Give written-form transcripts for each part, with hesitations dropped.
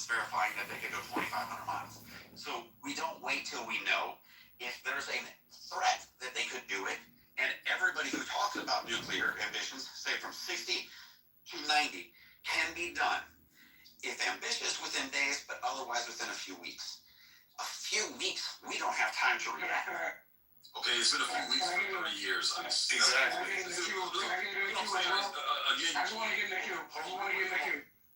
intelligence verifying that they could go 2,500 miles. So we don't wait till we know if there's a threat that they could do it. And everybody who talks about nuclear ambitions say from 60 to 90 can be done. If ambitious, within days, but otherwise within a few weeks. A few weeks, we don't have time to react. Okay, it's been a few weeks for 30 years. Exactly. Again, I just want to get in the queue.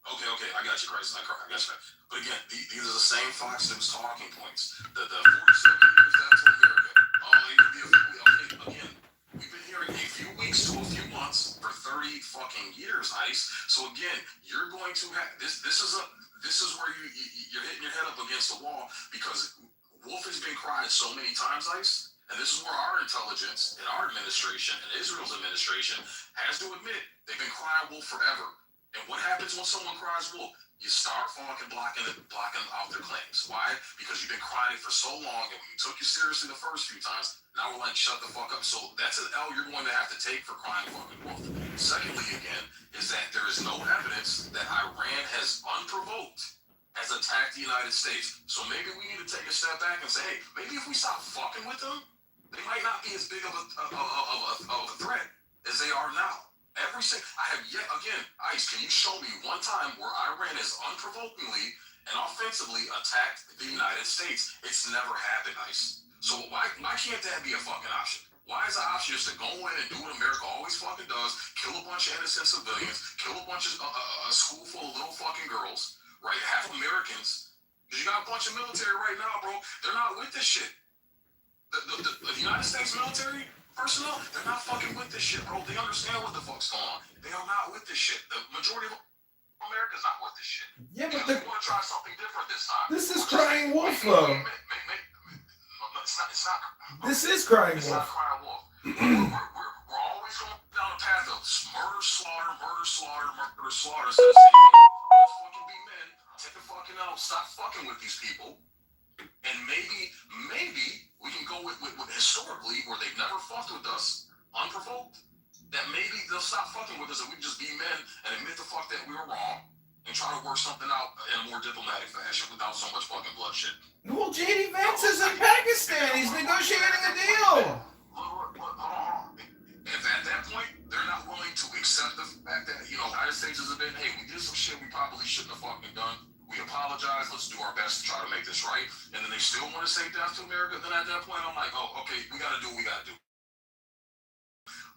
Okay, I got you, Christ. I got you. But again, these are the same Fox News talking points. The 47 years after America. Oh, it could be a few weeks. Okay, again, we've been hearing a few weeks to a few months for 30 fucking years, Ice. So again, you're going to have this is where you're hitting your head up against the wall, because Wolf has been crying so many times, Ice. And this is where our intelligence and our administration and Israel's administration has to admit they've been crying wolf forever. And what happens when someone cries wolf? You start fucking blocking out their claims. Why? Because you've been crying for so long, and when we took you seriously the first few times, now we're like, shut the fuck up. So that's an L you're going to have to take for crying fucking wolf. Secondly, again, is that there is no evidence that Iran has unprovoked has attacked the United States. So maybe we need to take a step back and say, hey, maybe if we stop fucking with them, they might not be as big of a threat as they are now. I have yet again, Ice, can you show me one time where Iran has unprovokingly and offensively attacked the United States? It's never happened, Ice. So why can't that be a fucking option? Why is the option just to go in and do what America always fucking does, kill a bunch of innocent civilians, kill a bunch of a school full of little fucking girls, right? Half Americans. Because you got a bunch of military right now, bro. They're not with this shit. The United States military personnel, they're not fucking with this shit, bro. They understand what the fuck's going on. They are not with this shit. The majority of America's not with this shit. Yeah, but they want to try something different this time. This is crying wolf, though. It's not. This is crying wolf. It's not crying wolf. We're always going down the path of murder, slaughter. Instead of saying, let's fucking be men. Take a fucking out. Stop fucking with these people. And maybe we can go with historically, where they've never fucked with us unprovoked, that maybe they'll stop fucking with us and we can just be men and admit the fuck that we were wrong and try to work something out in a more diplomatic fashion without so much fucking bloodshed. Well, J.D. Vance is in Pakistan. He's negotiating a deal. If at that point they're not willing to accept the fact that, the United States has been, hey, we did some shit we probably shouldn't have fucking done. We apologize. Let's do our best to try to make this right. And then they still want to say death to America. Then at that point, I'm like, oh, okay, we got to do what we got to do.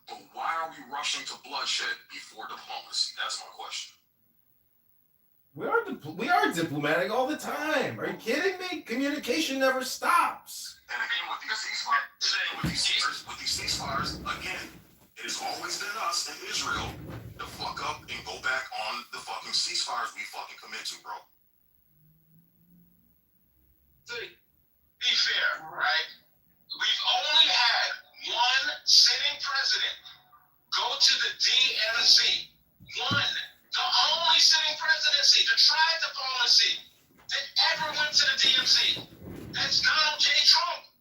But why are we rushing to bloodshed before diplomacy? That's my question. We are diplomatic all the time. Are you kidding me? Communication never stops. And again, with these ceasefires, again, it has always been us and Israel to fuck up and go back on the fucking ceasefires we fucking commit to, bro. Be fair, right? We've only had one sitting president go to the DMZ. One. The only sitting presidency to try diplomacy that ever went to the DMZ. That's Donald J. Trump.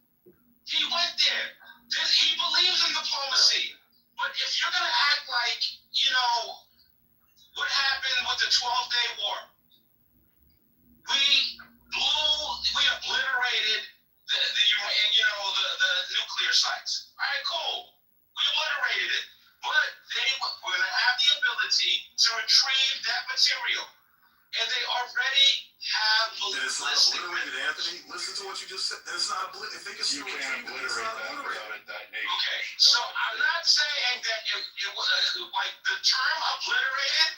He went there. He believes in diplomacy. But if you're going to act like, what happened with the 12-day war, we obliterated the nuclear sites. All right, cool. We obliterated it. But they were going to have the ability to retrieve that material. And they already have it's not obliterated, Anthony. Listen to what you just said. It's not obliterated. If it gets you can't obliterate that without a detonation. Okay, so I'm not saying that it was like the term obliterated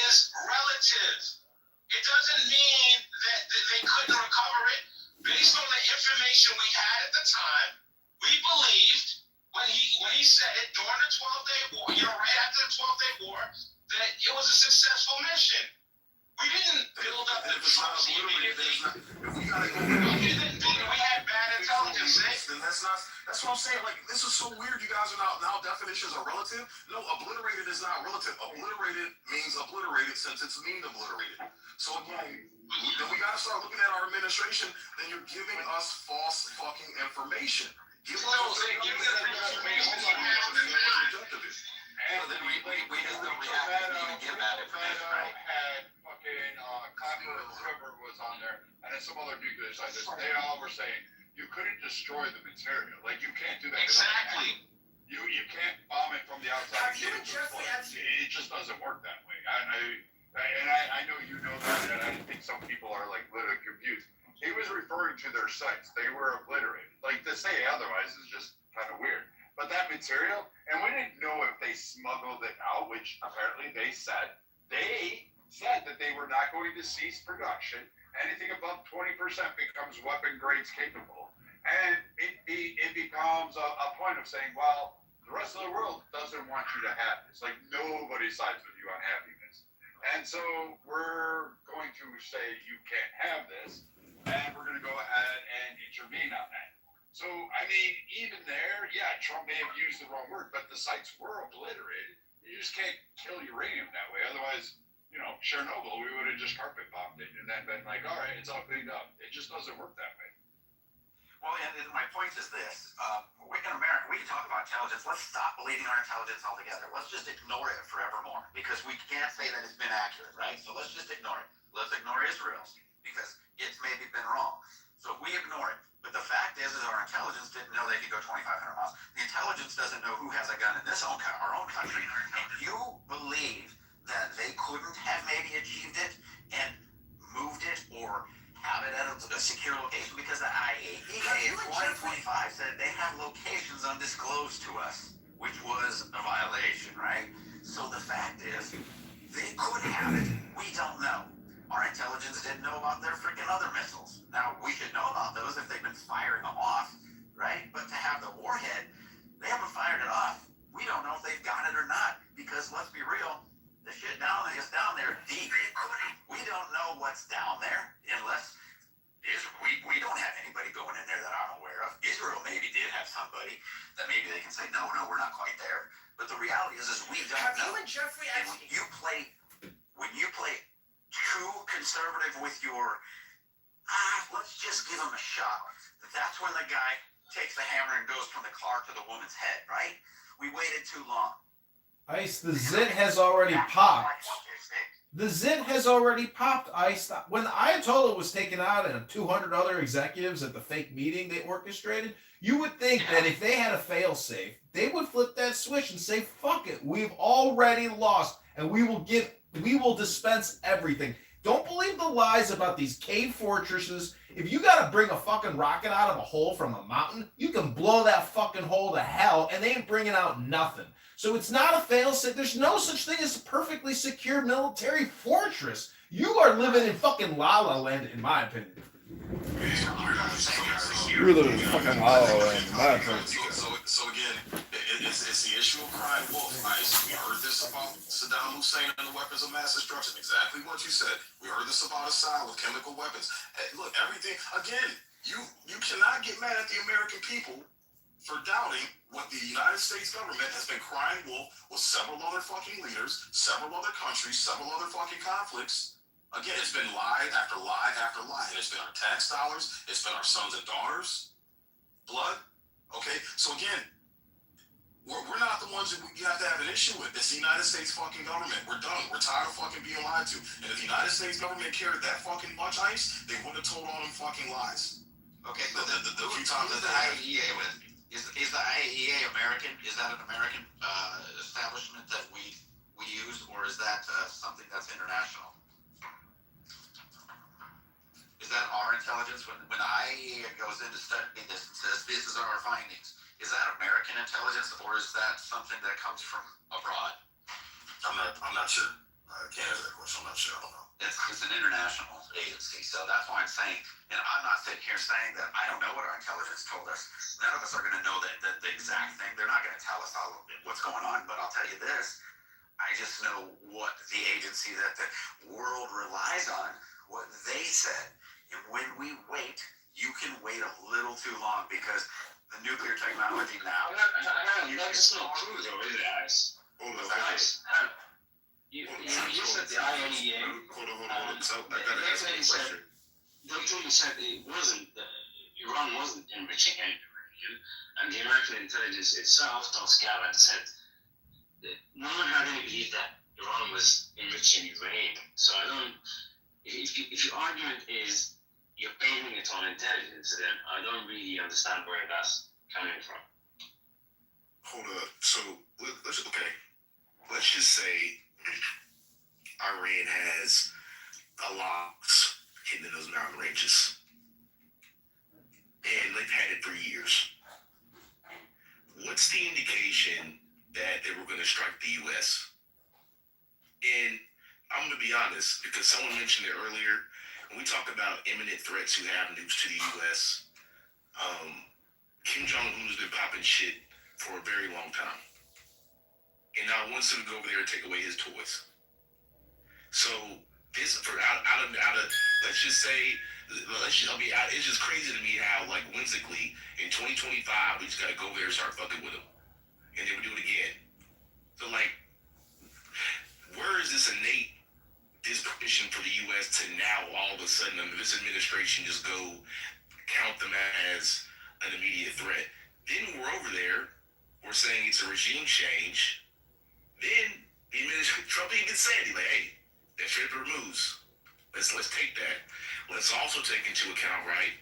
is relative. It doesn't mean that they couldn't recover it. Based on the information we had at the time, we believed when he said it during the 12-day war, right after the 12-day war, that it was a successful mission. We didn't build up the troops immediately. We had bad intelligence. Then that's what I'm saying. Like, this is so weird. You guys are now definitions are relative. No, obliterated is not relative. Obliterated means obliterated since it's mean obliterated. So again, then we got to start looking at our administration. Then you're giving us false fucking information. Give us information. So then we just don't react to even give that information, right? Had fucking Congressman there, and then some other nuclear scientists, they all were saying you couldn't destroy the material. Like, you can't do that. Exactly. You can't bomb it from the outside. Have you and Jeffrey It just doesn't work that way. I know you know that, and I think some people are like literally confused. He was referring to their sites. They were obliterated. Like, to say otherwise is just kind of weird. But that material, and we didn't know if they smuggled it out, which apparently they said that they were not going to cease production. Anything above 20% becomes weapon grades capable. And it becomes a point of saying, well, the rest of the world doesn't want you to have this. Like, nobody sides with you on having this. And so we're going to say you can't have this, and we're going to go ahead and intervene on that. So, I mean, even there, yeah, Trump may have used the wrong word, but the sites were obliterated. You just can't kill uranium that way. Otherwise, Chernobyl, we would have just carpet bombed it and then been like, all right, it's all cleaned up. It just doesn't work that way. Well, and my point is this. In America, we can talk about intelligence. Let's stop believing our intelligence altogether. Let's just ignore it forevermore because we can't say that it's been accurate, right? So let's just ignore it. Let's ignore Israel's because it's maybe been wrong. So we ignore it. But the fact is our intelligence didn't know they could go 2,500 miles. The intelligence doesn't know who has a gun in our own country. And you believe that they couldn't have maybe achieved it and moved it or have it at a secure location because the IAEA in 2025 said they have locations undisclosed to us, which was a violation, right? So the fact is, they could have it. We don't know. Our intelligence didn't know about their freaking other missiles. Now, we should know about those if they've been firing them off, right? But to have the warhead, they haven't fired it off. We don't know if they've got it or not because let's be real, the shit is down there deep. We don't know what's down there unless we don't have anybody going in there that I'm aware of. Israel maybe did have somebody that maybe they can say, no, we're not quite there. But the reality is we don't know. Have you and Jeffrey And when you play too conservative with your, let's just give them a shot. That's when the guy takes the hammer and goes from the car to the woman's head, right? We waited too long. Ice, the zit has already popped. The zit has already popped, Ice. When the Ayatollah was taken out and 200 other executives at the fake meeting they orchestrated, you would think that if they had a fail-safe, they would flip that switch and say, fuck it, we've already lost, and we will dispense everything. Don't believe the lies about these cave fortresses. If you gotta bring a fucking rocket out of a hole from a mountain, you can blow that fucking hole to hell, and they ain't bringing out nothing. So it's not a fail-safe. There's no such thing as a perfectly secure military fortress. You are living in fucking La La Land, in my opinion. You're living in fucking La La Land, in my opinion. So again, it's the issue of crying wolf. We heard this about Saddam Hussein and the weapons of mass destruction. Exactly what you said. We heard this about Assad with chemical weapons. Hey, look, everything. Again, you cannot get mad at the American people for doubting what the United States government has been crying wolf with several other fucking leaders, several other countries, several other fucking conflicts. Again, it's been lie after lie after lie. And it's been our tax dollars. It's been our sons and daughters' blood. Okay, so again, we're not the ones that you have to have an issue with. It's the United States fucking government. We're done. We're tired of fucking being lied to. And if the United States government cared that fucking much, Ice, they would have told all them fucking lies. Okay, The few times who's that the they IAEA with? Is the IAEA American? Is that an American establishment that we use, or is that something that's international? Is that our intelligence? When the IAEA goes in to study this and says this is our findings, is that American intelligence, or is that something that comes from abroad? I'm not sure. I can't answer that question. I'm not sure. I don't know. It's an international agency, so that's why I'm saying, and I'm not sitting here saying that I don't know what our intelligence told us. None of us are going to know the exact thing. They're not going to tell us what's going on, but I'll tell you this. I just know what the agency that the world relies on, what they said. And when we wait, you can wait a little too long because the nuclear technology now... That's not true, though, is it, Ice? Ice. You said the IAEA. Hold on. So I gotta ask you a question. They said it wasn't, Iran wasn't enriching any uranium, and the American intelligence itself, Tom Scott, said that no one had any belief that Iran was enriching uranium. So I don't if your argument is you're basing it on intelligence, then I don't really understand where that's coming from. Hold up. So let's just say Iran has a locks hidden in those mountain ranges, and they've had it for years. What's the indication that they were going to strike the U.S.? And I'm going to be honest, because someone mentioned it earlier. When we talk about imminent threats who have nukes to the U.S., Kim Jong-un has been popping shit for a very long time. And now wants them to go over there and take away his toys. So this for out of let's just say it's just crazy to me how like whimsically in 2025 we just gotta go over there and start fucking with them. And then we do it again. So like where is this innate disposition for the US to now all of a sudden under this administration just go count them as an immediate threat? Then we're over there, we're saying it's a regime change. Then the administration, Trump even said, he's like, hey, that shit removes. Let's take that. Let's also take into account, right?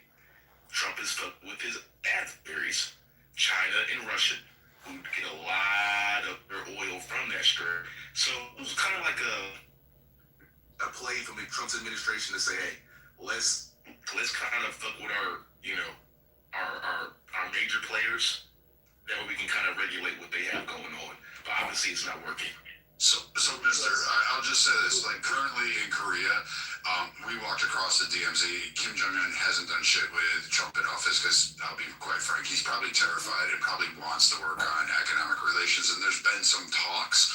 Trump is fucked with his adversaries, China and Russia, who get a lot of their oil from that strip. So it was kind of like a play from the Trump's administration to say, hey, let's kind of fuck with our major players. That way we can kind of regulate what they have going on. But obviously it's not working. So Mister, I'll just say this, like currently in Korea, we walked across the DMZ. Kim Jong-un hasn't done shit with Trump in office because I'll be quite frank, he's probably terrified and probably wants to work on economic relations. And there's been some talks,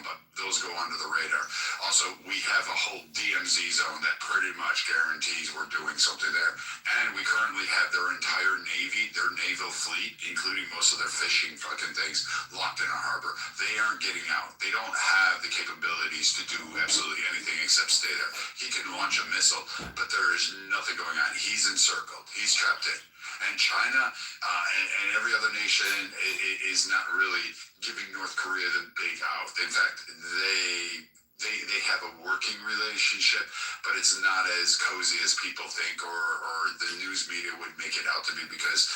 but those go under the radar. Also, we have a whole DMZ zone that pretty much guarantees we're doing something there. And we currently have their entire Navy, their naval fleet, including most of their fishing fucking things, locked in a harbor. They aren't getting out. They don't have the capabilities to do absolutely anything except stay there. He can launch a missile, but there is nothing going on. He's encircled. He's trapped in. And China and every other nation is not really giving North Korea the big out. In fact, they have a working relationship, but it's not as cozy as people think or the news media would make it out to be, because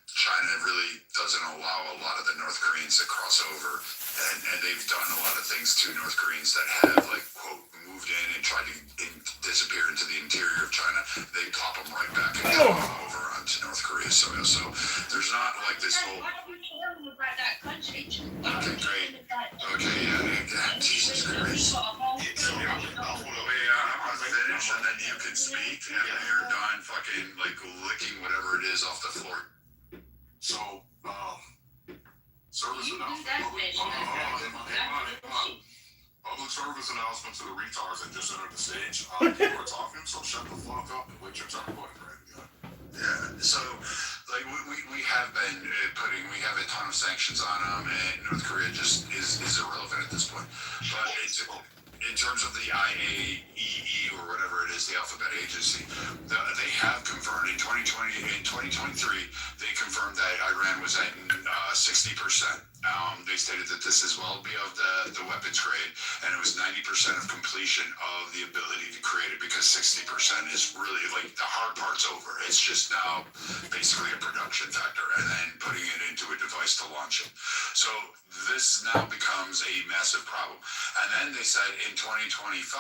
China really doesn't allow a lot of the North Koreans to cross over, and they've done a lot of things to North Koreans that have, like, quote, moved in and tried to disappear into the interior of China. They pop them right back and come over onto North Korea's soil. So there's not like this whole. Why don't you tell them about that country? Okay, great. Okay, yeah, Jesus Christ. I'm gonna finish and then you can speak after you're done fucking like licking whatever it is off the floor. So, service You do announcement. that, bitch. Public service announcement to the retards that just entered the stage. People are talking, so shut the fuck up and wait your turn. Go ahead, Greg. Yeah, so like we have been we have a ton of sanctions on them, and North Korea just is irrelevant at this point. But it's, in terms of the IAEA or whatever it is, the alphabet agency, they have confirmed in 2023, they confirmed that Iran was at 60%. They stated that this is well beyond the weapons grade, and it was 90% of completion of the ability to create it, because 60% is really like the hard part's over. It's just now basically a production factor, and then putting it into a device to launch it. So this now becomes a massive problem. And then they said in 2025,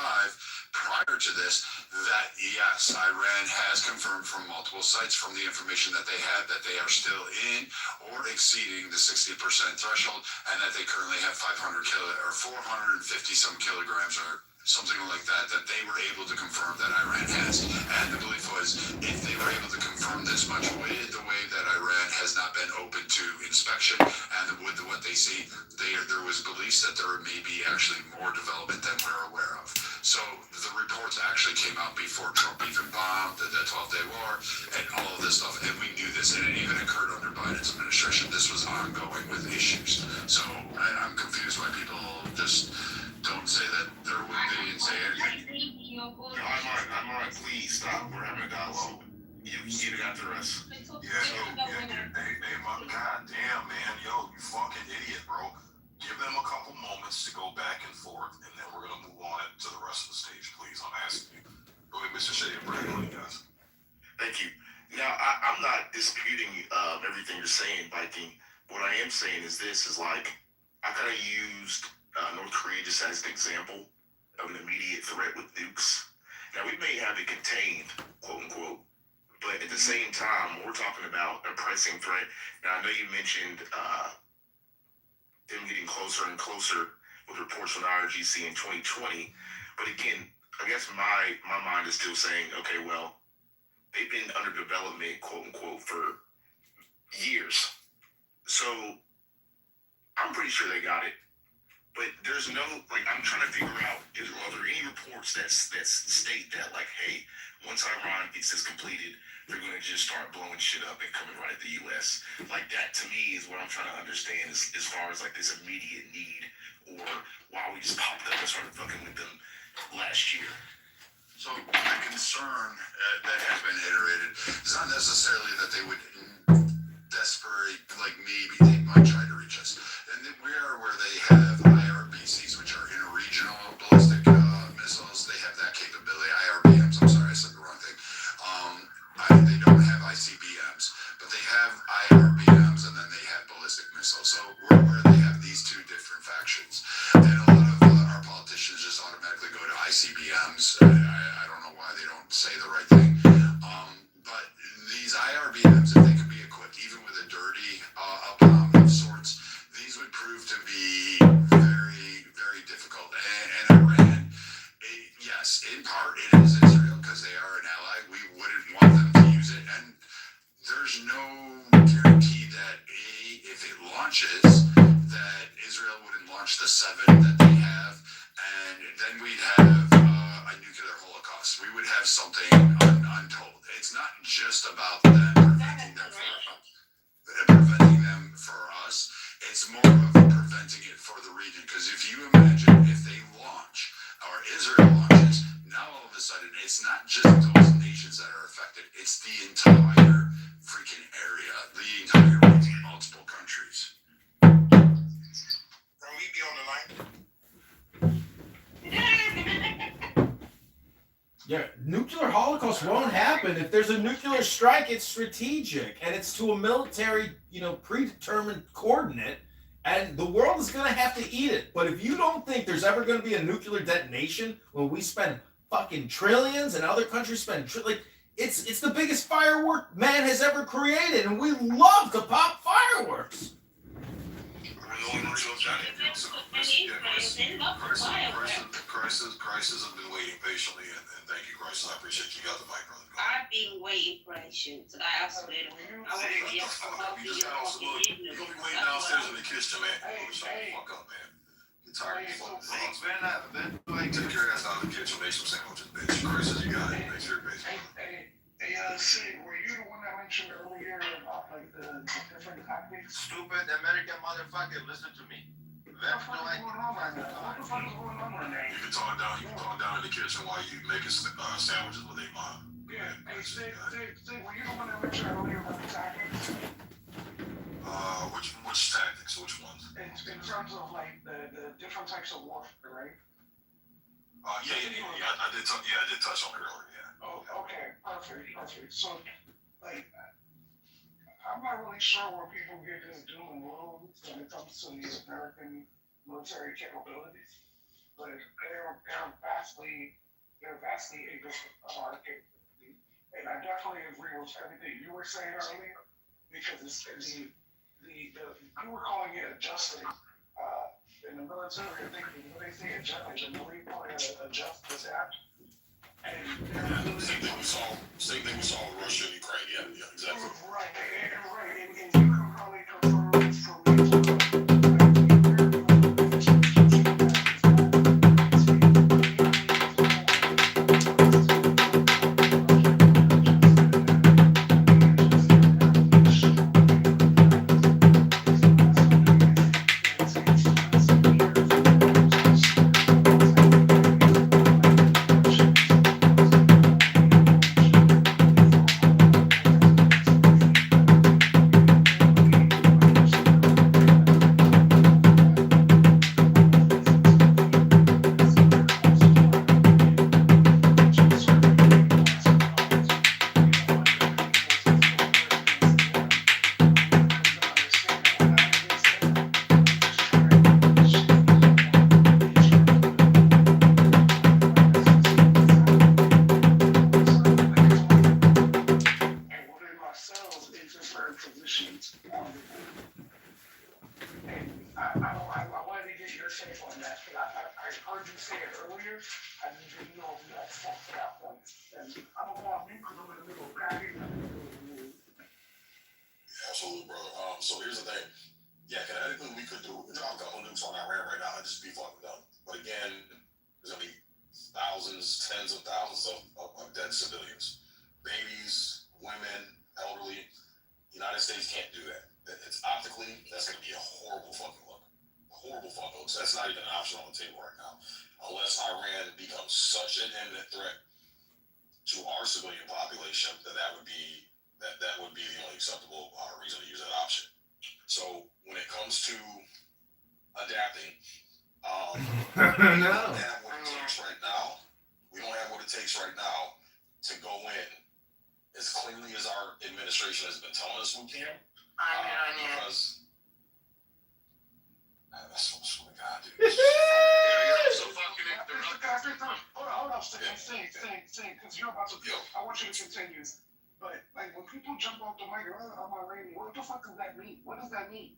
prior to this, that yes, Iran has confirmed from multiple sites from the information that they had that they are still in or exceeding the 60% threshold, and that they currently have 450 some kilograms or something like that they were able to confirm that Iran has. And the belief was, if they were able to confirm this much with the way that Iran has not been open to inspection, and with what they see, there was beliefs that there may be actually more development than we're aware of. So the reports actually came out before Trump even bombed the 12-day war and all of this stuff, and we knew this, and it even occurred under Biden's administration. This was ongoing with issues. So I'm confused why people just don't say that there would be and say anything. I'm all right. Please stop. We're having a dialogue. You get it out to us. God damn, man. Yo, you fucking idiot, bro. Give them a couple moments to go back and forth, and then we're going to move on to the rest of the stage, please. I'm asking you. Go ahead, Mr. Shea, Brad, go ahead, guys. Thank you. Now, I'm not disputing everything you're saying, Viking. What I am saying is this, is like, I kind of used North Korea just as an example of an immediate threat with nukes. Now, we may have it contained, quote unquote, but at the same time, we're talking about a pressing threat. Now, I know you mentioned them getting closer and closer with reports from the IRGC in 2020, but again, I guess my mind is still saying, okay, well, they've been under development, quote unquote, for years. So I'm pretty sure they got it. But there's no, like, I'm trying to figure out, are there any reports that state that, like, hey, once Iran gets this completed, they're going to just start blowing shit up and coming right at the U.S. Like, that to me is what I'm trying to understand as far as, like, this immediate need, or why we just popped up and started fucking with them last year. So the concern that has been iterated is not necessarily that they would desperate, like maybe they might try to reach us. And we are where they have IRBCs, which are interregional ballistic missiles. They have that capability. IRBMs, I'm sorry, I said the wrong thing. They don't have ICBMs, but they have IRBMs, and then they have ballistic missiles. So we're where they have these two different factions. And a lot of our politicians just automatically go to ICBMs. I don't know why they don't say the right thing. But these IRBMs, if they could be equipped, even with a dirty bomb of sorts, these would prove to be very, very difficult. And Iran, yes, in part it is Israel because they are an ally. We wouldn't want them to use it. And there's no guarantee that if it launches, that Israel wouldn't launch the 7 that they have. And then we'd have a nuclear holocaust. We would have something untold. It's not just about them preventing them for us. It's more of preventing it for the region. Because if you imagine if they launch, or Israel launches, now all of a sudden it's not just those nations that are affected. It's the entire freaking area, the entire region, multiple countries. Can we be on the line? Yeah, nuclear holocaust won't happen. If there's a nuclear strike, it's strategic, and it's to a military, predetermined coordinate, and the world is going to have to eat it. But if you don't think there's ever going to be a nuclear detonation when we spend fucking trillions and other countries spend it's the biggest firework man has ever created, and we love to pop fireworks. Crisis have been waiting patiently, and thank you, Crisis. I appreciate you got the mic, brother. I've been waiting patiently. I swear. You just got off the look. You're gonna be waiting downstairs in the kitchen, man. Shut the fuck up, man. Get tired of these fucking things, man. Take your ass out of the kitchen, make some sandwiches, bitch. Crisis, you got it. Make sure your base. Say, were you the one that mentioned earlier about like the different tactics? Stupid American motherfucker, listen to me. Left What the fuck is going on right now? You can talk down in the kitchen while you making sandwiches with a mom. Yeah, hey, say, were you the one that mentioned earlier about the tactics? Which tactics? Which ones? In terms of like the different types of warfare, right? Yeah. I did touch on it earlier. Yeah. Oh, okay, perfect. So, like, I'm not really sure where people get this doom and gloom when it comes to the American military capabilities, but they're vastly able of our capability. And I definitely agree with everything you were saying earlier, because it's you were calling it adjusting. In the military, I think when they say adjust, like the Marine Corps adjust, adapt. And Same thing we saw with Russia and Ukraine. Yeah, exactly. Right. And you can probably confirm this for me. So here's the thing. Yeah, kinetically we could drop a couple nukes on Iran right now and just be fucking done. But again, there's gonna be thousands, tens of thousands of dead civilians, babies, women, elderly. The United States can't do that. It's optically, that's gonna be a horrible fucking look. Horrible fucking look. So that's not even an option on the table right now, unless Iran becomes such an imminent threat to our civilian population that would be the only acceptable reason to use that option. So when it comes to adapting, we don't have what it takes right now. We don't have what it takes right now to go in as cleanly as our administration has been telling us we can. Because that's what I swear to God, dude. You're so fucking Hold on, sing, because you're about to. I want you to continue. But like when people jump off the mic, I'm already. What the fuck does that mean? What does that mean?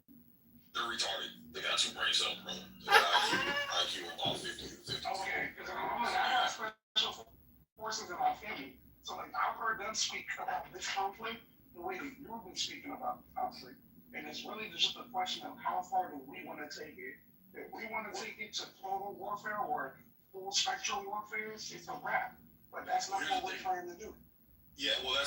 They're retarded. They got 2 brain cells, brother. They got IQ of about 50. Okay, because I have special forces in my family. So like I've heard them speak about this conflict the way that you've been speaking about the conflict. And it's really just a question of how far do we want to take it. If we want to take it to total warfare or full spectrum warfare, it's a wrap. But that's not what we're trying to do. Yeah, well, the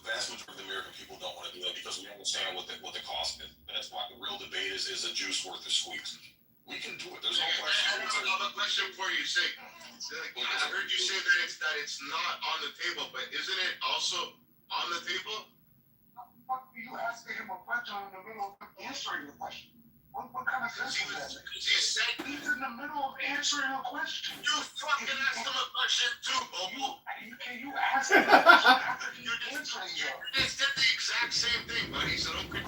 vast majority of the American people don't want to do that because we understand what the cost is. That's why the real debate is a juice worth the squeeze. We can do it. There's no question. I have another question for you, Sig. I heard you say that it's not on the table, but isn't it also on the table? What are you asking him a question in the middle of answering the question? What kind of sense is that? You said He's in the middle of answering a question. you fucking asked him a question too, Bobo. Can you ask him a question after you're answering You you? just did the exact same thing, buddy. So don't critique.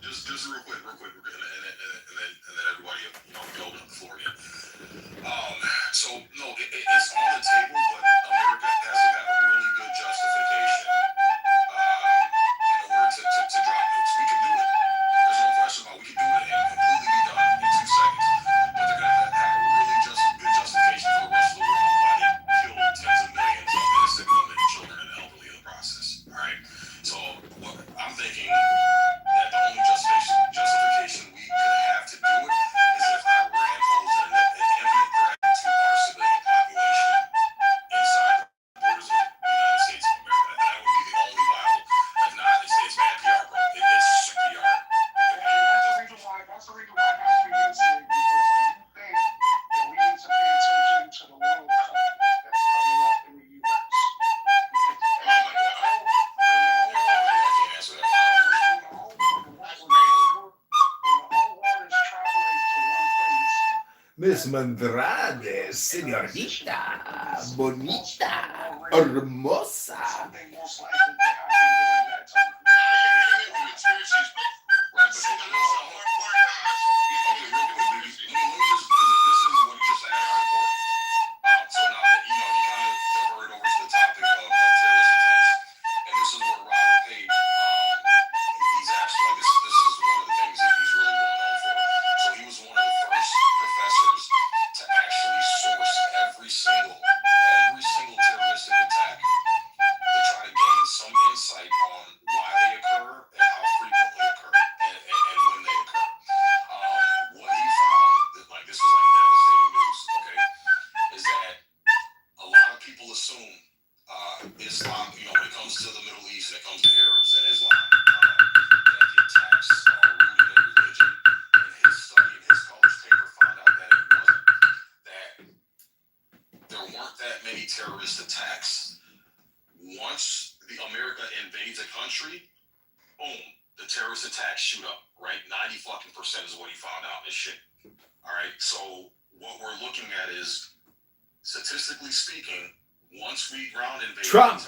Just real quick, and then everybody, can open up the floor again. So no, it's on the table, but America hasn't had a really good justification in order to drop nukes. We can do it. There's no question about it. We can do it and completely be done in 2 seconds. But they're gonna have to have a really good justification for the rest of the world why they killed tens of millions of innocent women, children, and elderly in the process. All right. So what I'm thinking that the only justification we could have to do it is if Iran posed an imminent threat to our civilian population inside the borders of the United States of America. That would be the only viable. If not, it's bad PR, bro. It's sick PR. That's the reason why I asked for you, Sig, because you think that we need to pay attention to the World Cup that's coming up in the U.S. Miss Mandrade, señorita, bonita, hermosa. Something most likely to happen during that time. So now that you kind of diverted over to the topic of terrorist attacks, and this is where Robert Page, he's actually this is one of the things that he's really well known for. So he was one of the first professors to actually source every single terroristic attack to try to gain some insight on why they occur and how frequently they occur and when they occur. What he found, that this was devastating news, okay, is that a lot of people assume Islam, when it comes to the Middle East and it comes to Arabs and Islam, that the attacks are rooted in religion. And his study and his published paper found out that it wasn't. That there weren't that many terrorist attacks. Once the America invades a country, boom, the terrorist attacks shoot up, right? 90% is what he found out in this shit. All right, so what we're looking at is, statistically speaking, once we ground invade into Iran,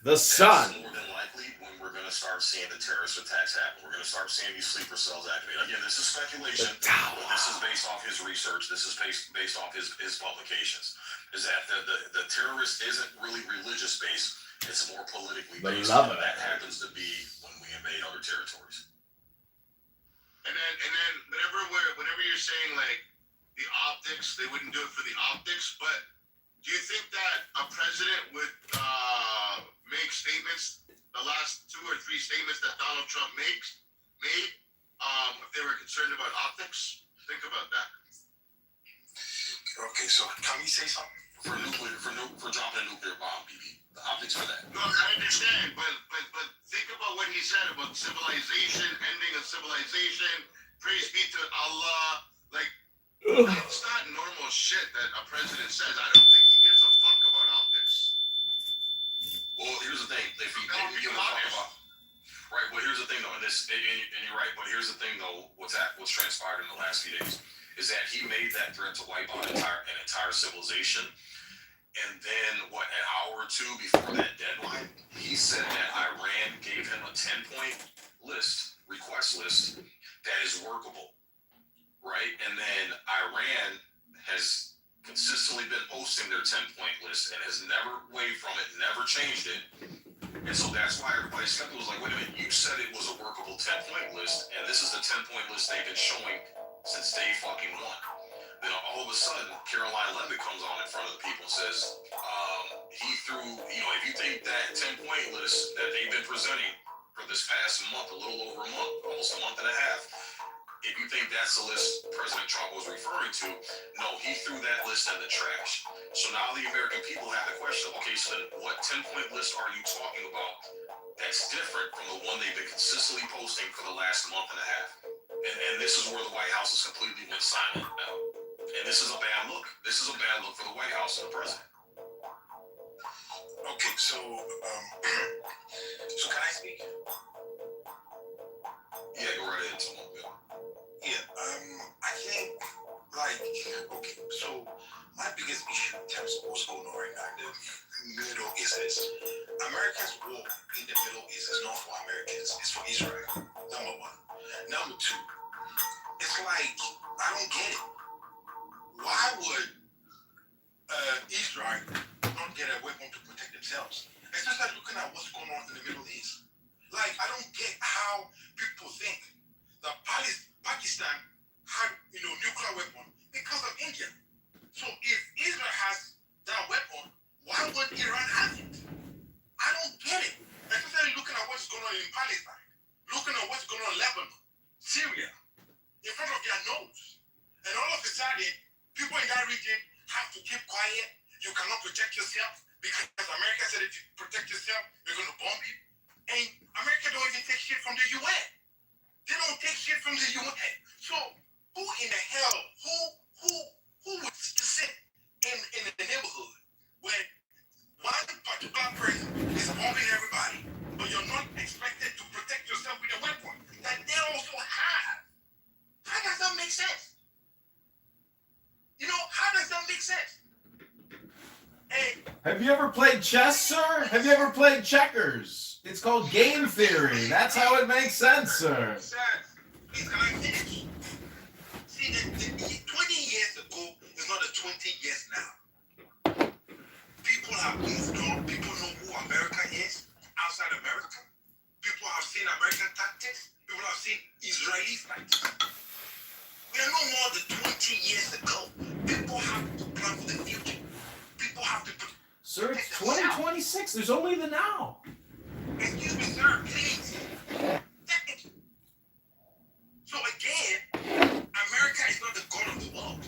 the sun. that's more than likely when we're going to start seeing the terrorist attacks happen. We're going to start seeing these sleeper cells activate. Again, this is speculation, but this is based off his research. This is based off his publications. Is that the terrorist isn't really religious based. It's more politically based. And that happens to be when we invade other territories. And then whenever you're saying like the optics, they wouldn't do it for the optics, but do you think that a president would make statements the last 2 or 3 statements that Donald Trump made, if they were concerned about optics. Think about that. Okay, so can we say something? For dropping a nuclear bomb, BB. The optics for that. No, I understand, but think about what he said about civilization, ending of civilization. Praise be to Allah. Like, it's not normal shit that a president says. I don't think he gives a fuck about optics. Well, here's the thing. If he didn't give a fuck about, right? Well, here's the thing though, and you're right. But here's the thing though. What's transpired in the last few days is that he made that threat to wipe out an entire civilization. And then, an hour or two before that deadline, he said that Iran gave him a 10-point request list, that is workable, right? And then Iran has consistently been posting their 10-point list and has never wavered from it, never changed it. And so that's why everybody's skeptical was like, wait a minute, you said it was a workable 10-point list, and this is the 10-point list they've been showing since day fucking one. Then all of a sudden, Caroline Levitt comes on in front of the people and says, he threw, if you think that 10-point list that they've been presenting for this past month, a little over a month, almost a month and a half, if you think that's the list President Trump was referring to, no, he threw that list in the trash. So now the American people have the question, okay, so then what 10-point list are you talking about that's different from the one they've been consistently posting for the last month and a half? And this is where the White House is completely went silent now. And this is a bad look. This is a bad look for the White House and the president. Okay, so can I speak? Yeah, go right ahead, Tom. Yeah, I think, okay, so my biggest issue in terms of what's going on right now in the Middle East is America's war in the Middle East is not for Americans, it's for Israel, number one. Number two, it's like, I don't get it. Why would Israel not get a weapon to protect themselves? Especially looking at what's going on in the Middle East. Like, I don't get how people think that Pakistan had, nuclear weapon because of India. So if Israel has that weapon, why would Iran have it? I don't get it. Especially looking at what's going on in Palestine, looking at what's going on in Lebanon, Syria, in front of their nose. And all of a sudden, people in that region have to keep quiet. You cannot protect yourself because America said if you protect yourself, we're going to bomb you. And America don't even take shit from the UN. They don't take shit from the UN. So who in the hell, who would sit in the neighborhood when one particular person is bombing everybody, but you're not expected to protect yourself with a weapon that they also have? How does that make sense? How does that make sense? Hey, have you ever played chess, sir? Have you ever played checkers? It's called game theory. That's how it makes sense, sir. It's gonna finish. See, the 20 years ago is not the 20 years now. People have moved on. People know who America is outside America. People have seen American tactics. People have seen Israeli tactics. We are no more than 20 years ago. People have to plan for the future. People have to put. Sir, it's 2026. There's only the now. Excuse me, sir, please. So again, America is not the god of the world.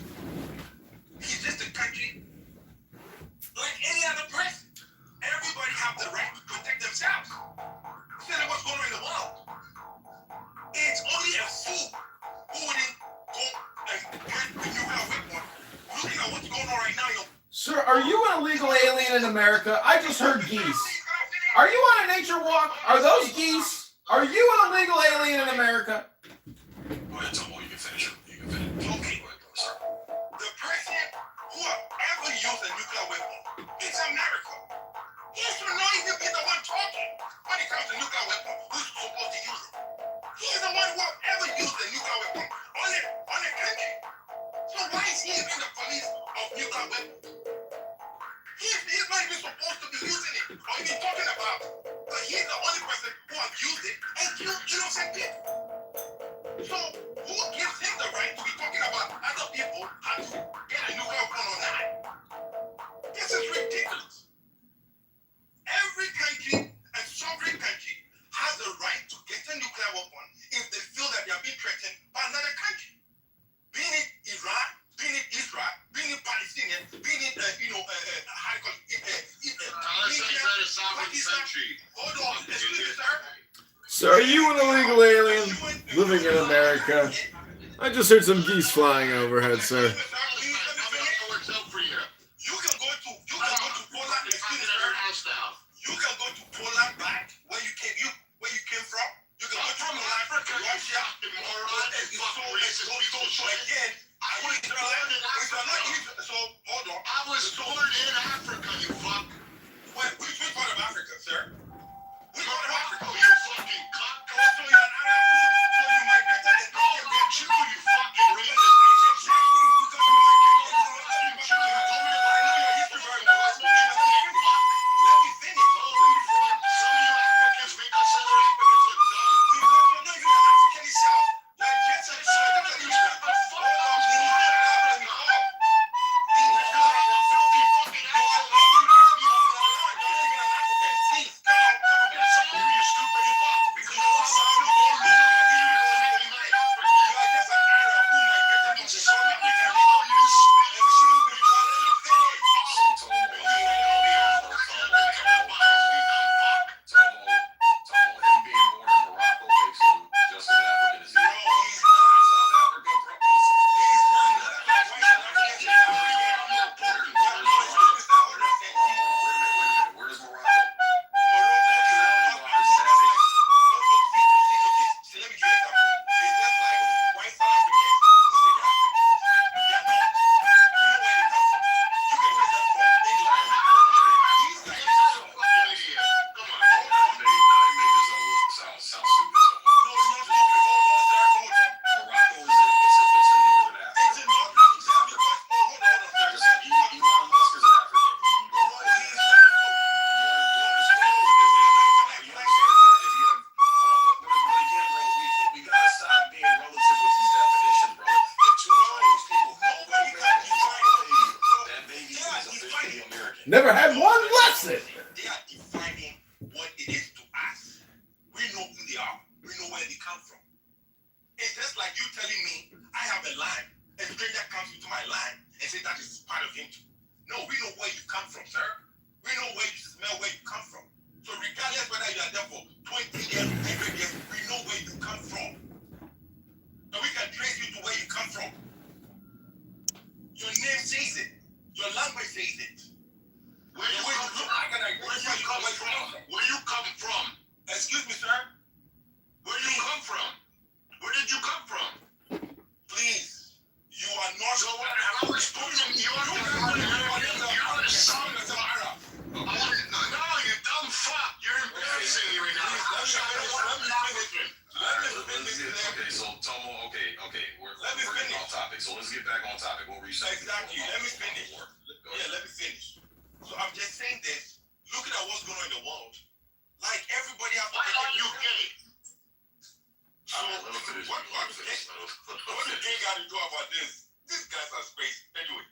He's just a country like any other person. Everybody have the right to protect themselves. Tell them what's going on in the world. It's only a fool who wouldn't go and get the nuclear weapon. Looking at what's going on right now, Sir, are you an illegal alien in America? I just heard geese. Are you on a nature walk? Are those geese? Are you an illegal alien in America? Go ahead, Tom. You can finish it. You can finish it. Okay. The president who have ever used a nuclear weapon, it's America. He should not even be the one talking when it comes to nuclear weapon. Who's supposed to use it? He's the one who have ever used a nuclear weapon on a country. So why is he even the police of nuclear weapons? He's not even supposed to be using it or even talking about it. But he's the only person who have used it and killed innocent people. So who gives him the right to be talking about other people how to get a nuclear weapon or not? This is ridiculous. Every country, a sovereign country, has the right So are you an illegal alien living in America? I just heard some geese flying overhead, sir. You can go to Poland. Excuse me, sir. You can go to Poland back where you came from. You can go to Poland, Russia, so again. So hold on. I was born in Africa, you fuck. Which part of Africa, sir? Which part of Africa? You fucking cock. So you're an Arab too. So you migrated and you fucking racist. Exactly, because you migrated. I know your history very well. Let me finish. Some of you Africans make us other Africans look dumb. Because you're not even an African yourself. Like just like so. You shut the fuck up. Shut up. Because I'm a filthy fucking asshole. Please, come on. Get some of you stupid fuck. Because you're also you are just an Arab who migrated from South Africa. You just spit and shoot me. Him being born in Morocco makes him just as African as he is. No, he's not. South Africa, bro. He's not. Where's Morocco? Never had one lesson. They are defining what it is to us. We know who they are. We know where they come from. It's just like you telling me I have a line. A stranger comes into my line and say that is part of him too. No, we know where you come from, sir. We know where you smell where you come from. So regardless whether you are there for 20 years, 100 years, we know where you come from. And we can trace you to where you come from. Your name says it. Your language says it. Where you come from? Excuse me, sir. Where you come from? Where did you come from? Please, you are not. So what? I was born in New York. You're the son of Arab. No, you dumb fuck. You're embarrassing me right now. Okay, so Tomo, okay, we're getting off topic. So let's get back on topic. What were you saying? Exactly. Let me finish. Yeah, let me finish. So I'm just saying this. Looking at what's going on in the world, like everybody has. Why are you gay? So what the gay got to do about this? These guys are crazy. Anyway,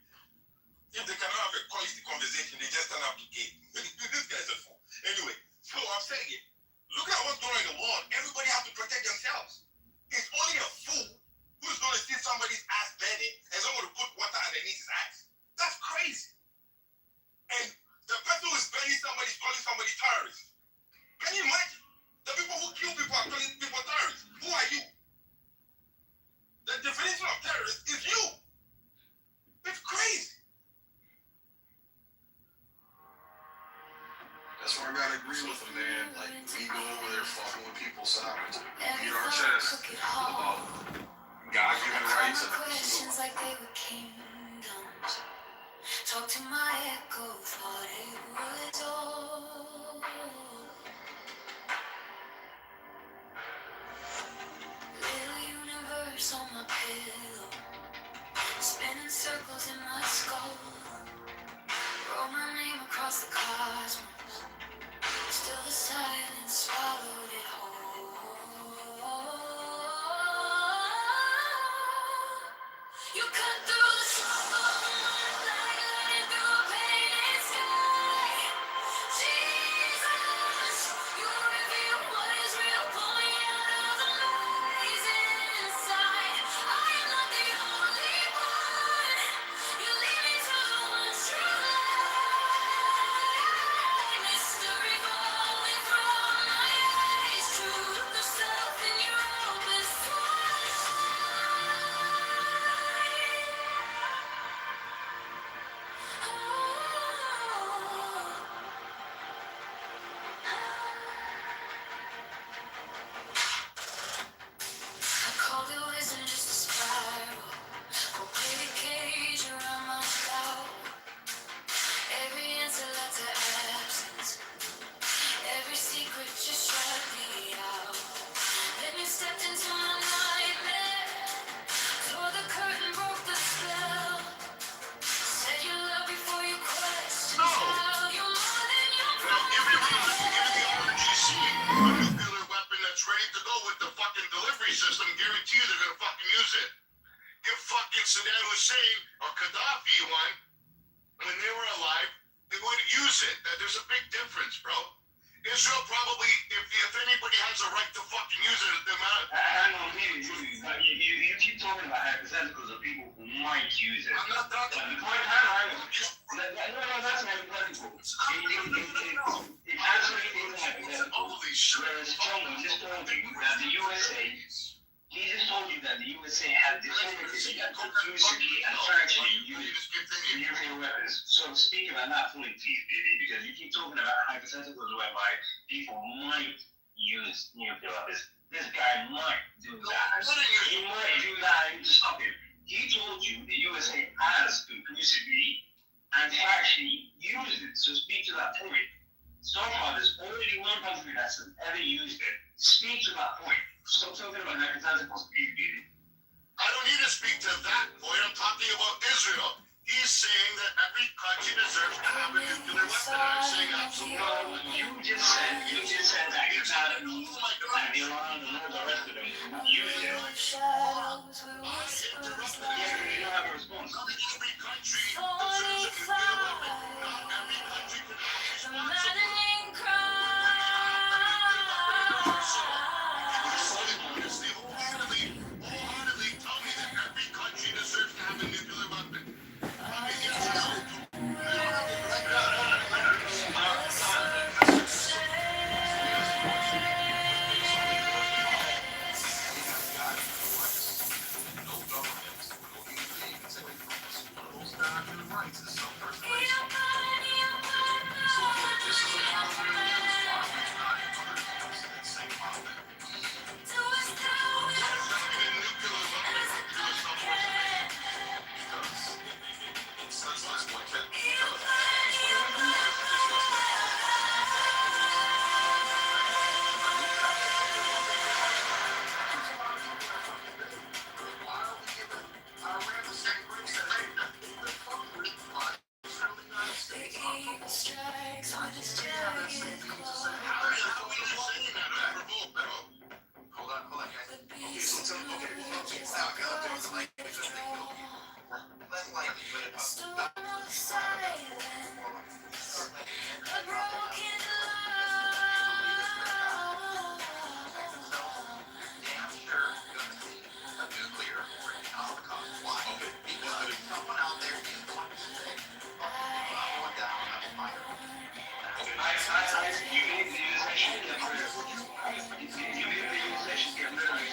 if they cannot have a quality conversation, they just turn up to gay. These guys are fool. Anyway, so I'm saying it. Look at what's going on in the world. Everybody has to protect themselves. It's only a fool who's going to see somebody's ass burning and someone to put water underneath his ass. That's crazy. And the person who is burning somebody is calling somebody terrorist. Can you imagine? The people who kill people are calling people terrorists. Who are you? The definition of terrorist is you. It's crazy. That's where I gotta agree with him, man. Like, we go over there fucking with people's sovereignty. Beat our chest about God-given rights and questions like they were kingdoms. Talk to my echo, thought it was all. Little universe on my pillow, spinning circles in my skull. Wrote my name across the cosmos. Still the silence swallowed it whole. You cut through the smoke like lightning through a painted sky. Jesus, you reveal what is real, pulling out of the lies inside. I am not the only one. You lead me to the one's true light. left to absence. Every secret just shut me out. Then you stepped into my nightmare. Tore the curtain, broke the spell. Said you love before you question how. You're more than your Now give me the RGC, a nuclear weapon that's ready to go with the fucking delivery system. Guarantee you they're gonna fucking use it. Give fucking Saddam Hussein or Gaddafi one when they were alive, they would use it. There's a big difference, bro. Israel probably, if anybody has a right to fucking use it, the amount. I know you keep talking about hypotheticals of people who might use it. I'm not talking. But the point no, that's not hypothetical. It actually is hypothetical. Holy shit. Whereas Trump just told you that the USA, he just told you that the USA had disintegrated and conclusively and factually used nuclear weapons. So speak about that fully, please, baby, because you keep talking about hypotheticals whereby people might use nuclear weapons. This guy might do that. He might do that and stop him. He told you the USA has conclusively and factually used it. So speak to that point. So far, there's already one country that's ever used it. Speak to that point. Stop talking about hypotheticals, baby. I don't need to speak to that point. I'm talking about Israel. He's saying that every country deserves to have a nuclear weapon. And I'm saying absolutely No, you just said that you're not that Iran and all the rest of them use it. Yeah, but you don't have a response. not every country deserves a nuclear weapon. Not every country can be responsible. Honestly, wholeheartedly tell me that every country deserves to have a nuclear weapon. I mean, yes or no? No government, no human being can take away from us. One of those human rights is self-preservation. So again, this is a model we're going to use. Why are we not in other camps in that same model that we use? Because it's not this point, Ken. Because why are we giving Iran the same grace that they the fuckery by Israel, the United States? How are you saying that? I'm provoked, bro. Hold on, guys. Okay, so tell me, okay, now there's the language that they kill people. Less likely, but damn sure gonna see a nuclear freaking holocaust. Why? Okay. Because someone out there is going to say, okay, I'm going down, I'm fired. You need the USA to get rid of it. You need the USA to get rid of it.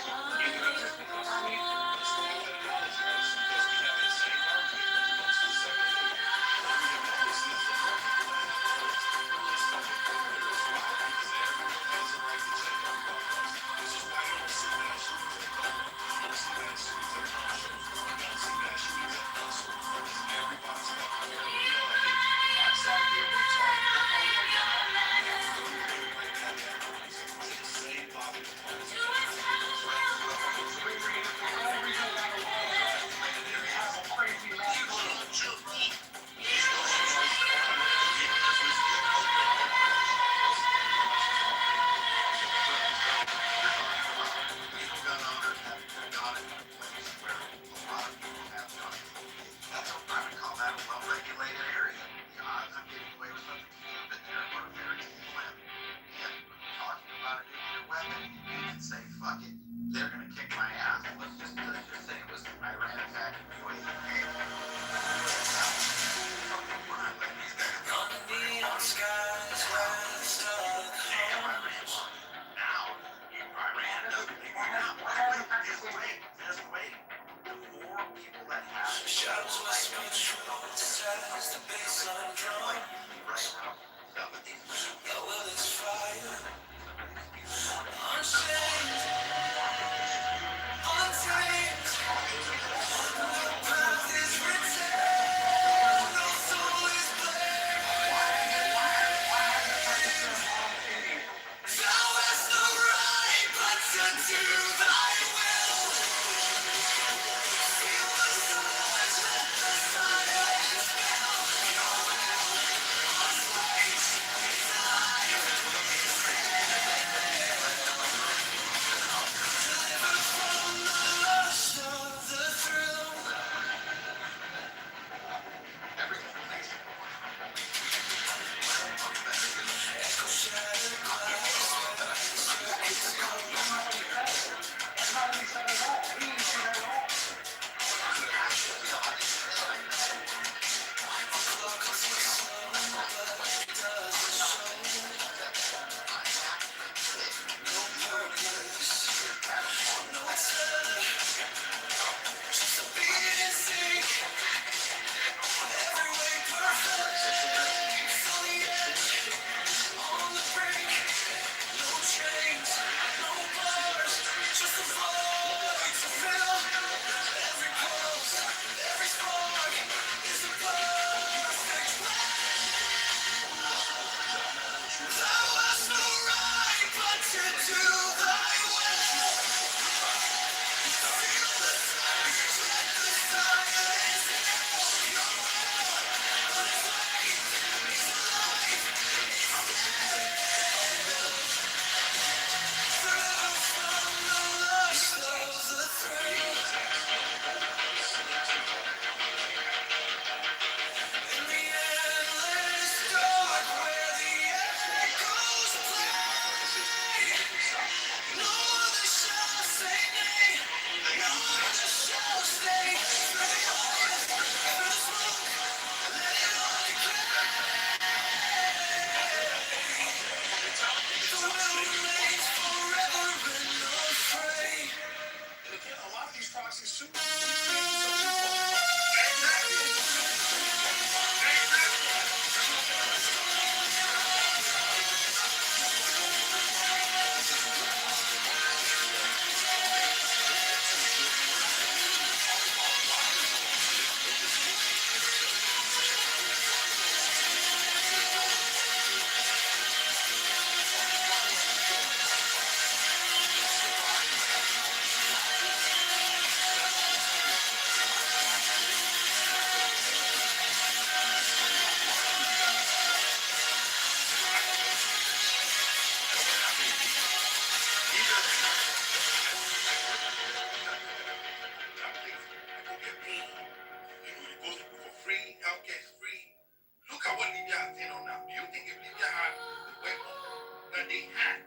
they had,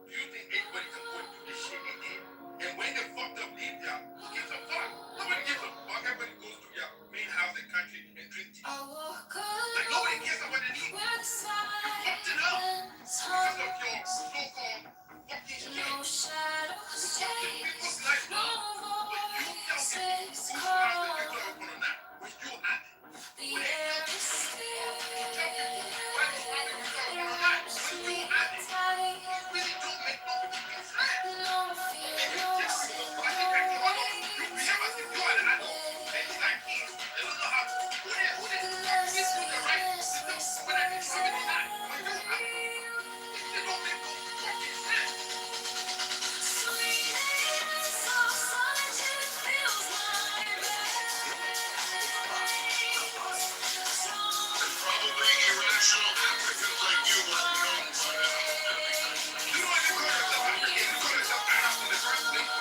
do you think anybody can go and do the shit they did? And when they fucked up leave there, who gives a fuck? Nobody gives a fuck. Everybody goes to their main house and country and drink tea. Like nobody cares about the need. You fucked it up because of your so-called fucking shit. You fucked the people's life up. But you tell people whose house that you are going to now. We still at it. When they tell people, you tell people why this house that you are going to now. We still at it. You really don't make no fucking sense. And you tell people, I think that you behave as if you are the adult. And it's like kids. They don't know how to. Who did do the right thing when I did something like that? When you have it. It still don't make no fucking sense. Probably irrational Africans like you want to know. You don't even call yourself African. You call yourself Arab in the first place.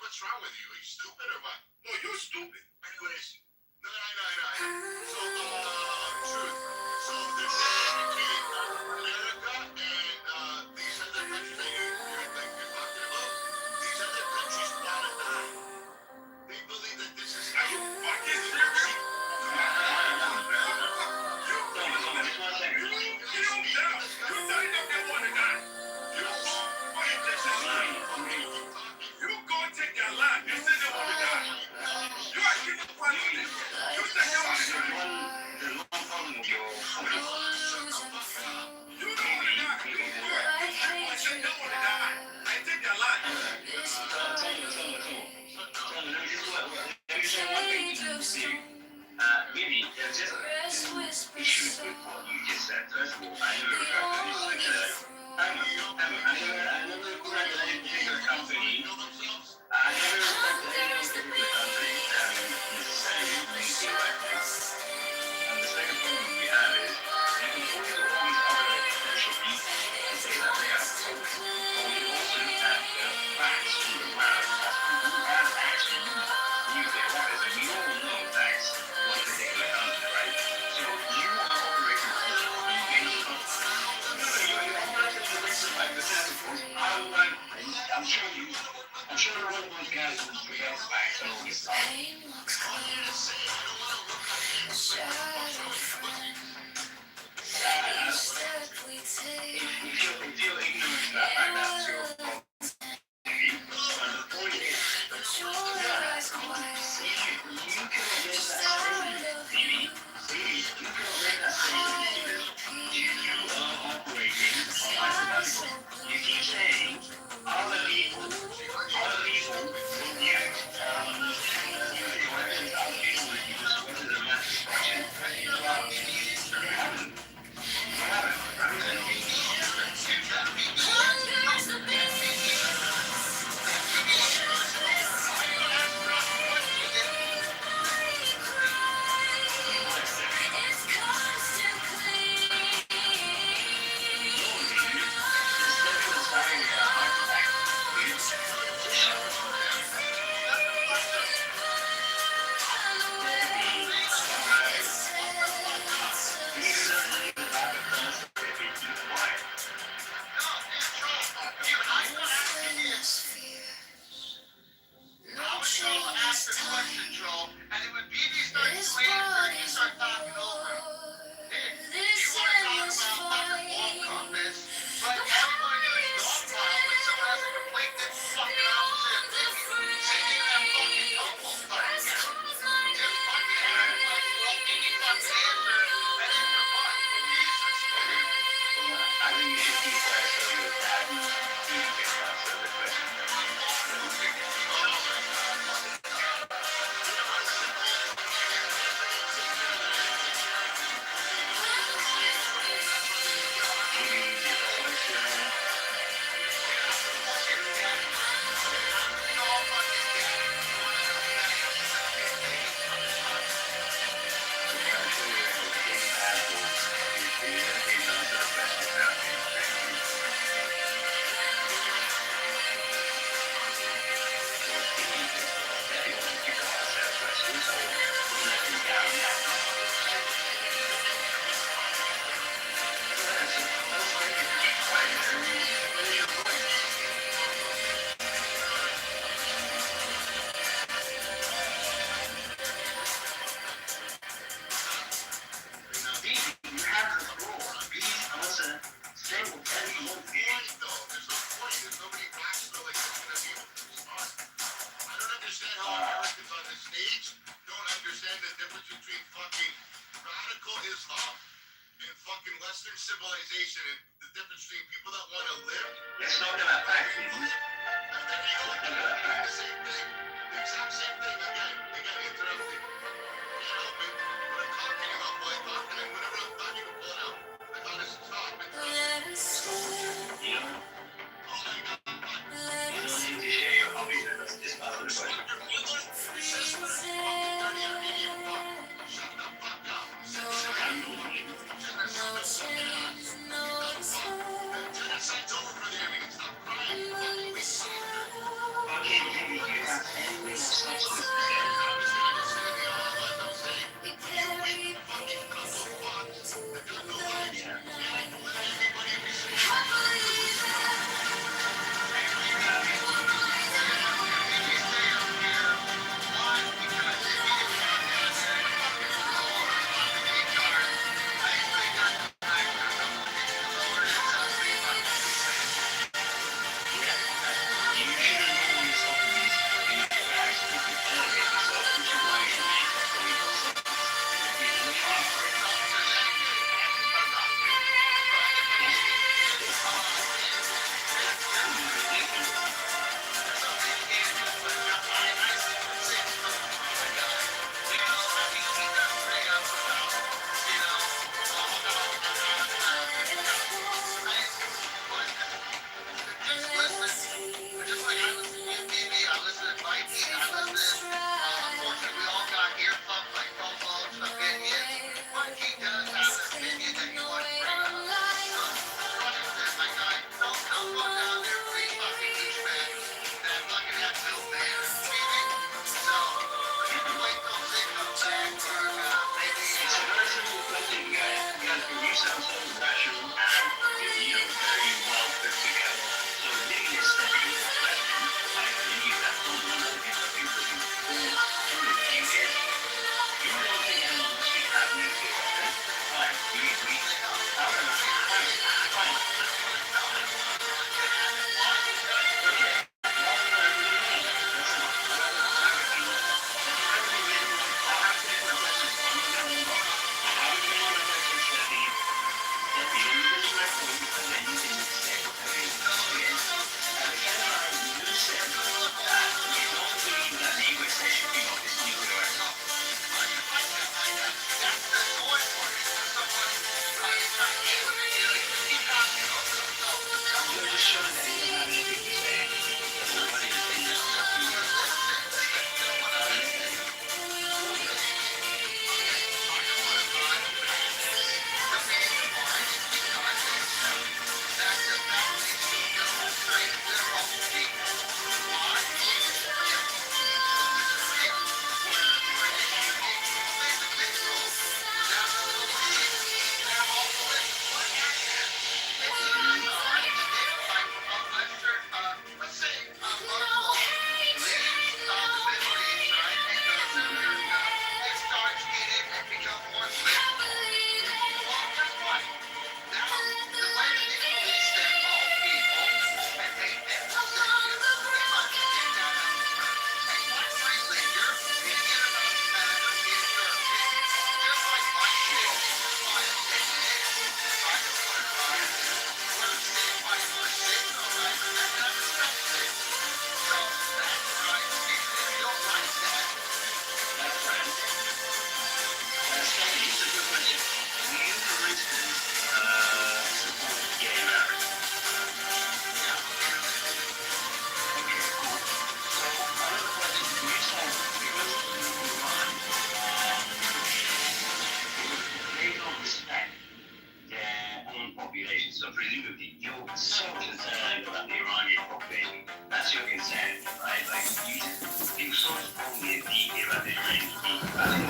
What's wrong with you? Are you stupid or what? No, you're stupid. Anyways, no. So, truth. So, they're saying between America and these other countries that you're talking about, these other countries want to die. They believe that this is. Are you fucking serious? You go take their land. You say they want to die. You are giving part of this. You say they want to die. You don't want to die. You say they want to die. I take their land. Maybe there's just issues with what you just said. First of all, I know the fact that I never corrected any particular company. I never corrected any particular company necessarily things the right thing. And the second problem we have is you can point to all these other potential people and say that they have COVID. But we also have facts from the ground as to who has actually used their waters. And we all know facts one particular country, right? So you are operating culture on the base of you're operating the basis like the sensible. I'm sure one of those guys who has facts and all this stuff. If you're ignorant of that fact, that's your problem. And the point is, You keep saying all the people will use nuclear weapons, all the people will use weapons of mass destruction. Well, you haven't. You haven't.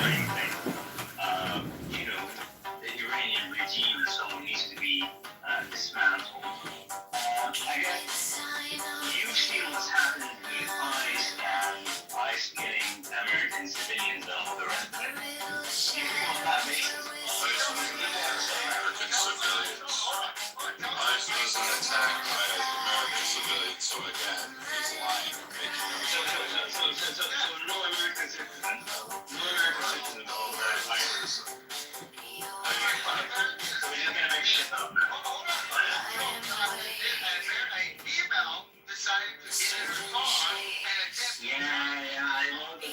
anything. The Iranian regime is someone who needs to be dismantled. I guess you see what's happening with ICE and ICE getting American civilians and all the rest of it. You feel that basis? American civilians. ICE doesn't attack American civilians, so again, he's lying or making up something. So no American citizens, over ISIS. So we're just gonna make shit up. Yeah, I know the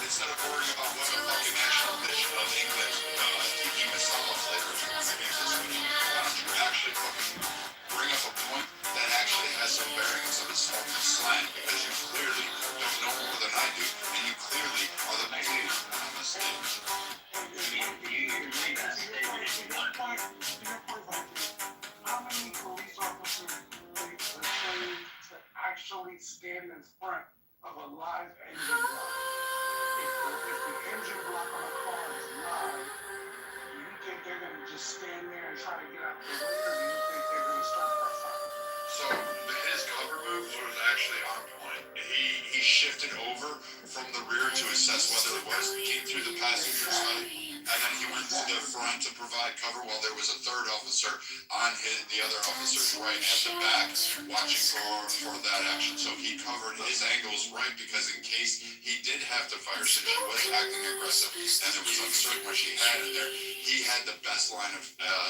Instead of worrying about what the fucking national dish of English teaching masala flavors are going to be this week, why don't you actually fucking bring up a point that actually has some bearings of insulting slang, because you clearly don't know more than I do, and you clearly are the biggest one on the stage. How many police officers are trained to actually stand in front of a live engine block? If the engine block on a car is live, do you think they're gonna just stand there and try to get out the way, or do you think they're gonna start that fire? So his cover move was actually on point. He shifted over from the rear to assess whether it was, came through the passenger side, and then he went to the front to provide cover while there was a third officer on the other officer's right at the back watching for that action. So he covered his angles right, because in case he did have to fire since she was acting aggressive and it was uncertain what she had in there, he had the best line of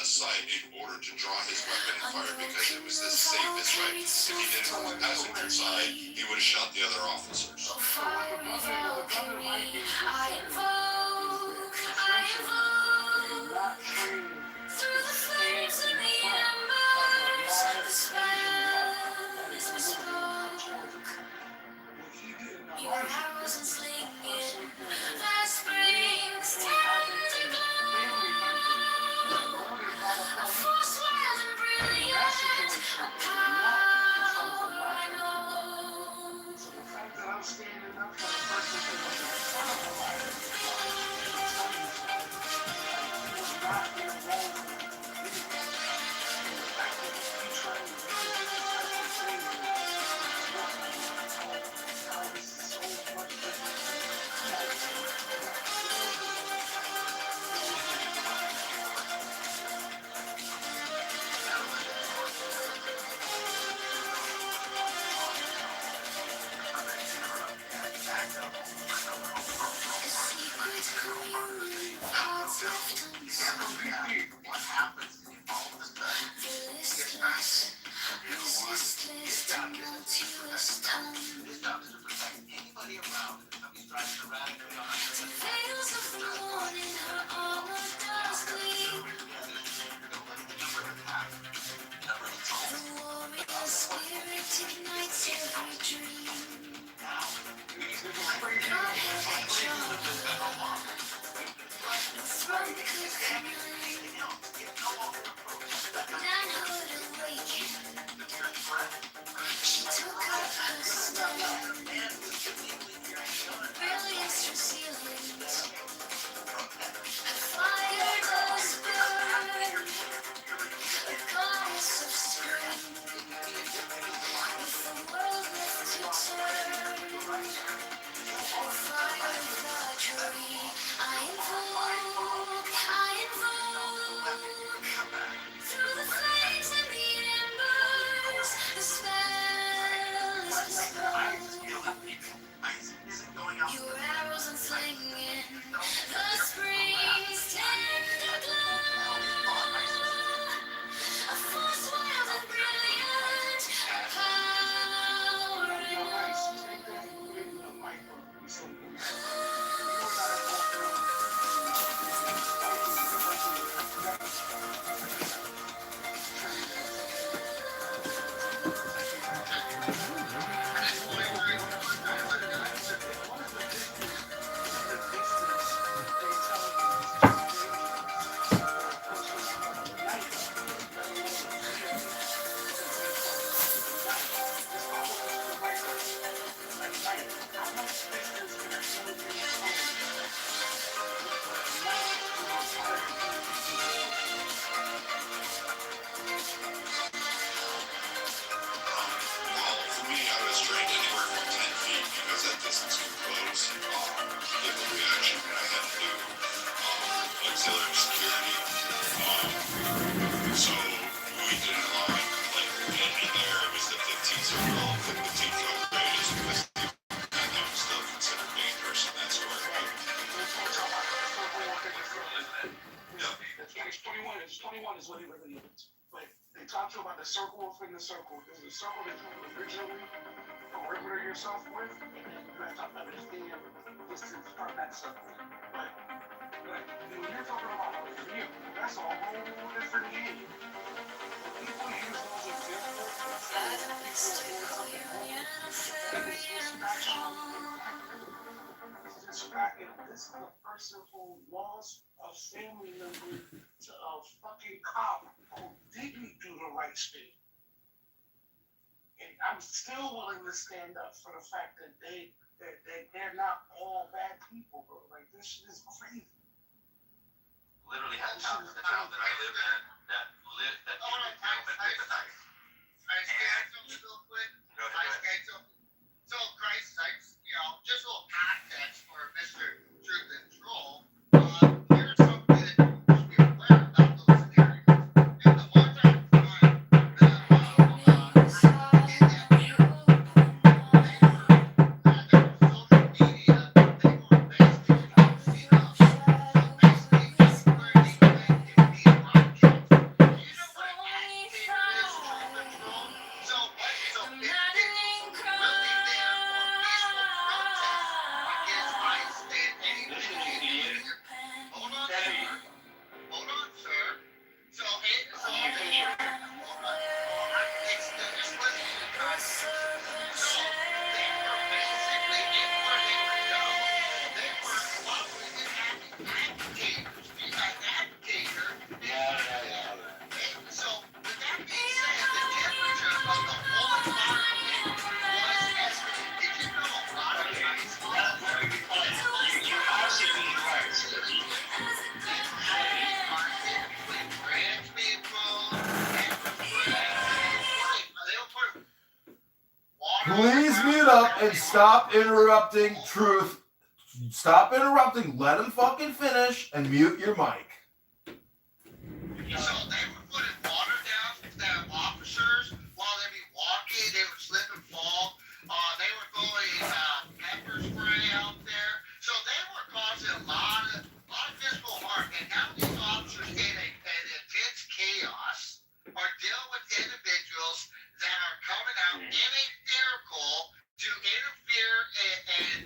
sight in order to draw his weapon and fire, because it was the safest way. If he did it on the passenger side, he would have shot the other officers. Through the flames and the embers of despair, spoke. Your arrows and slinging, fast springs, tender glow. A force wild and brilliant, a power I know. So the fact that I'm standing up for the person who was and I had to do auxiliary security. So we did a lot of in there. It was the 15th Circle, 15th grade, because that was still considered dangerous in that sort of way. It's 21. It's 21 is what it really is. But they talk to you about the circle within the circle. There's a circle that you originally perimeter yourself with, and then you have to talk about this thing distance from that circle. But when you're talking about a view, that's a whole different game. People use those examples to say this is the person who lost a family member to a fucking cop who didn't do the right thing. And I'm still willing to stand up for the fact that they're not all bad people, bro. Like, this shit is crazy. Literally had towns in the town that I live in that So, Christ, just a little context for Mr. Truth and Troll. Here's something that you should be aware about those scenarios. And the one time Please mute up and stop interrupting Truth. Stop interrupting. Let him fucking finish and mute your mic. So they were putting water down to the officers while they be walking. They would slip and fall. They were throwing pepper spray out there. So they were causing a lot of physical harm. And now these officers in intense chaos are dealing with individuals that are coming out in a vehicle to interfere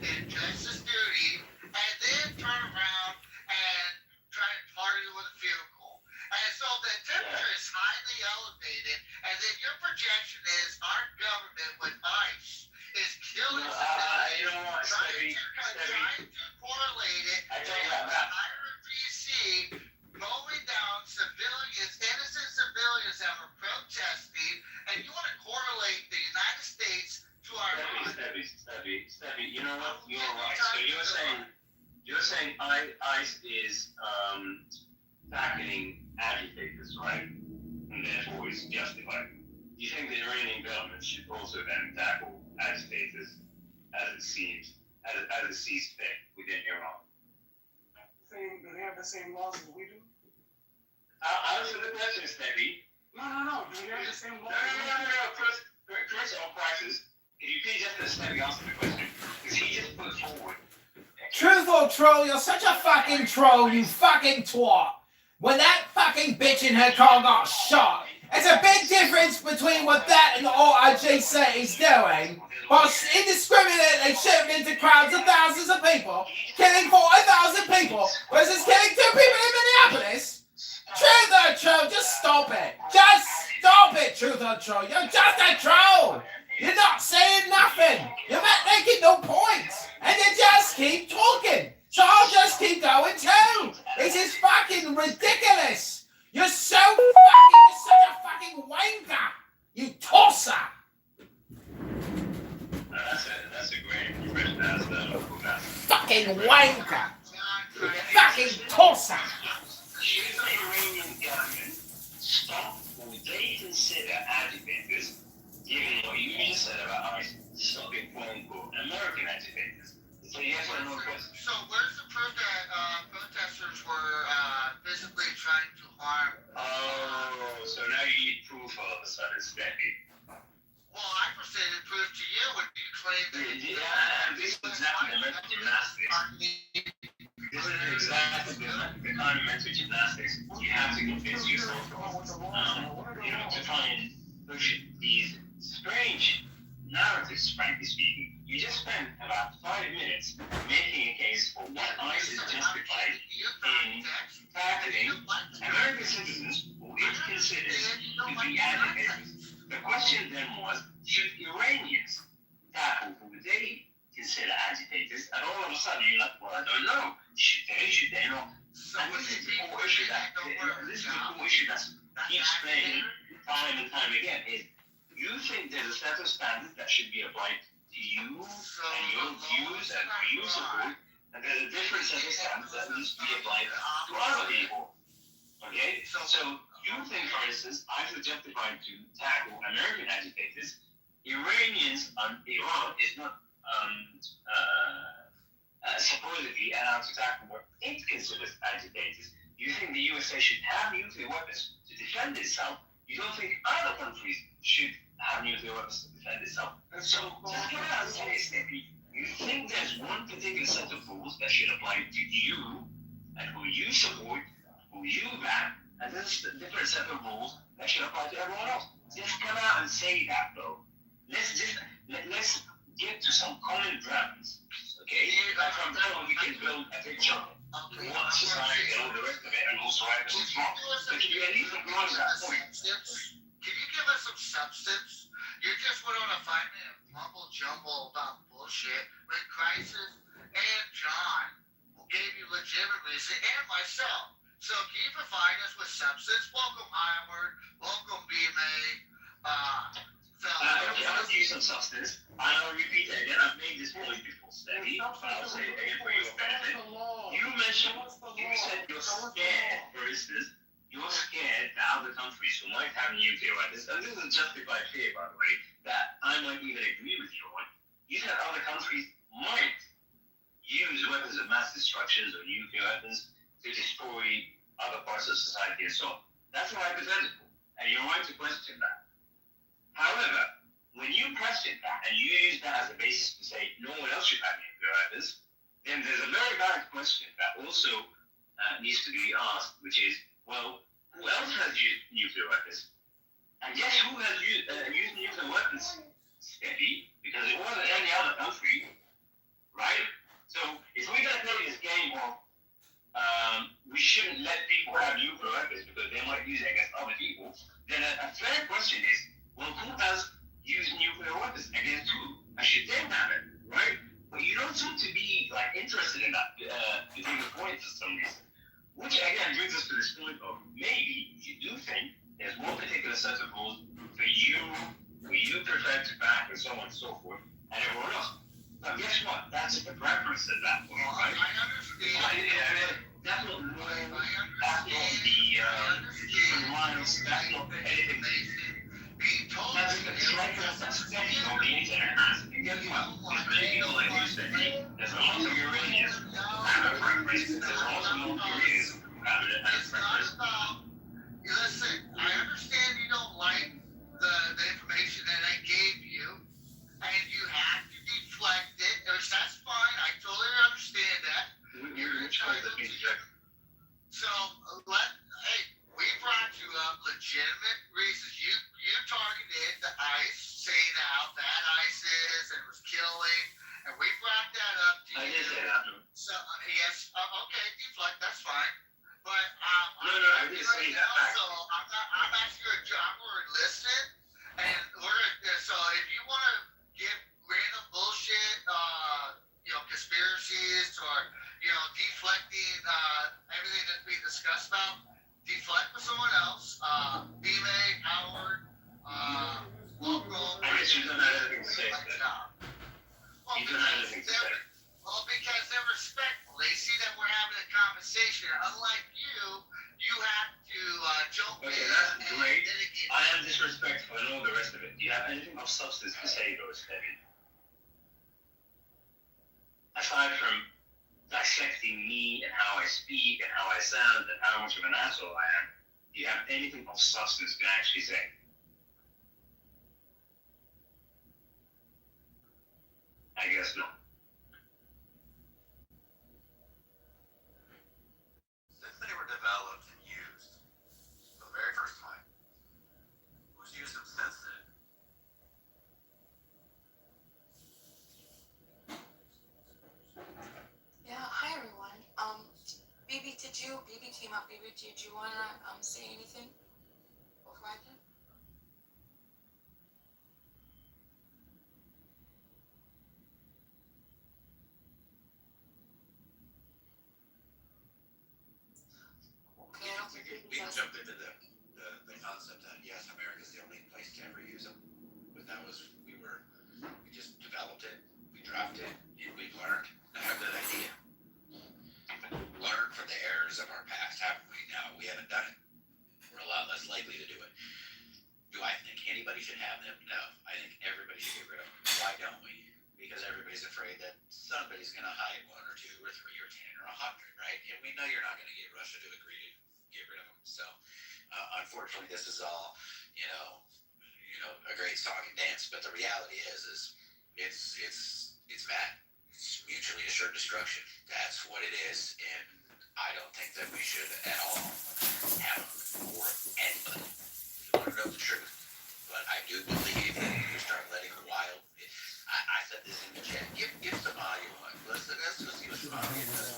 in justice duty and then turn around and try to target with a vehicle. And so the temperature is highly elevated, and then your projection is our government with ICE is killing civilians, trying to correlate it to the higher DC mowing down civilians, innocent civilians that were protesting, and you want to correlate the United States to our Stevie, you know what? You're right. So you're saying ICE is tackling agitators, right? And therefore it's justified. Do you think the Iranian government should also then tackle agitators as it sees fit within Iran? Do they have the same laws as we do? Answer the question, Stevie. No. Do they have the same laws? No. Chris on prices. If you please just let Stevie answer the question, because he just put forward. Truth or troll, you're such a fucking troll, you fucking twat. When that fucking bitch in her car got shot, there's a big difference between what that and the RIGC is doing. While indiscriminately shooting into crowds of thousands of people, killing 40,000 people, versus killing 2 people in Minneapolis. Truth or troll, just stop it. Just stop it, truth or troll. You're just a troll. You're not saying nothing. You're not making no points. And you just keep talking. So I'll just keep going too. This is fucking ridiculous. You're such a fucking wanker. You tosser. That's a great impression. That's fucking wanker. Fucking tosser. Should the Iranian government stop or they consider agitators, given what you just said about ICE, stopping quote-unquote American agitators? So yes or no question? So where's the proof that Steffi. Well, I presented it proof to you when you claimed that. Yeah, and this is exactly the mental gymnastics. This is exactly the kind of mental gymnastics you have to convince yourself of, to try and push these strange narratives, frankly speaking. You just spent about 5 minutes making a case for what ICE is justified in targeting American citizens who it considers to be agitators. The question then was, should Iranians tackle who they consider agitators? And all of a sudden you're like, well, I don't know. Should they not? And this is the core issue that keeps playing time and time again is you think there's a set of standards that should be applied to you and your views and who you support, and there's a different set of standards that needs to be applied to other people. Okay? So you think, for instance, I should justify to tackle American agitators. Iranians, Iran is not supposedly allowed to tackle what it considers agitators. You think the USA should have nuclear weapons to defend itself. You don't think other countries should have nuclear weapons to defend itself. And so, just come out and say it, Steffi. You think there's one particular set of rules that should apply to you and who you support, who you back, and there's a different set of rules that should apply to everyone else. Just come out and say that, though. Let's get to some common grounds, okay? And from there on, we can build a picture of what society and all the rest of it, and also right and wrong. But can you at least acknowledge that point? Can you give us some substance? You just went on a 5-minute mumble jumble about bullshit when Crisis and John gave you legitimate reason, and myself. So can you provide us with substance? Welcome, Howard. Welcome, B-May. Okay, I'll give you some substance. I'll repeat it again. I've made this point before, Steffi. I'll say it again for your benefit. You said you're scared, for instance, you're scared that other countries who might have nuclear weapons, and this is a justified fear, by the way, that I might even agree with you on. You said other countries might use weapons of mass destruction or nuclear weapons to destroy other parts of society and so on. That's a hypothetical, and you're right to question that. However, when you question that and you use that as a basis to say no one else should have nuclear weapons, then there's a very valid question that also needs to be asked, which is, well, who else has used nuclear weapons? And guess who has used nuclear weapons, Steffi? Because it wasn't any other country, right? So if we're going to play this game of we shouldn't let people have nuclear weapons because they might use it against other people, then a fair question is, well, who has used nuclear weapons against who? I should then have it, right? But you don't seem to be interested in that particular point for some reason. Which again brings us to this point of maybe you do think there's one particular set of rules for you, who you prefer to back, and so on and so forth, and everyone else. But guess what? That's the preference at that point, right? I understand. That's not the human rights, that's not anything. That's the treasures that's steady on the internet. And guess what? There's many people like you, Steffi. There's a lot of Iranians who have a preference. There's a lot of North Koreans who have a preference. Listen, I understand you don't like the information that I gave you, and you have to deflect it. That's fine. I totally understand that. So hey, we brought you up legitimate reasons. You targeted the ICE, saying how bad ICE is and was killing, and we brought that up to you. I did say that. So yes, okay, deflect. That's fine. But I didn't say that. So I'm asking you a job. We're listening, and so if you want to give random bullshit, conspiracies or deflecting everything that we discussed about, deflect with someone else. B-May, Howard, welcome. I guess you don't have anything to say. You don't have anything to say. Well, because they're respectful. They see that we're having a conversation. Unlike you have to jump in. Okay, that's great. I am disrespectful and all the rest of it. Do you have anything of substance to say, though, Steffi? Aside from dissecting me and how I speak and how I sound and how much of an asshole I am, do you have anything of substance to actually say? I guess not. Since they were developed and used for the very first time, who's used them since then? Yeah, hi everyone. BB came up. BB, did you wanna say anything before I can? Okay, I don't think We BB does. jumped into the concept that yes, America's the only place to ever use them, but that was we just developed it, we dropped it, and we've learned. I have that idea. Learn from the errors of our past, haven't we? Now we haven't done it. We're a lot less likely to do it. Do I think anybody should have them? No. I think everybody should get rid of them. Why don't we? Because everybody's afraid that somebody's going to hide 1 or 2 or 3 or 10 or 100, right? And we know you're not going to get Russia to agree to get rid of them. So, unfortunately, this is all, a great song and dance. But the reality is it's bad. It's mutually assured destruction. That's what it is, and I don't think that we should at all have them for anybody. You want to know the truth, but I do believe that if you start letting wild, I said this in the chat. Give Somalia one. Let's just see what Somalia does.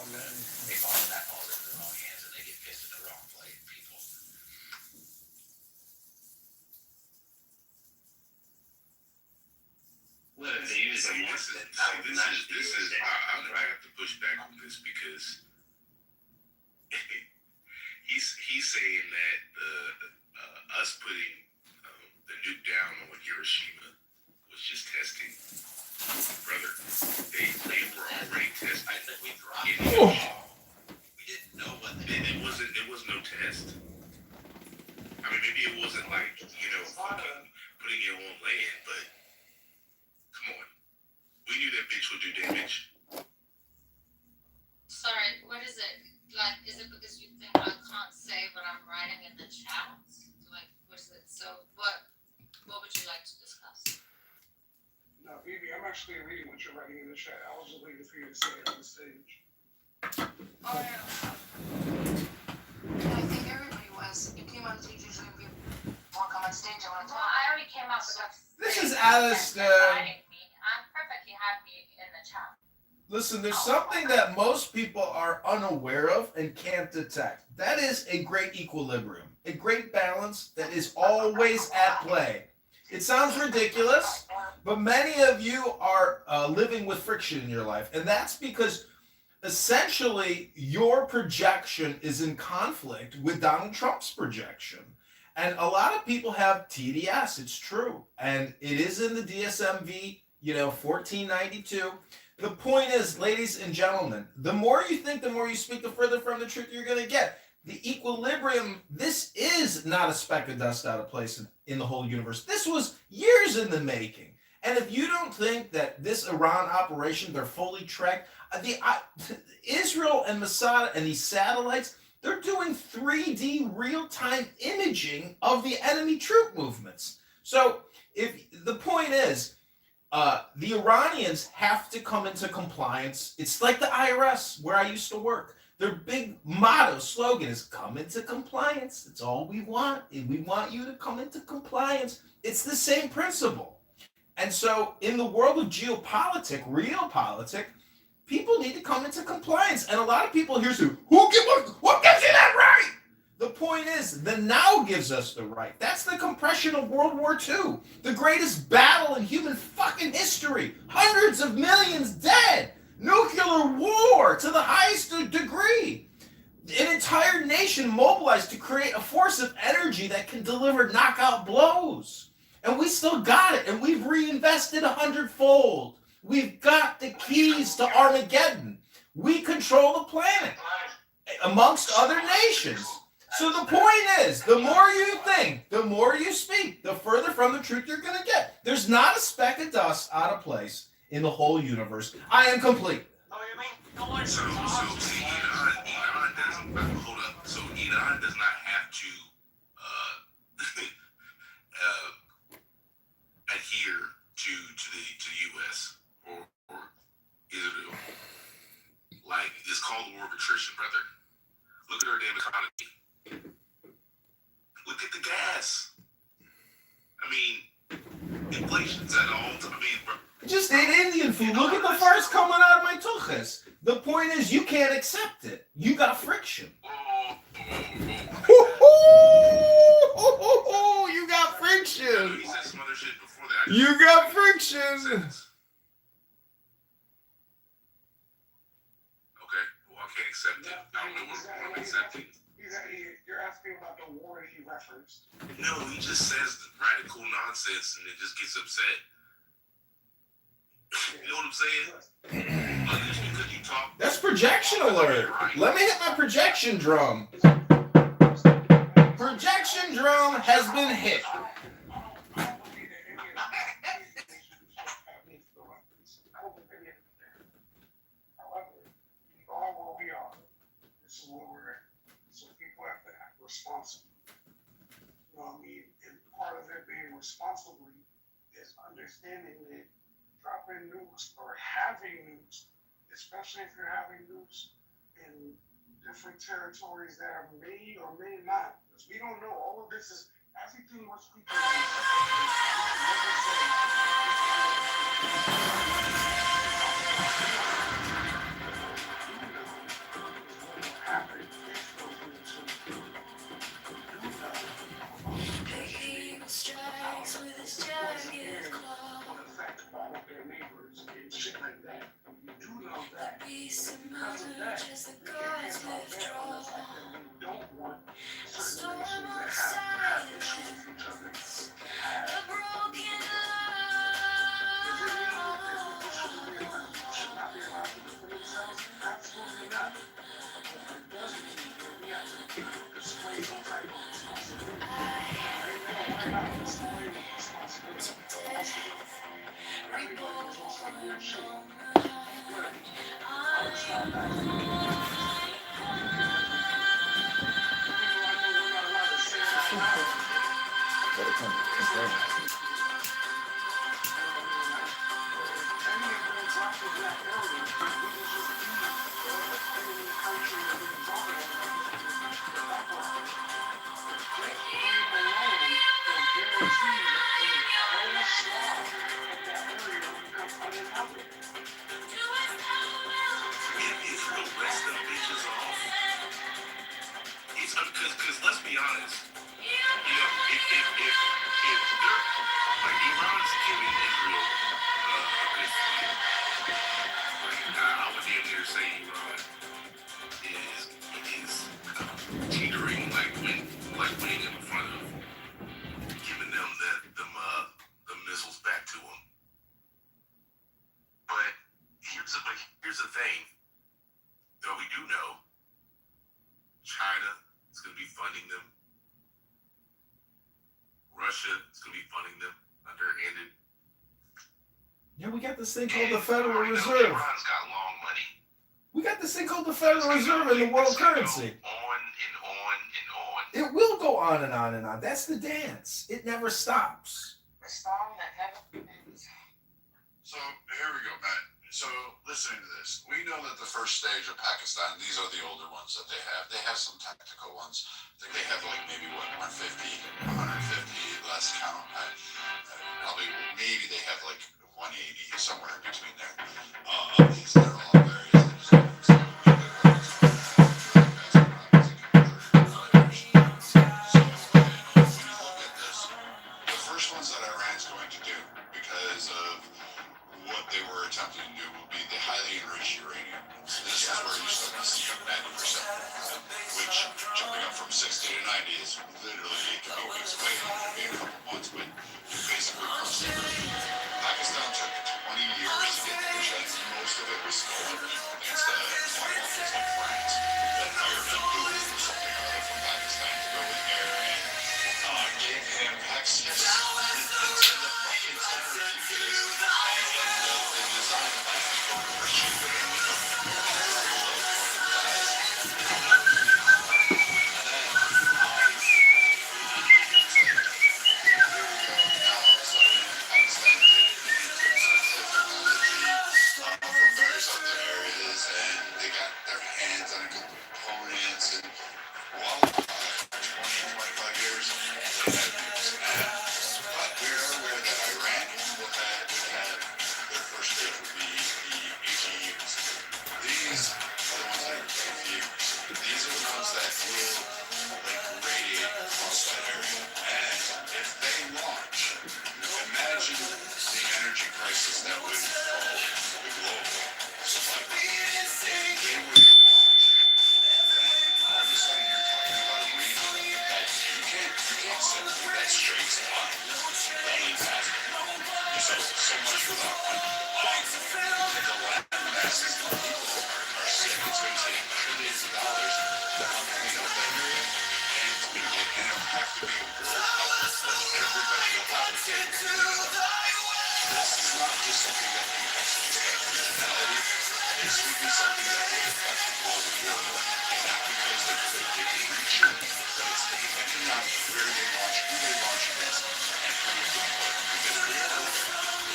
They that falls into the wrong hands and they get pissed in the wrong place. People. Well, if they use them once, then I'm gonna have to push back on this because he's saying that us putting the nuke down on Hiroshima was just testing. Brother, they were already testing. I said we dropped it. We didn't know what they did. It was no test. I mean, maybe it wasn't like, putting it on land, but come on. We knew that bitch would do damage. Sorry, what is it? Like, is it because you think I can't say what I'm writing in the chat? Like, what is it? So, what would you like to discuss? No, BB, I'm actually reading what you're writing in the chat. I was just waiting for you to say it on the stage. Oh, yeah. I think everybody was. You came on stage, usually we won't come on stage. I want to talk. Well, I already came up with a. This is Alistair. I'm perfectly happy in the chat. Listen, there's something that most people are unaware of and can't detect. That is a great equilibrium, a great balance that is always at play. It sounds ridiculous, but many of you are living with friction in your life, and that's because essentially your projection is in conflict with Donald Trump's projection. And a lot of people have TDS, it's true, and it is in the DSMV, 1492. The point is, ladies and gentlemen, the more you think, the more you speak, the further from the truth you're going to get. The equilibrium, this is not a speck of dust out of place in the whole universe. This was years in the making. And if you don't think that this Iran operation, they're fully tracked, Israel and Mossad and these satellites, they're doing 3D real-time imaging of the enemy troop movements. So if the point is, the Iranians have to come into compliance. It's like the IRS where I used to work. Their big motto, slogan is come into compliance. That's all we want. We want you to come into compliance. It's the same principle. And so in the world of geopolitics, realpolitik, people need to come into compliance. And a lot of people here say, what gives you that right? The point is, the now gives us the right. That's the compression of World War II, the greatest battle in human fucking history. Hundreds of millions dead. Nuclear war to the highest degree. An entire nation mobilized to create a force of energy that can deliver knockout blows. And we still got it, and we've reinvested 100-fold. We've got the keys to Armageddon. We control the planet, amongst other nations. So the point is, the more you think, the more you speak, the further from the truth you're going to get. There's not a speck of dust out of place in the whole universe. I am complete. Iran does not have to adhere to the U.S. or called war of attrition, brother. Look at our damn economy. Look at the gas. I mean, inflation's at all. I mean, bro. Just ate Indian food. Look at the farts coming out of my tuchus. The point is, you can't accept it. You got friction. You got friction. He said some other shit before that. You got friction. Okay, well, I can't accept it. I don't know what I'm accepting. You're asking about the war that he referenced. No, he just says radical nonsense and then just gets upset. You know what I'm saying? Like, just because you talk. That's projection alert. Let me hit my projection drum. Projection drum has been hit. Responsibly. You know what I mean? And part of it being responsibly is understanding that dropping nukes or having nukes, especially if you're having nukes in different territories that are may or may not, because we don't know. All of this is everything was people. Strikes with his jagged claw. The beast emerge as the gods withdraw. A storm of silence. A broken Because let's be honest, you know, if they're like Iran's giving Israel a good fight, like I would damn near say Iran is teetering like winning in front of giving them the missiles back to them. But here's the thing, though we do know China is going to be funding them. Russia is going to be funding them underhanded. Yeah, we got this thing called the Federal Reserve. Iran's got long money. We got this thing called the Federal Reserve in the world currency. On and on and on. It will go on and on and on. That's the dance. It never stops. The song that never ends. So here we go, Matt. So listening to this, we know that the first stage of Pakistan, these are the older ones that they have. They have some tactical ones. I think they have like maybe 150, last count. Probably, maybe they have like 180, somewhere in between there. These are all various. The first ones that Iran's going to do, because of what they were attempting to do, will be the highly enriched uranium. So this is where you start to see 90%, which jumping up from 60 to 90 is literally, it can be weeks away, it can be a couple months, but you basically cross the Pakistan took 20 years to get the percent. Most of it was stolen. It's the Commonwealth of France that hired them to do something or other from Pakistan to go in there and give him access to the fucking centrifuges and the design of to be a World Cup that everybody will have a favorite player. This is not just something that impacts just that personality. This would be something that would impact the global world. And not because they can reach it, but it's depending on where they launch, who they launch against, and who they can put. Because remember,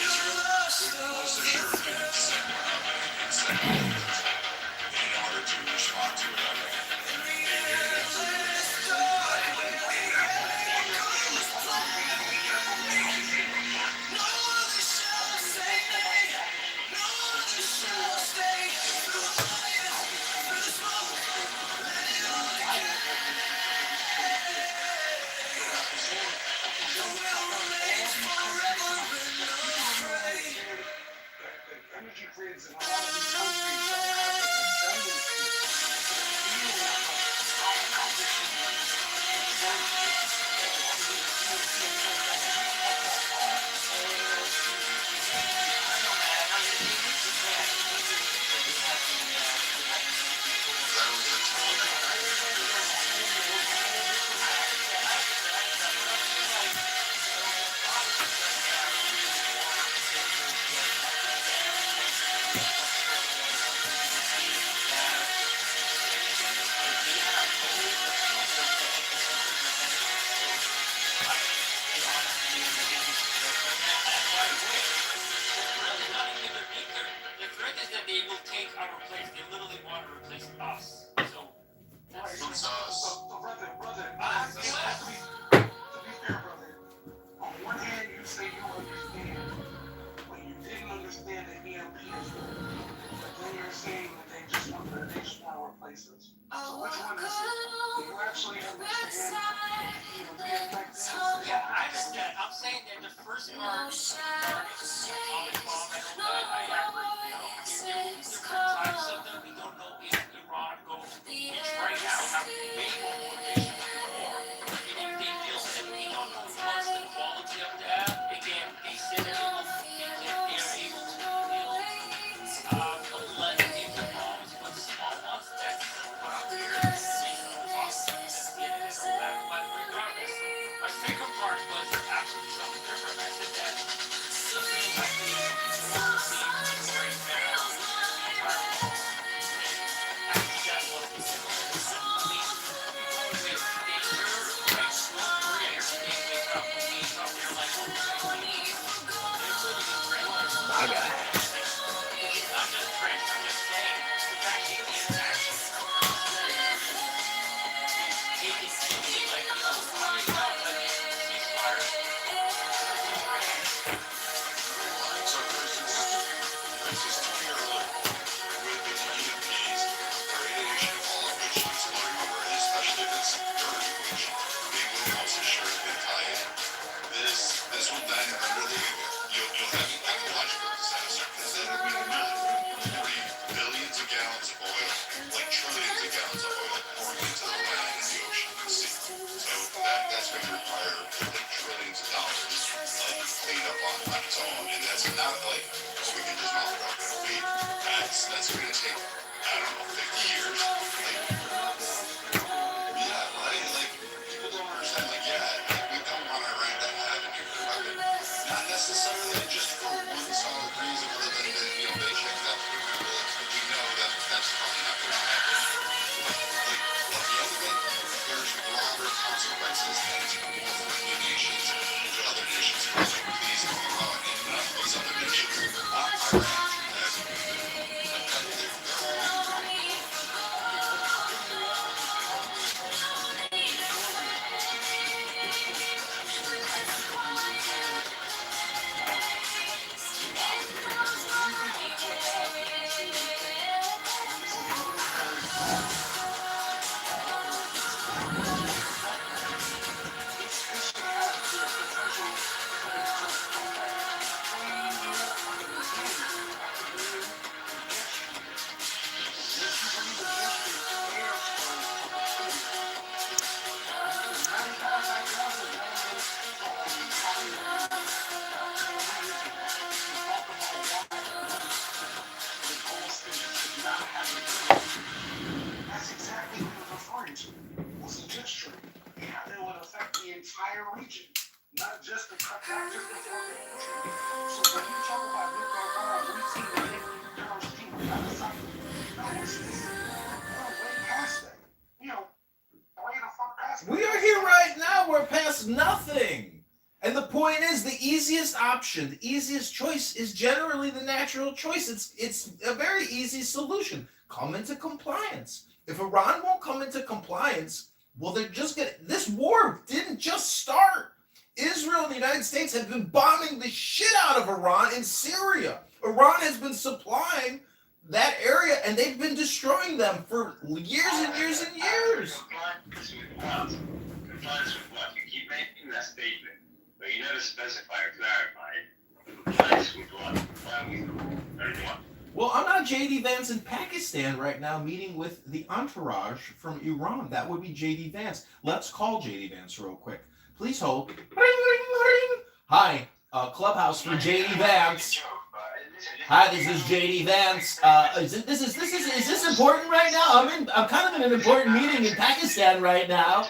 Israel would most assuredly send one up and send all of them in order to respond to it outright. The energy grids in a lot of these countries don't have the redundancy to deal with high That was a The threat is that they will take our place. They literally want to replace us. So that's Who's us? Brother, us. to be fair, brother, on one hand you say you understand, but you didn't understand the EMP as well. But then you're saying that they just want to replace us. So which one is it? Do you actually understand the effect is? Yeah, I understand. I'm saying that the first part is atomic bomb. I agree. There will be different types of them. We don't know if Iran goes which right now have many more motivation to do more. And if they build it, we don't know what's the quality of that. Again, they said that they are able to build lead-acid bombs, but small ones. That's what I'm hearing. Based on the that's getting it all back. But regardless, my second part was actually something different. I said that the thing like the world seems very bad. I think that was the simple. I mean, with danger, like North Korea, everything wake up when we up there like they're literally My guy. it's not just French, I'm just saying, it's actually international. Take it seriously, like, talking about ceasefire. So, for instance, 20 years earlier, with the EMPs, the radiation, all of which is blowing over, especially if it's dirty, which they will most assuredly tie in. This will then literally, you'll have an ecological disaster, because then we will be billions of gallons of oil, like trillions of gallons of oil pouring into the land and the ocean and the sea. So that's going to require like trillions of dollars of cleanup on its own, and that's not like, oh, we can just mount it up in a week. That's going to take, I don't know, 50 years. Like, yeah, right? Like, people don't understand, like, yeah, like, we don't want Iran to have a nuclear weapon. Not necessarily just for one solid reason other than that, they checked out the nuclear bullets, but we know that that's probably not going to happen. But, like, at the end of it, there's broader consequences that multiple nations to other nations are like, please come along, and none of those other nations want Iran to have a nuclear weapon. They're all entire region, not just the four. So when you talk about nuclear bombs, we see that they terms people got to stop. No, we're way past that. You know, way the fuck past that. We are here right now. We're past nothing. And the point is, the easiest option, the easiest choice is generally the natural choice. It's a very easy solution. Come into compliance. If Iran won't come into compliance, well, they're just gonna. This war didn't just start. Israel and the United States have been bombing the shit out of Iran in Syria. Iran has been supplying that area, and they've been destroying them for years and years and years. Compliance with what? Compliance with what? You keep making that statement, but you never specify or clarify. Compliance with what? Why we or what? Well, I'm not J.D. Vance in Pakistan right now meeting with the entourage from Iran. That would be J.D. Vance. Let's call J.D. Vance real quick. Please hold. Ring, ring, ring. Hi, Clubhouse for J.D. Vance. Hi, this is J.D. Vance. Is this important right now? I'm kind of in an important meeting in Pakistan right now.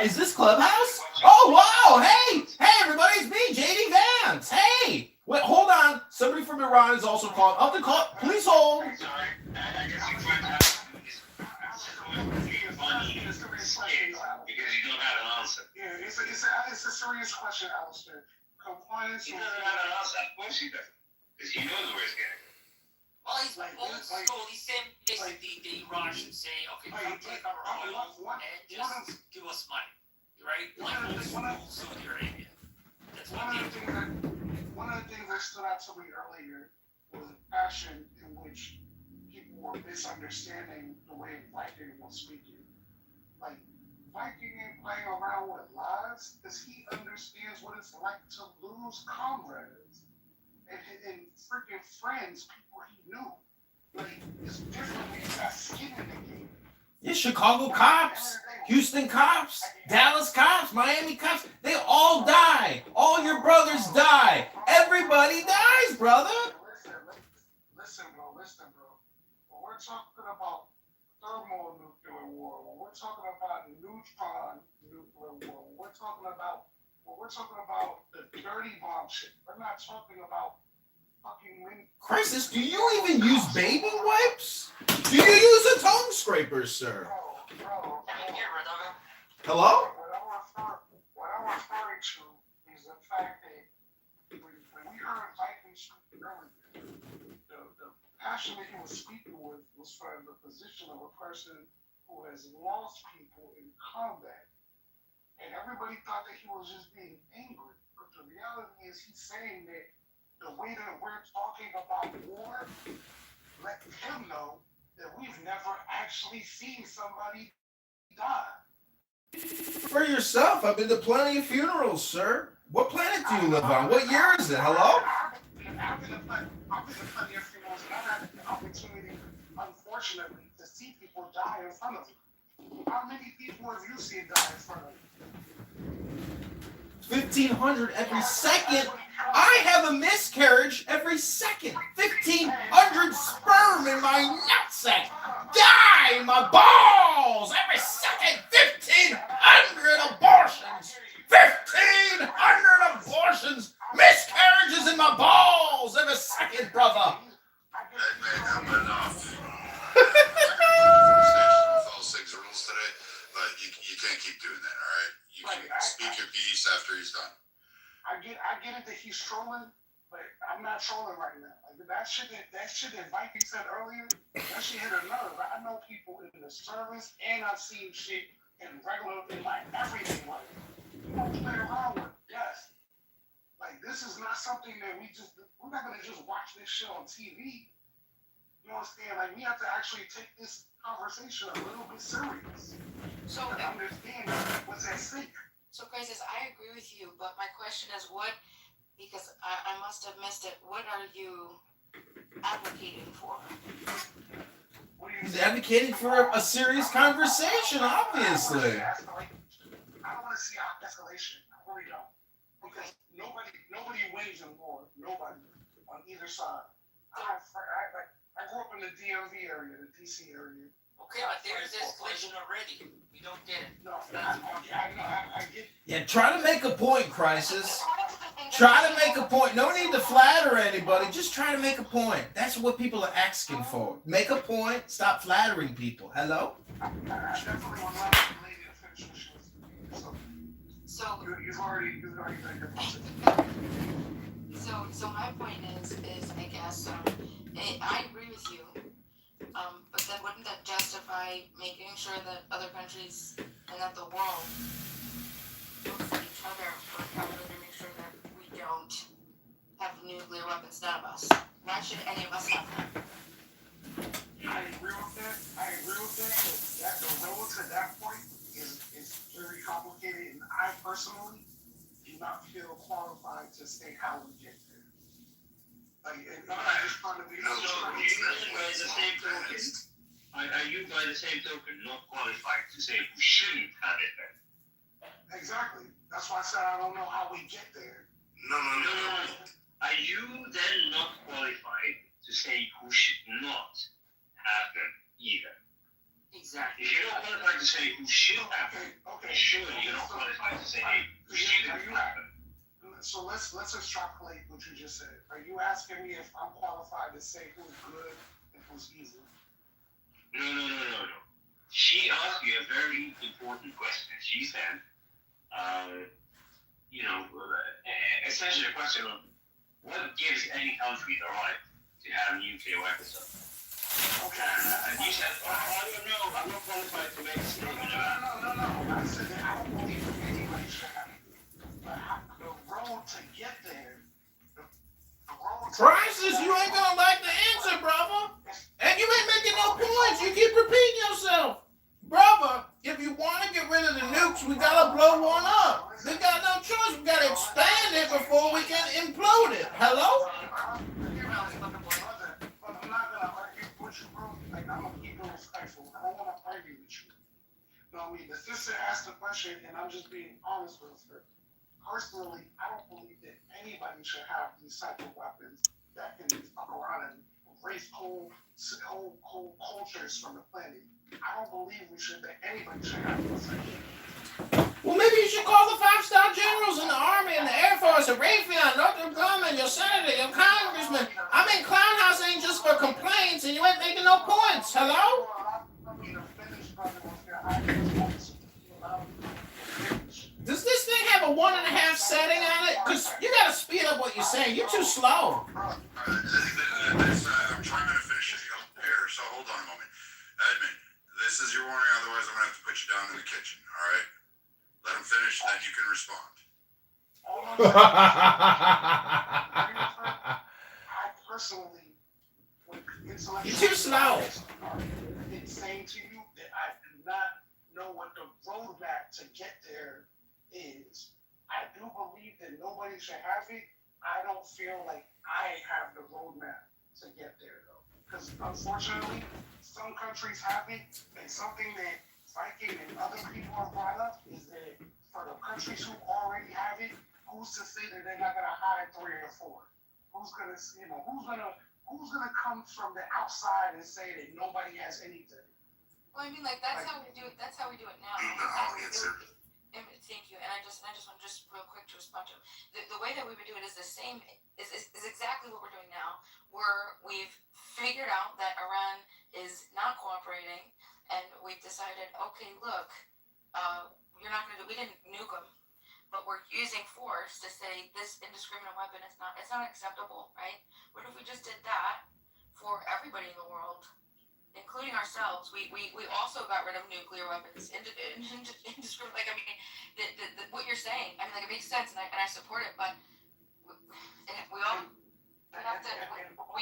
Is this Clubhouse? Oh wow! Hey everybody, it's me, J.D. Vance. Hey, wait, hold on. Somebody from Iran is also calling. I'll have to call. Please hold. I'm sorry. I guess you find out it's because you don't have an answer. Yeah, it's a serious question, Alistair. Compliance. He doesn't have an answer. Of course he doesn't. Because he knows where it's getting. Well, he's old school. He's saying basically the Iran should say, okay, come take our oil and just give us money, right? Like old school Saudi Arabia. That's what they do. One of the things that stood out to me earlier was the passion in which people were misunderstanding the way Viking was speaking. Like, Viking ain't playing around with lies because he understands what it's like to lose comrades and freaking friends, people he knew. Like, it's different when you got skin in the game. Yeah, Chicago cops, Houston cops, Dallas cops, Miami cops, they all die. All your brothers die. Everybody dies, brother. Listen, bro. When we're talking about thermonuclear war, when we're talking about neutron nuclear war, when we're talking about the dirty bomb shit, we're not talking about fucking mini. Crisis, do you even use baby wipes? Do you use a tongue scraper, sir? Bro. Hello? What I'm referring to is the fact that when we heard Viking speak earlier, the passion that he was speaking with was from the position of a person who has lost people in combat. And everybody thought that he was just being angry. But the reality is he's saying that the way that we're talking about war, let him know that we've never actually seen somebody die. For yourself, I've been to plenty of funerals, sir. What planet do you live on? What year is it? Hello? I've been to plenty of funerals, and I've had the opportunity, unfortunately, to see people die in front of you. How many people have you seen die in front of you? 1,500 every second. I have a miscarriage every second. 1,500 sperm in my nutsack. Die in my balls every second. 1,500 abortions. 1,500 abortions. Miscarriages in my balls every second, brother. I'm enough. Follow six rules today, but you can't keep doing that, all right? You can speak your piece after he's done. I get it that he's trolling, but I'm not trolling right now. Like that shit that Viking said earlier, that shit hit a nerve. I know people in the service, and I've seen shit in my everyday life. You don't play around with death. Like this is not something that we're not gonna just watch this shit on TV. You understand? Like we have to actually take this conversation a little bit serious. So to understand what's at stake. So, Crisis, I agree with you, but my question is because I must have missed it, what are you advocating for? He's advocating for a serious conversation, obviously. I don't want to see escalation. I really don't. Because nobody wins in war. Nobody on either side. I grew up in the DMV area, the DC area. Okay, but there's escalation already. We don't get it. No, I get. Yeah, try to make a point, Crisis. Try to make a point. No need to flatter anybody. Just try to make a point. That's what people are asking for. Make a point. Stop flattering people. Hello? I definitely would like the lady to finish what she was saying. So You've already done your point. So my point is I guess I agree with you. But then wouldn't that justify making sure that other countries and that the world looks at each other for accountability to make sure that we don't have nuclear weapons? None of us. Why should any of us have them? I agree with that. But the road to that point is very complicated, and I personally do not feel qualified to say how we get there. Like, and I'm not just trying to be. So, are you by the same token not qualified to say who shouldn't have it then? Exactly. That's why I said I don't know how we get there. No. Are you then not qualified to say who should not have them either? Exactly. If you're not qualified to say who should have them, surely you're not qualified to say who shouldn't have them. So let's extrapolate what you just said. Are you asking me if I'm qualified to say who's good and who's evil? No. She asked you a very important question. She said, essentially a question of what gives any country the right to have nuclear weapons. Okay. And you said, I don't know, I'm not qualified to make a statement about it. No. I said that I don't believe anybody should have it. But the road to get there, Crisis, you ain't gonna like the answer, brother. And you ain't making no points. You keep repeating yourself. Brother, if you want to get rid of the nukes, we gotta blow one up. We got no choice. We gotta expand it before we can implode it. Hello? I'm not gonna argue with you, bro. Like, I'm gonna keep it respectful. I don't wanna argue with you. You know what I mean? The sister asked the question, and I'm just being honest with her. Personally, I don't believe that anybody should have these type of weapons that can fuck around and erase whole cultures from the planet. I don't believe that anybody should have these. Well, maybe you should call the 5-star generals in the Army and the Air Force, and Raytheon, Northrop Grumman, your senator, your congressman. I mean, Clown House ain't just for complaints, and you ain't making no points. Hello? Does this thing have a 1.5 setting on it? Because you gotta speed up what you're saying. You're too slow. I'm trying to finish it up here, so hold on a moment. Edmund, this is your warning, otherwise I'm going to have to put you down in the kitchen, all right? Let him finish, then you can respond. I personally, You're too slow. It's saying to you that I do not know what the roadmap to get there is. I do believe that nobody should have it. I don't feel like I have the roadmap to get there, though. Because unfortunately, some countries have it, and something that Viking and other people have brought up is that for the countries who already have it, who's to say that they're not gonna hide 3 or 4? Who's gonna come from the outside and say that nobody has anything? Well, I mean, like that's how we do it. That's how we do it now. Thank you. And I just want real quick to respond to him. The way that we would do it is the same. Is exactly what we're doing now. Where we've figured out that Iran is not cooperating, and we've decided, okay, look, you're not gonna do. We didn't nuke them, but we're using force to say this indiscriminate weapon is not. It's not acceptable, right? What if we just did that for everybody in the world? Including ourselves, we also got rid of nuclear weapons. Indiscriminate, like I mean, what you're saying, I mean, like it makes sense, and I support it, but we all have to.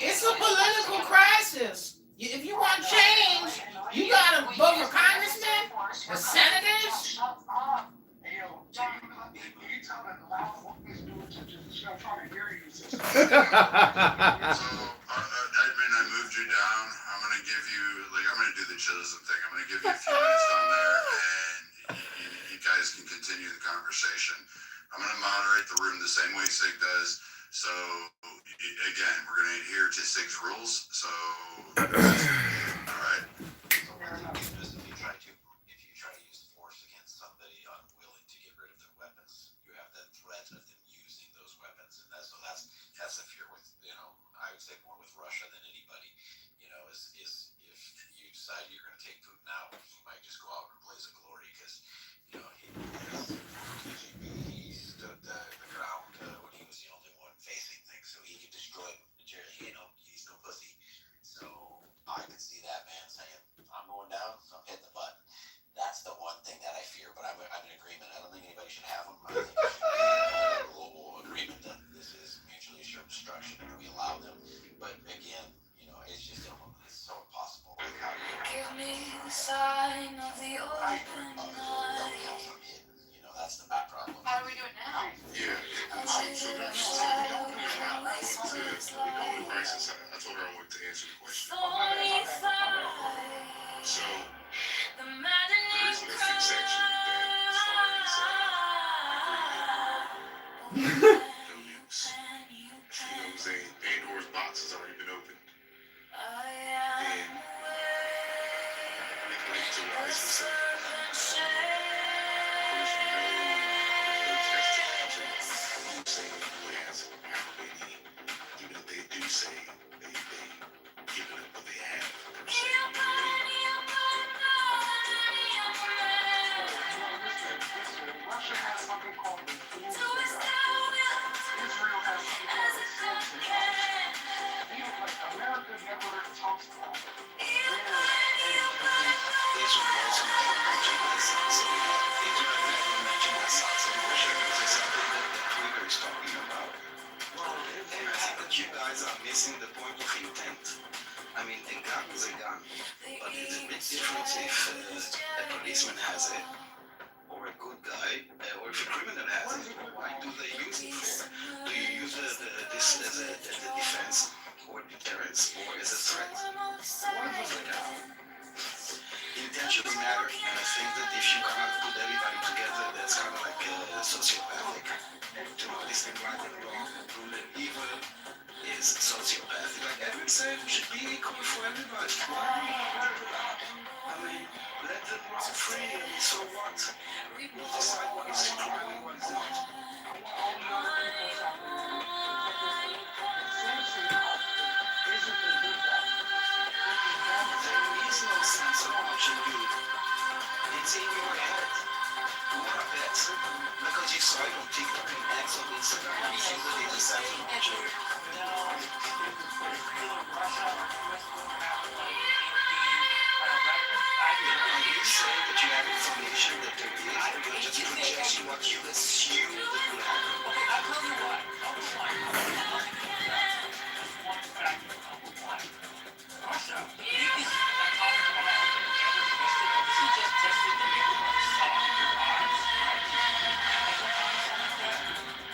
It's a political crisis. If you want change, you gotta vote for congressmen, for senators. Hey, yo, John, can you tell that the loud voice doing just I'm trying to hear you. So, Edmund, I moved you down. I'm going to give you, I'm going to do the chillism thing. I'm going to give you a few minutes down there, and you guys can continue the conversation. I'm going to moderate the room the same way Sig does. So, again, we're going to adhere to Sig's rules. So, all right. You know, that's the bad problem. How do we do it now? Yeah. So there's we don't crisis. I told her I wanted to answer the question. So there is no fixed section that as far as no nukes. You know what I'm saying? Pandora's box has already been opened. And like to rise and say, no testing options. You're saying who has how many, even if they do say they give it up what they have per se. Russia has something called the Israel has something called the sanctions option. Like America never talks about it. You guys are missing the point of intent. I mean, a gun is a gun, but it's a bit different if a policeman has it, or a good guy, or if a criminal has it. Why do they use it for? Do you use this as a defense, or deterrence, or as a threat? Intentions matter, and I think that if you cannot put everybody together, that's kind of like sociopathic. To know this thing right and wrong, good and evil is sociopathic. Like Edwin said, we should be equal for everybody. I mean, let them run free, and so what? We'll decide what is a crime and what is not. There is no sense of what you do. It's in your head. What a bet. Because you saw it on TikTok and X on Instagram, you think that it's a sense of what you do. You say that you have information that there is, or you're just projecting what you assume that will happen. Okay, I'll tell you what. Russia, the biggest atomic bomb ever tested, this is just tested to make it soft your eyes,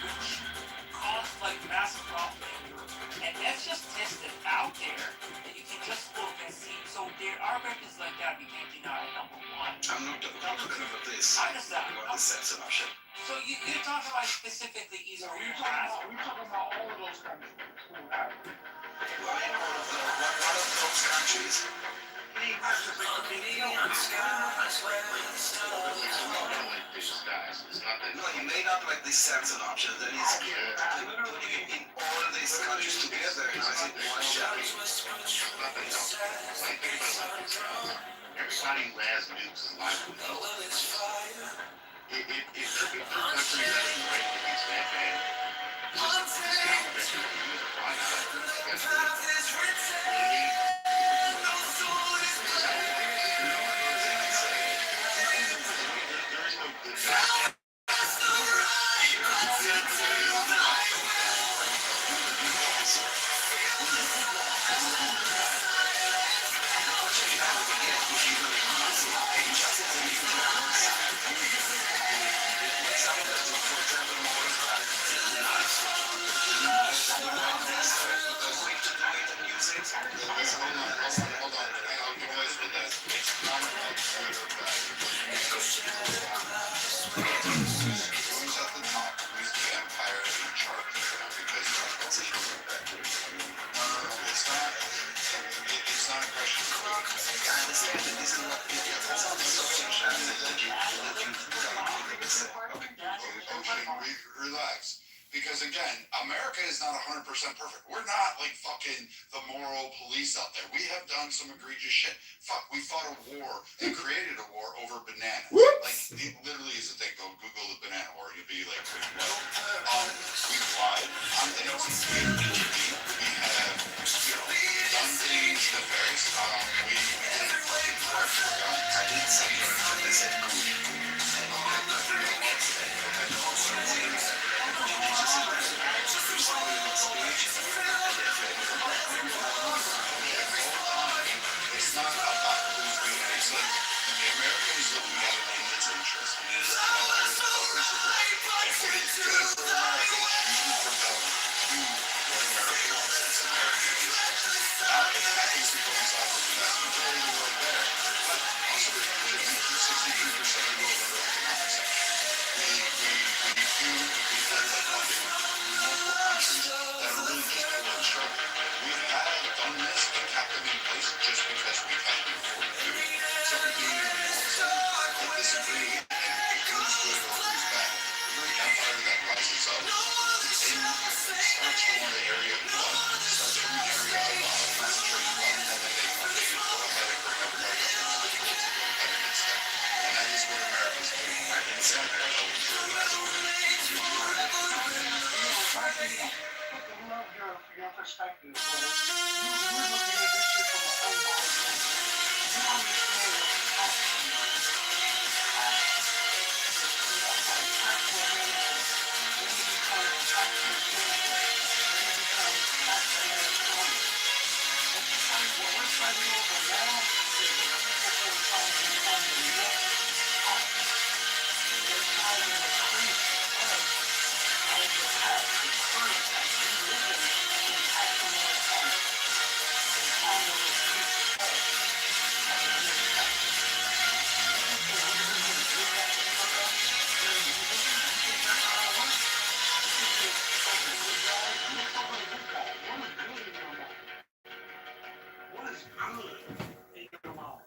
which caused like massive problems in Europe. And that's just tested out there that you can just look and see. So there are weapons like that we can't deny, number one. I'm not talking about this. I understand. About the sense of option. So you're talking about specifically Israel. We're talking about all of those countries who have it. Well, in all of one of those countries. No, you may not like this sense of option. That is putting in all of these countries together and I think one shot. Everybody who has nukes is liable to know. If there are countries that are ready to be that bad, just not ready to use it. Why not? Because there is no good guy. Relax. Because again, America is not 100% perfect. We're not like fucking the moral police out there. We have done some egregious shit. Fuck, we fought a war and created a war over bananas. Whoops. Like, it literally is a thing. Go Google the banana war. You'll be like, we lied on things. We have, done things to various, we didn't fucking work for guns. I didn't say perfect, I said good. And you have nothing wrong with that. You have no problem with that. It's not about losing. It's like the Americans that we have a name that's interesting. It is color, the colors of it. And what is good for America is usually propelling to what America wants. It's America is not happens to coincide with the vast majority of the world there, but also remember that 63% of the world under economic sanctions. We do have like multiple countries that are really just pulling string. We have done this and kept them in place just because we can afford to do it. So we do want some that disagree and who's good or who's bad. Every empire that rises up starts from the area of blood, starts from the area of concentrated wealth, and then they go ahead and bring everybody up individuals to go ahead and extend. And that is what America's doing. I think it's something that goes through as well. I love your perspective, bro. You're looking at this shit from a whole ball standpoint. You understand what tax means. Tax, tax Leviticus. Then it becomes tax Mosaic. Then it becomes tax Americana. What we're fighting over now is the people who are trying to become the next tax. They're trying to increase us as the tax, the current tax. We live in tax Americana. They're trying to replace us as the next tax. You think that we're just going to give that the fuck up very easily? You think that's how it works? You think that fucking good guys, who the fuck are good guys? What is good in your mind? What is good in your mind?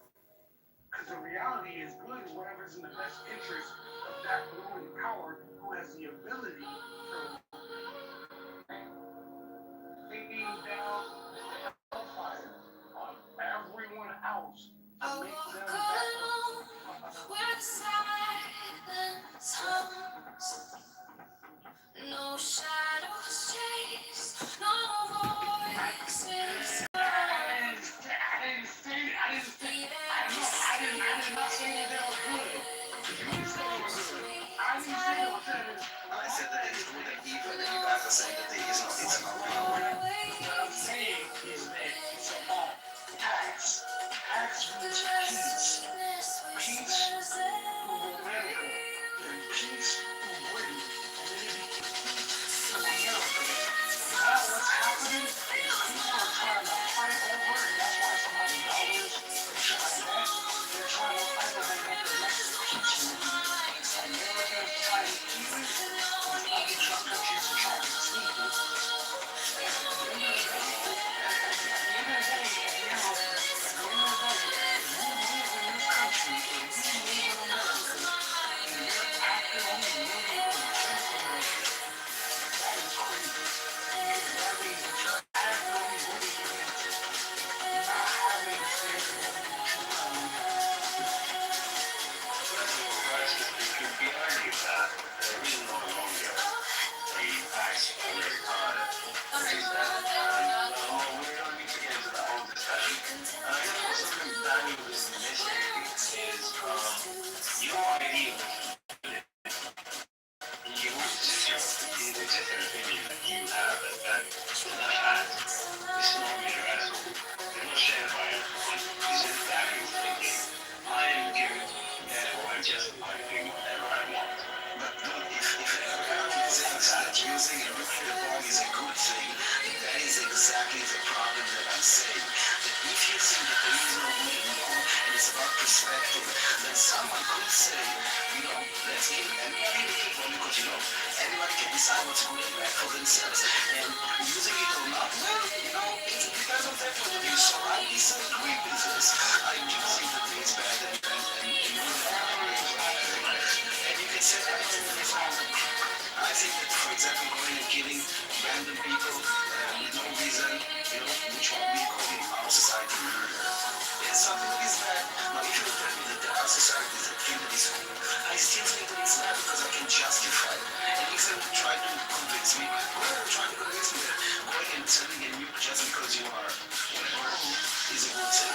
Because the reality is good is whatever's in the best interest of that ruling power who has the ability to rain down hellfire on everyone else to make them better. Where silence hums, no shadows chase, no voices. I did not say that they were good. You said they were good. I didn't say they were good. I said that it's good and evil, and you guys are saying that there is no it's about What I'm saying is that it's about tax. Tax means peace. Peace through America. And peace through Britain. And then it became peace through America. Now what's happening is people are trying to fight over, and that's why some of the dollars and shit like that, they're trying to fight over what the next peace will be. America is trying to keep it, and other countries are trying to keep it. And at the end of the day, using a nuclear bomb is a good thing, that is exactly the problem that I'm saying. That if you think that there is no good and wrong, and it's about perspective, then someone could say, let's kill everybody because, everybody can decide what's good and bad for themselves. And using it or not, well, it depends on their point of view. So I disagree with this. I do think that it's bad and you can say that it's wrong. I think that, for example, going and killing random people with no reason, which what we call in our society murder, is something that is bad. Now, if you tell me that there are societies that think that is cool, I still think that it's bad because I can justify it. And if they would try to convince me, try to convince me that going and selling a nuke just because you are whatever is a good thing.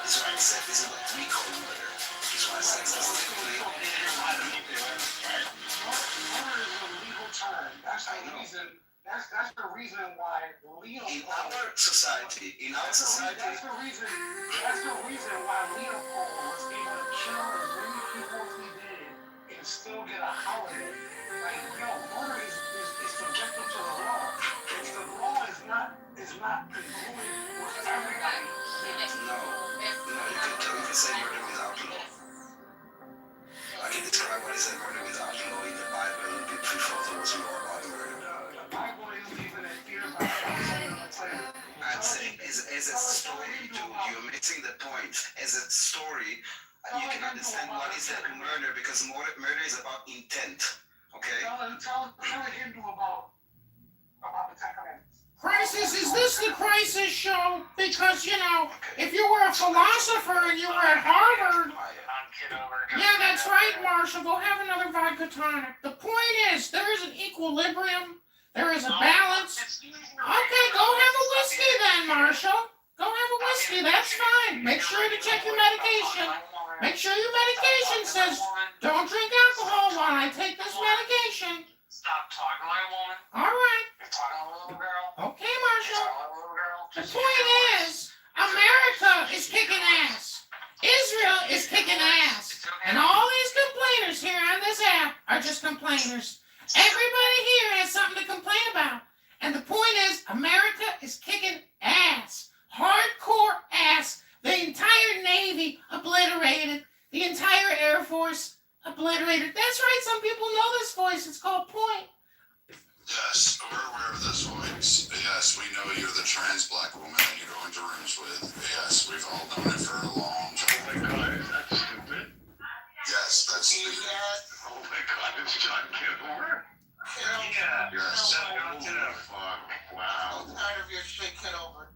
That's why I said this is what we call murder. That's why I said this is murder is a legal term. That's the reason why In our society, that's the reason why Leopold was able to kill as many people as he did and still get a holiday. Like, yo, murder is subjected to the law. If the law is not congruent with everybody, no, you can say murder without law. I can describe what is a murder without law in the Bible before there was law about murder. The Bible isn't even in fear by I'm saying as a story, dude, you're missing the point. As a story, you can understand what is a murder because murder is about intent. Okay? Tell a Hindu about the Ten Commandments. Crisis, is this the Crisis Show? Because, you know, if you were a philosopher and you were at Harvard... Yeah, that's right, Marshall. Go have another vodka tonic. The point is, there is an equilibrium. There is a balance. Okay, go have a whiskey then, Marshall. Go have a whiskey. That's fine. Make sure to check your medication. Make sure your medication says, don't drink alcohol while I take this medication. Stop talking like a woman. All right. You're talking like a little girl. Okay, Marshall. You're talking like a little girl. The point is, America is kicking ass. Israel is kicking ass. And all these complainers here on this app are just complainers. Everybody here has something to complain about. And the point is, America is kicking ass. Hardcore ass. The entire Navy obliterated. The entire Air Force obliterated. That's right, some people know this voice. It's called Point. Yes, we're aware of this voice. Yes, we know you're the trans black woman that you go into rooms with. Yes, we've all known it for a long time. Oh my God, is that stupid? Yes, that's stupid. Oh my God, it's John Kitover? Yeah. Yes. Fuck. Wow. I'm tired of your shit, Kitover.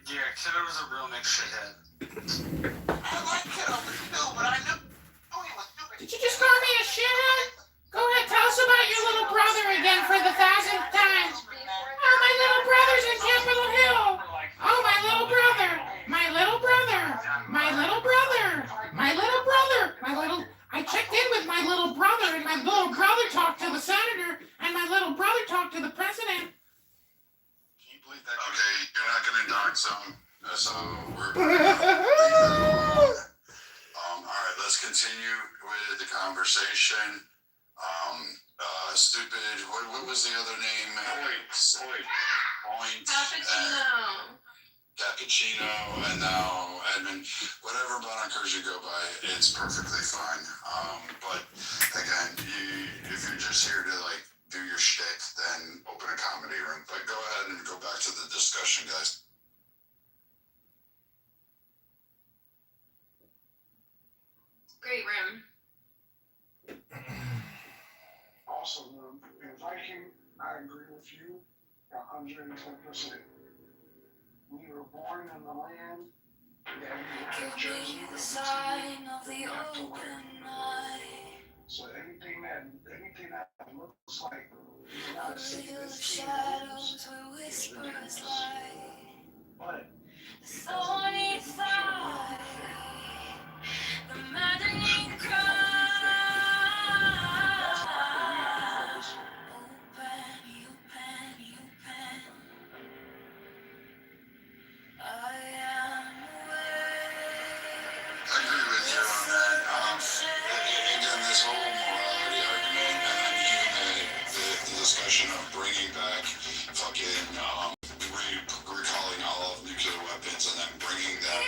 Yeah, Kitover's a real mixed shithead. I like Kitover too, but I knew he was stupid. Did you just call me a shithead? Go ahead, tell us about your little brother again for the 1,000th time. Oh, my little brother's in Capitol Hill. Oh, my little brother. My little brother. My little brother. My little brother. I checked in with my little brother, and my little brother talked to the senator, and my little brother talked to the president. Okay, you're not gonna dox him, so we're all right, let's continue with the conversation. Stupid, what was the other name? Point. Cappuccino, and now Edmund. Whatever monikers you go by, it's perfectly fine. But again, if you're just here to like do your shtick, then open a comedy room. But go ahead and go back to the discussion, guys. Great room. Also, in Viking, I agree with you 110%. We were born in the land that we have chosen the sign of the we have to wear. open eye. So anything that looks like the United States Reveal the is king shadows where whispers lie. but The thorny thigh, the maddening cry. I agree with you on that. Again, this whole morality argument, and then even the discussion of bringing back fucking recalling all of nuclear weapons and then bringing them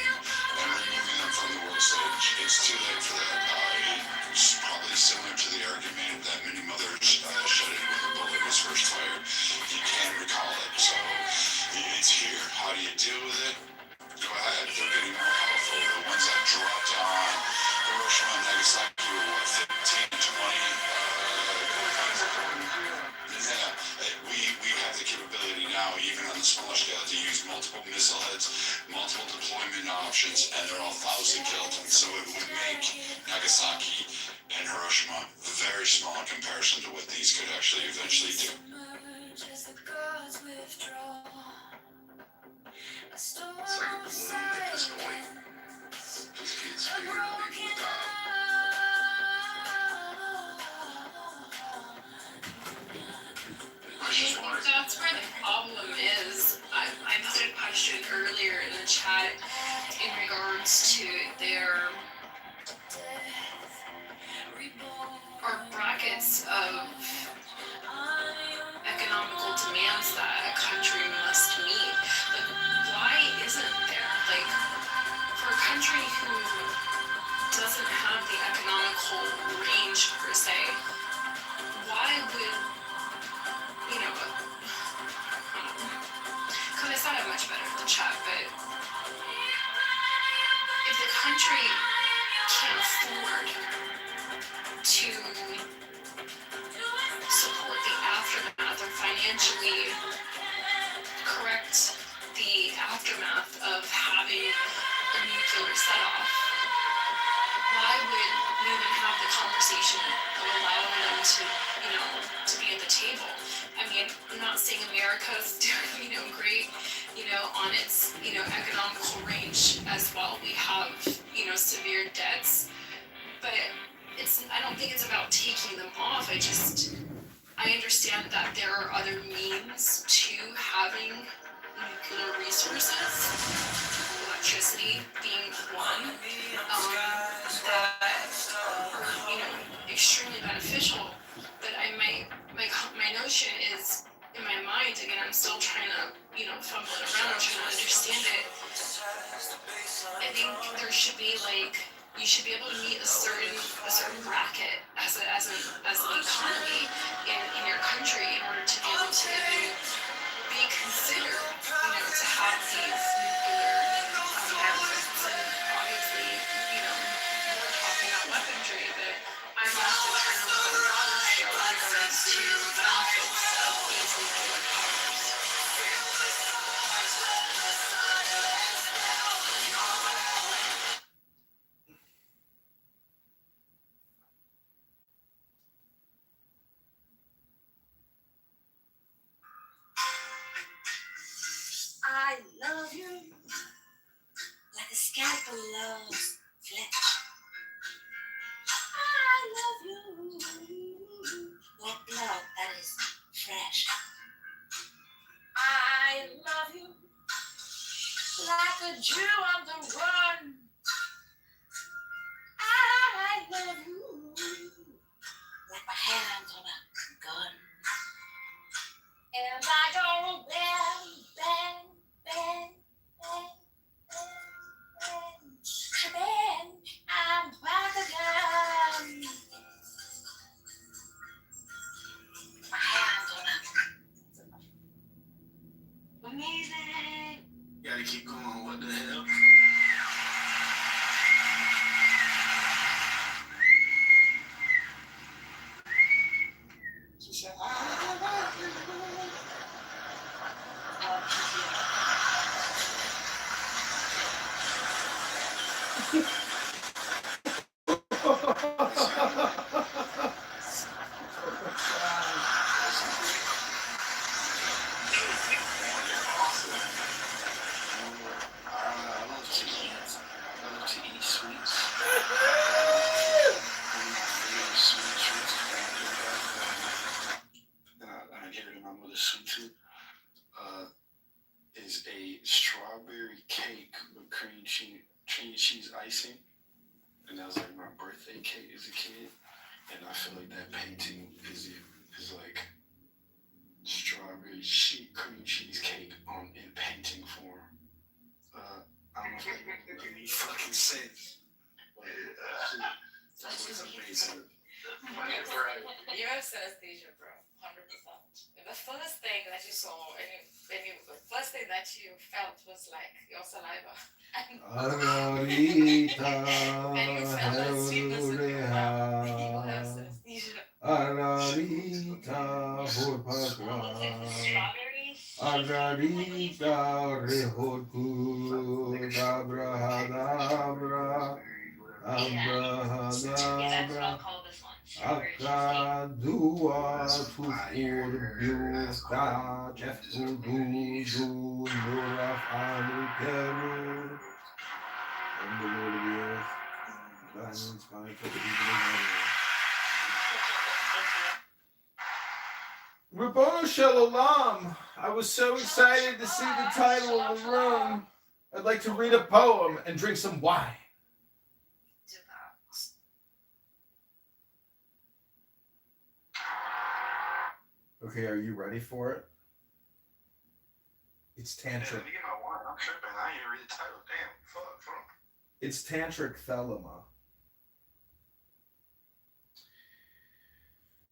and removing them from the world stage. It's too late for that. It's probably similar to the argument that many mothers shut in when the bullet was first fired. You can't recall it, so it's here. How do you deal with it? Go ahead, they're getting more powerful. The ones that dropped on Hiroshima and Nagasaki were what, 15, 20? We have the capability now, even on the smaller scale, to use multiple missile heads, multiple deployment options, and they're all 1,000 killed. So it would make Nagasaki and Hiroshima very small in comparison to what these could actually eventually do. It's like a balloon at this point. Just keeps figuring out people die. had in regards to their or brackets of economical demands that a country must meet. Like, why isn't there? Like, for a country who doesn't have the economical range per se, why would, you know, because I sounded much better in the chat, but if the country can't afford to support the aftermath or financially correct the aftermath of having a nuclear set-off, why would we even have the conversation of allowing them to, you know, to be at the table? I mean, I'm not saying America's doing, you know, great, you know, on its, you know, economical range as well. We have, you know, severe debts, but I don't think it's about taking them off. I understand that there are other means to having nuclear resources, electricity being one, that are, you know, extremely beneficial. But my notion is, in my mind, again, I'm still trying to, you know, fumble it around, I'm trying to understand it. I think there should be like, you should be able to meet a certain bracket as an economy in your country in order to be able to be considered, you know, to have these nuclear benefits. And obviously, you know, we're talking about weaponry, but I'm also trying to look at a broader scale in regards to benefits of these nuclear powers. I love you like a scalpel loves flesh. I love you like blood that is fresh. I love you like a Jew on the run. I love you like my hands on a gun. And I don't bend. I'm back again. My hands on a amazing. Gotta keep going. What the hell? She said, I love you. Is a strawberry cake with cream cheese icing, and that was like my birthday cake as a kid. And I feel like that painting is like strawberry cream cheese cake in painting form. I don't know if that makes any fucking sense, but that was amazing. You have synesthesia, bro. 100%. The first thing that you saw, the first thing that you felt was like your saliva. Ararita, And you felt that sweetness in your mouth. You have synesthesia. Ararita, Horpatra. Ararita, Rehotu, Abrahadabra, Abrahadabra, Akadua, Tufurbio, Jeftudu, Nuraf Anukeru, and the Lord of the earth, violence, fire, for the people of the earth. Rabbanu Shalom, I was so excited to see the title of the room. I'd like to read a poem and drink some wine. Do that. Okay, are you ready for it? It's Yeah, tantric. let me get my wine. I'm tripping. I ain't read the title. Damn. Fuck. It's tantric thelema.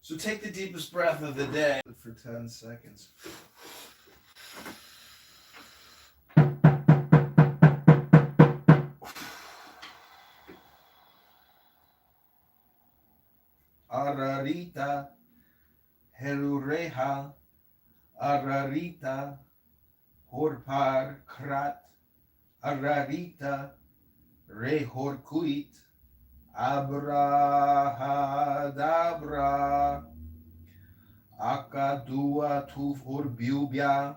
So take the deepest breath of the day for 10 seconds. Ararita, Herureha, Ararita, Horpar Krat, Ararita, Rehorkuit, Abrahadabra, Akadua Tuf Urbiubia,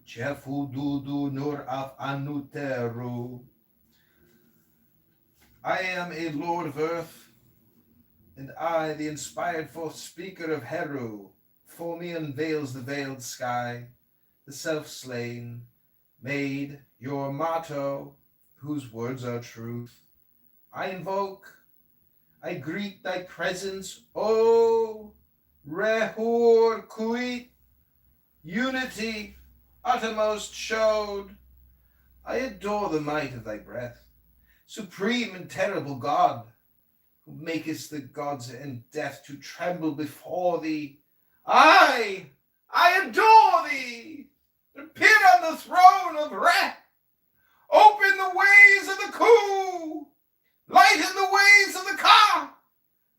Chefududu Nur af Anuteru. I am a lord of earth, and I, the inspired fourth speaker of Heru, for me unveils the veiled sky, the self-slain, made your motto, whose words are truth. I invoke, I greet thy presence, O Rehur Kuit, unity uttermost showed. I adore the might of thy breath, supreme and terrible God, who makest the gods and death to tremble before thee. I adore thee. Appear on the throne of Re. Open the ways of the Ku. Lighten the ways of the Ka.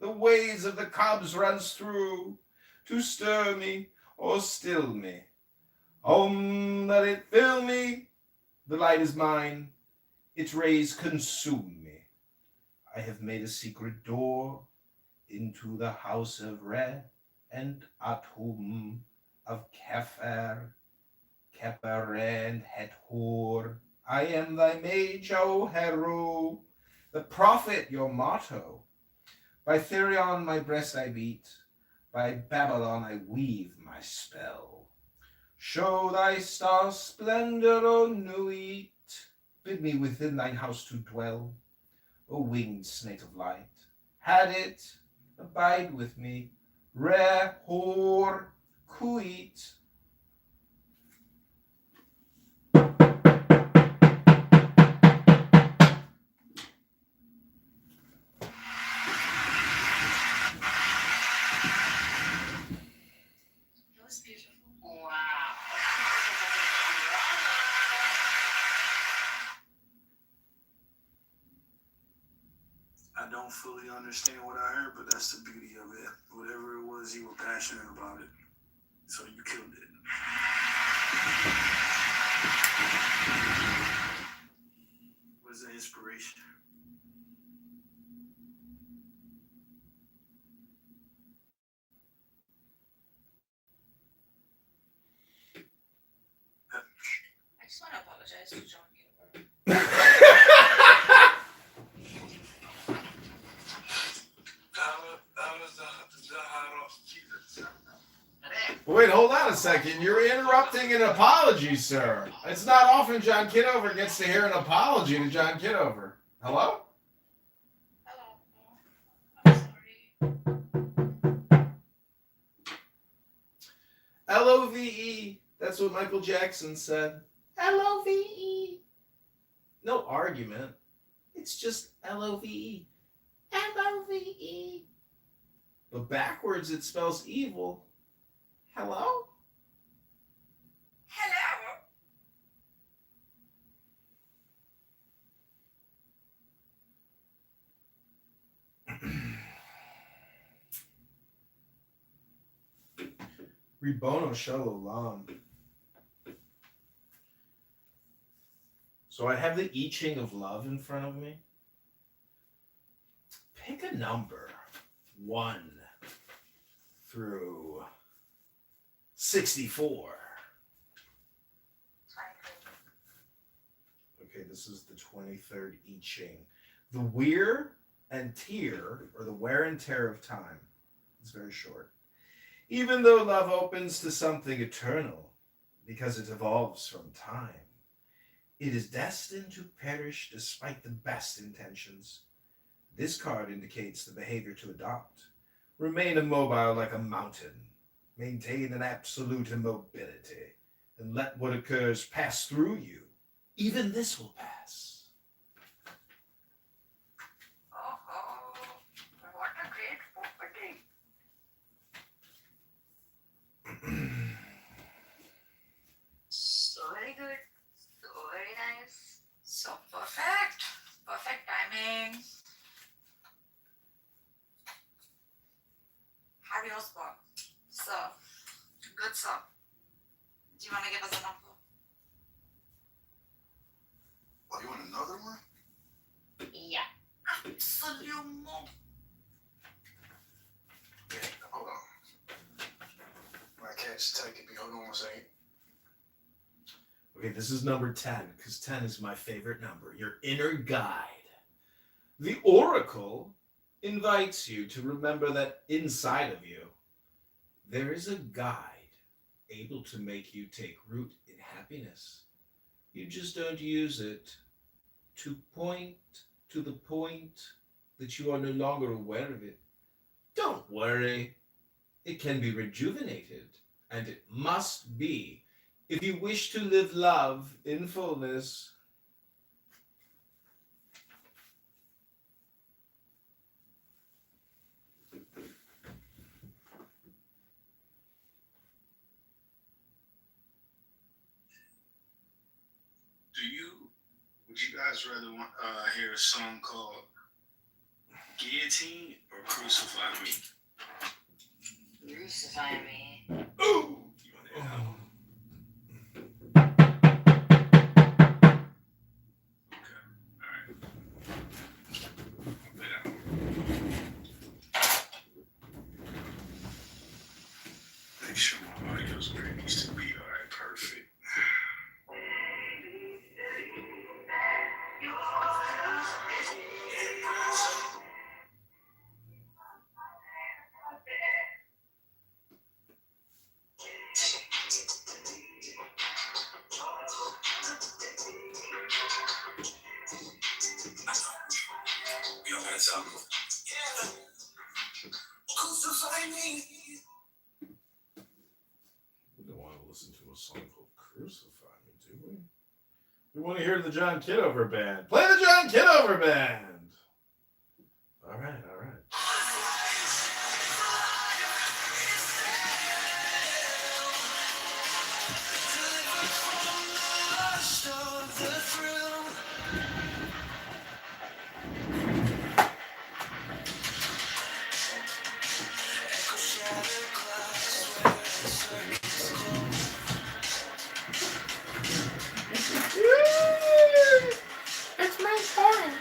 The ways of the cobs runs through to stir me or still me. Let it fill me. The light is mine. Its rays consume me. I have made a secret door into the house of Re and Atum, of Kefer, Keper and Hethor. I am thy mage, O Heru, the prophet, your motto. By Therion my breast I beat, by Babylon I weave my spell. Show thy star splendor, O Nuit, bid me within thine house to dwell. O winged snake of light, had it, abide with me, Rehor Kuit. That was beautiful. Wow. I don't fully understand what I heard, but that's the beauty of it. Whatever it was, you were passionate about it. So you killed it. What's the inspiration? I just want to apologize to John Kitover. Wait, hold on a second. You're interrupting an apology, sir. It's not often John Kitover gets to hear an apology to John Kitover. Hello? Hello. I'm sorry. L-O-V-E. That's what Michael Jackson said. L-O-V-E. No argument. It's just L-O-V-E. L-O-V-E. But backwards it spells evil. Hello? Hello. Ribono Shalom. So I have the I Ching of Love in front of me. Pick a number. 1 through 64. Okay, this is the 23rd I Ching. The wear and tear, or the wear and tear of time. It's very short. Even though love opens to something eternal, because it evolves from time, It is destined to perish despite the best intentions. This card indicates the behavior to adopt. Remain immobile like a mountain. Maintain an absolute immobility. And let what occurs pass through you. Even this will pass. Oh, what a great property. So very good. So very nice. So perfect. Perfect timing. Harry Osborn. So, good sir. Do you want to give us a number? Oh, you want another one? Yeah. Absolutely. Yeah, hold on. My cat's taking me. Hold on one second. Okay, this is number 10, because 10 is my favorite number. Your inner guide. The Oracle invites you to remember that inside of you, there is a guide able to make you take root in happiness. You just don't use it to point to the point that you are no longer aware of it. Don't worry. It can be rejuvenated, and it must be if you wish to live love in fullness. Would you guys rather hear a song called Guillotine or Crucify Me? Crucify me. Ooh! You want to hear that one? Okay. Alright. I'll play that one. Make sure my audio's where it needs to be. Alright, perfect. We don't got something. Crucify me. We don't want to listen to a song called Crucify Me, do we? We want to hear the John Kitover Band. Play the John Kitover Band! All right, all right. It's my turn.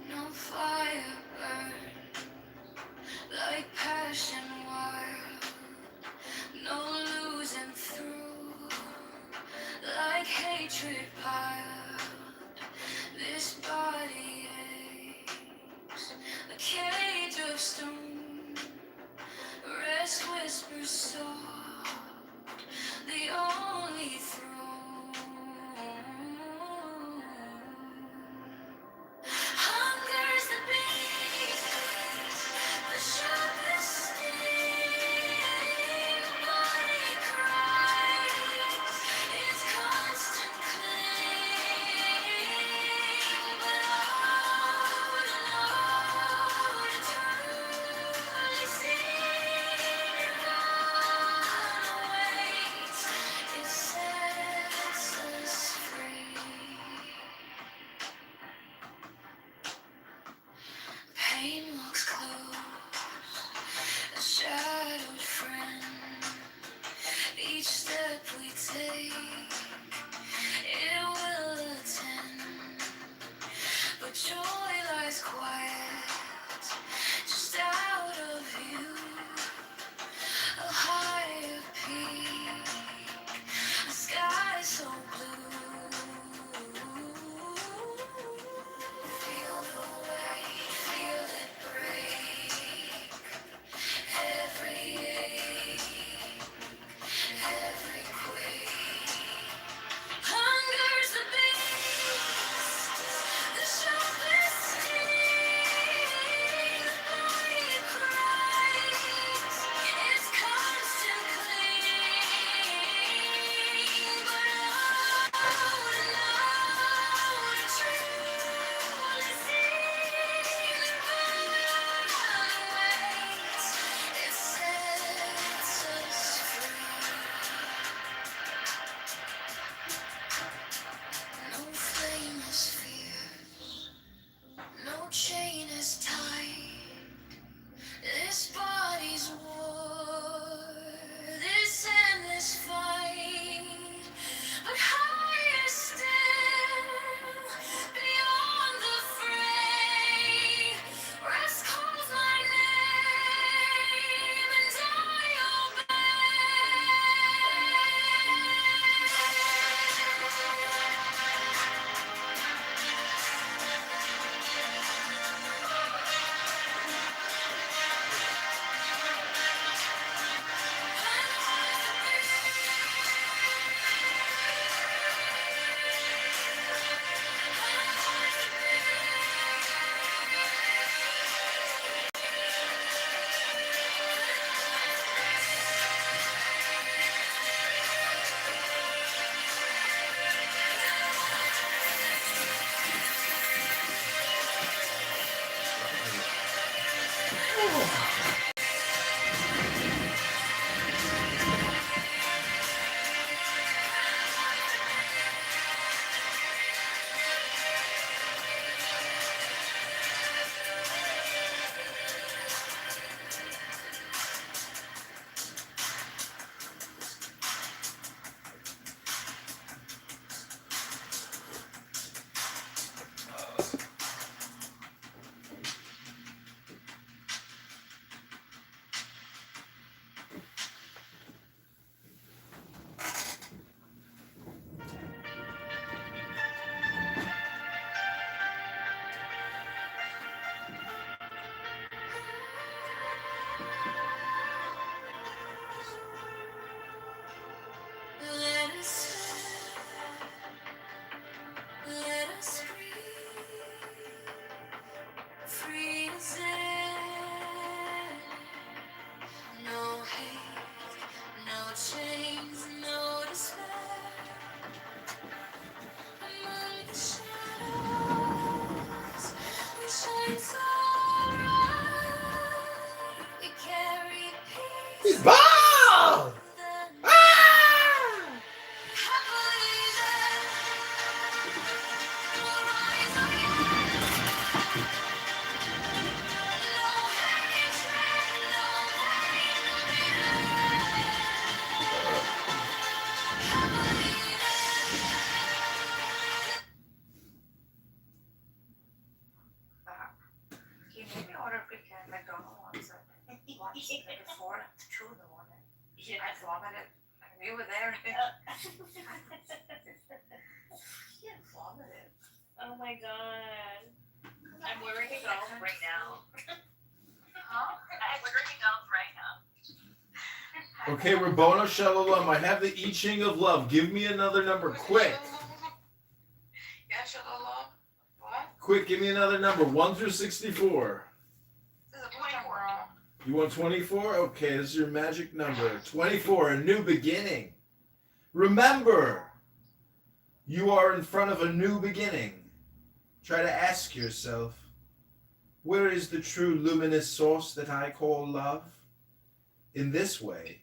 No fire burn like passion wild. No losing through like hatred piled. This body aches, a cage of stone. Rest whispers soft, the only throne. Hunger's the beast, the sharpest sting. Body cries, its constant cling. But out and out, eternally seen and gone awaits. It sets us free. Pain walks close, a shadowed friend. Each step we take, it will attend. But joy lies quiet, just out of view. A higher peak, a sky so blue. Feel the weight, feel it break. Every ache, every quake. before 2 in the morning. Yeah. I vomited. You were there. Yeah, vomited. Oh my god. I'm wearing a golf right now. Huh? I'm wearing a golf right now. Okay, Rabboni Shalom. I have the I Ching of love. Give me another number, quick. Yeah, shalom. What? Quick, give me another number. 1 through 64. This is a 24. You want 24? Okay, this is your magic number. 24, a new beginning. Remember, you are in front of a new beginning. Try to ask yourself, where is the true luminous source that I call love? In this way,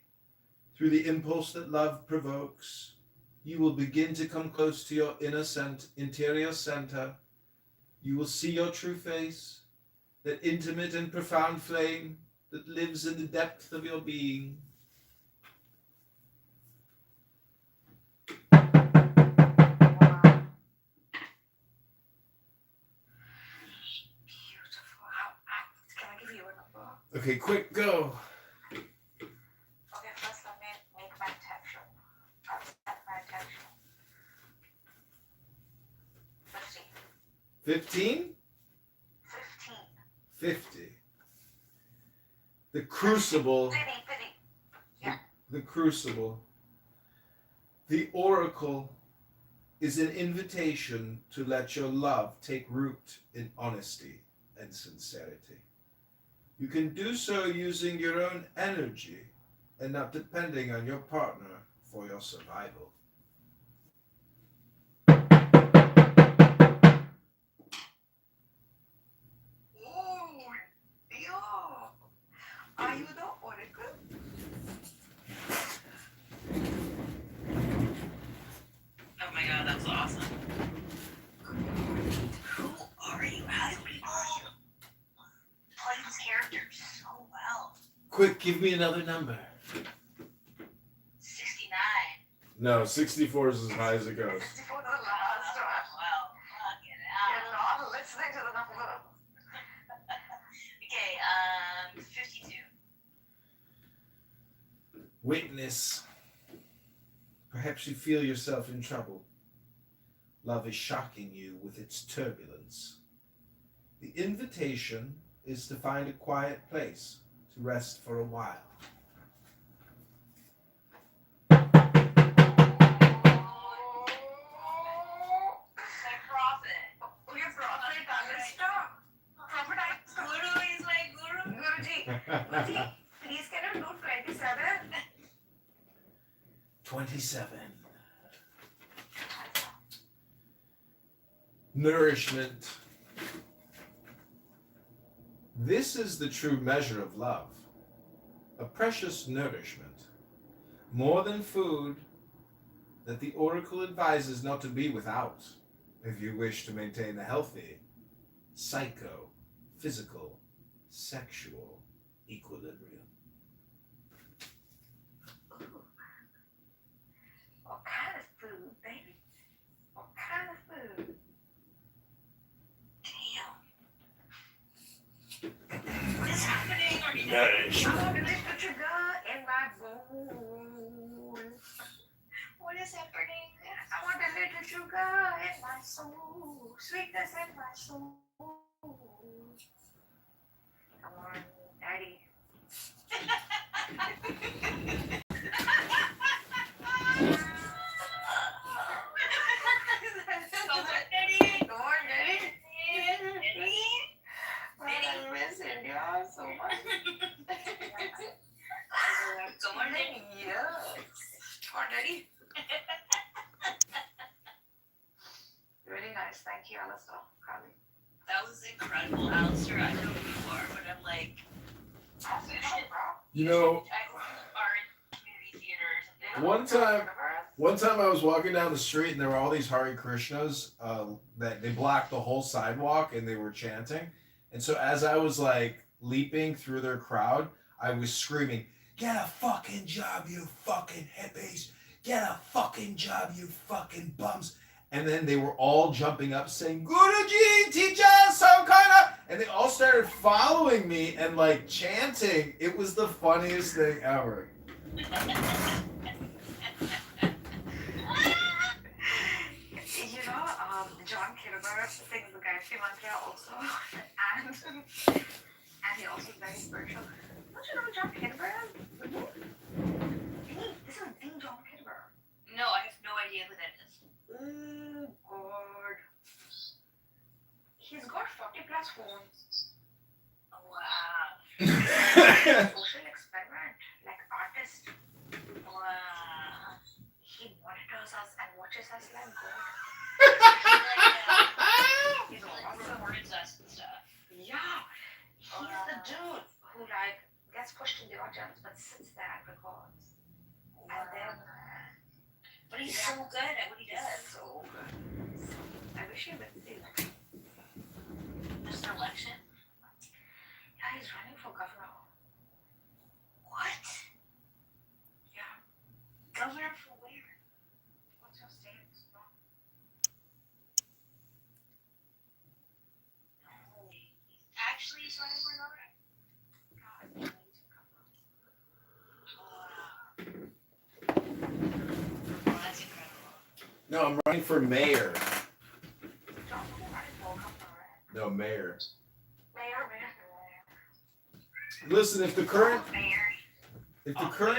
through the impulse that love provokes, you will begin to come close to your interior center. You will see your true face, that intimate and profound flame that lives in the depth of your being. Beautiful. Can I give you a number? Okay, quick, go. Okay, first let me make my intention. I'll set my intention. 15? 15. 50. The crucible. 50. Yeah. The crucible. The oracle is an invitation to let your love take root in honesty and sincerity. You can do so using your own energy and not depending on your partner for your survival. Oh, yo. Are you the oracle? Oh my god, that was awesome. Who are you? How do we play these characters so well? Quick, give me another number. 69. No, 64 is as high as it goes. 64 to the last one. Well, fuck it You're out. not listening to the number. Okay, 52. Witness. Perhaps you feel yourself in trouble. Love is shocking you with its turbulence. The invitation is to find a quiet place to rest for a while. My prophet. Your prophet, stop. Prophet, Guru is my guru. Guruji, please can you do 27? 27. Nourishment. This is the true measure of love. A precious nourishment. More than food that the oracle advises not to be without if you wish to maintain a healthy psycho-physical sexual equilibrium. What kind of food, baby? What kind of food? Damn. What is happening? Are you Nourish. I want to lift the sugar in my bones. What is happening? I want a little sugar in my soul, sweetness in my soul. Come on, Daddy. Come on, Daddy. I'm missing y'all so much. Come on, Daddy. Yes. Come on, Daddy. Really nice. Thank you, Alistair. Carly. That was incredible, Alistair. I know who you are, but I'm like, You know, are in community theater or something. one time I was walking down the street and there were all these Hare Krishnas that they blocked the whole sidewalk and they were chanting. And so as I was like leaping through their crowd, I was screaming, "Get a fucking job, you fucking hippies! Get a fucking job, you fucking bums!" And then they were all jumping up saying, "Guruji, teach us some kind of..." And they all started following me and like chanting. It was the funniest thing ever. John Kitover sings the Gayatri Mantra also, and he also is very spiritual. Don't you know who John Kitover is? This is the John Kitover. No, I have no idea who that is. Oh God. He's got 40 plus phones. Wow. Social experiment, like artist. Wow. He monitors us and watches us like God. He's awesome. Records us and stuff. Yeah. He's the dude who like gets pushed in the audience but sits there and records. And then but he's so good at what he does. So good. I wish he would see that. This election? Yeah, he's running for governor. What? Yeah. Governor for where? What's your state? Actually, he's running for governor? God, wow. Oh, that's incredible. No, I'm running for mayor. John, you're running for governor, right? No, mayor. Mayor. Listen, if the current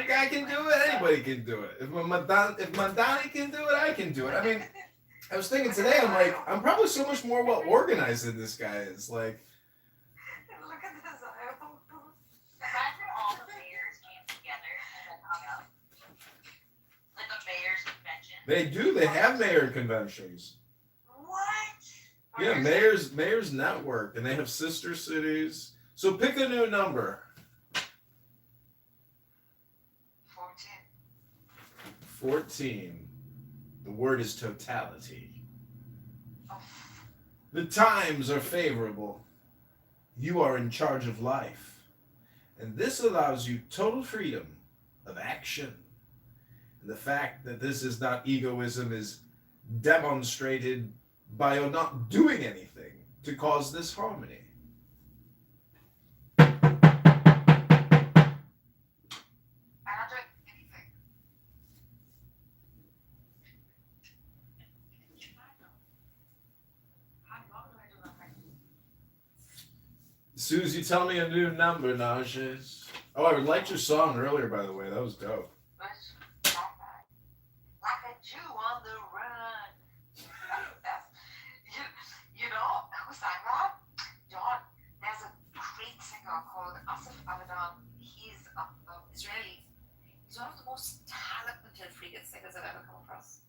guy can do it, anybody can do it. If Mandani can do it, I can do it. I mean, I was thinking today, I'm like, I'm probably so much more well organized than this guy is. Like, Look at this. Imagine all the mayors came together and then hung out. Like a mayor's convention. they do. They have mayor conventions. What? Yeah, mayors network, and they have sister cities. So pick a new number. 14. The word is totality. The times are favorable. You are in charge of life. And this allows you total freedom of action. And the fact that this is not egoism is demonstrated by your not doing anything to cause this harmony. I'm not doing anything. How long do I do nothing? As soon as you tell me a new number, Najas. Oh, I liked your song earlier, by the way. That was dope. Like a Jew on the run. You know who sang that? John, there's a great singer called Asif Abadan. He's Israeli. He's one of the most talented freaking singers I've ever come across.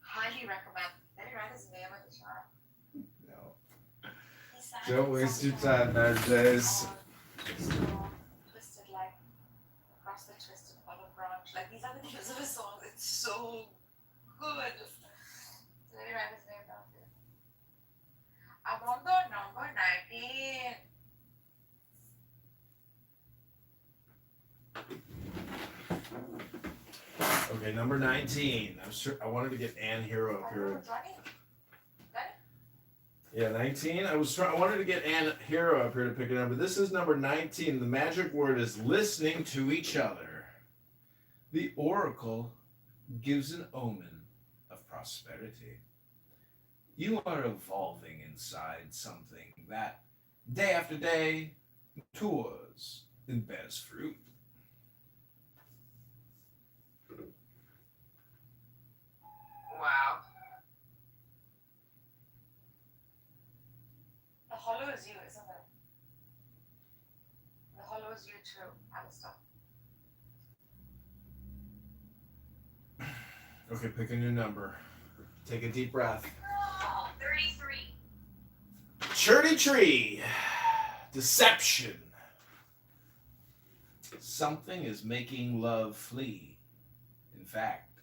Highly recommend. Let me write his name in the chat. No. Don't waste your time, Najas. Twisted like across the twisted olive branch. Like these are the names of his songs. It's so good. So let me write his name down here. I'm on the number 19. Okay, number 19. I wanted to get Ann Hero up here. Yeah, 19. I wanted to get Ann Hero up here to pick a number. This is number 19. The magic word is listening to each other. The oracle gives an omen of prosperity. You are evolving inside something that, day after day, matures and bears fruit. Wow. The hollow is you, isn't it? The hollow is you too, Alistair. Okay, pick a new number. Take a deep breath. 33. Churdy tree. Deception. Something is making love flee. In fact,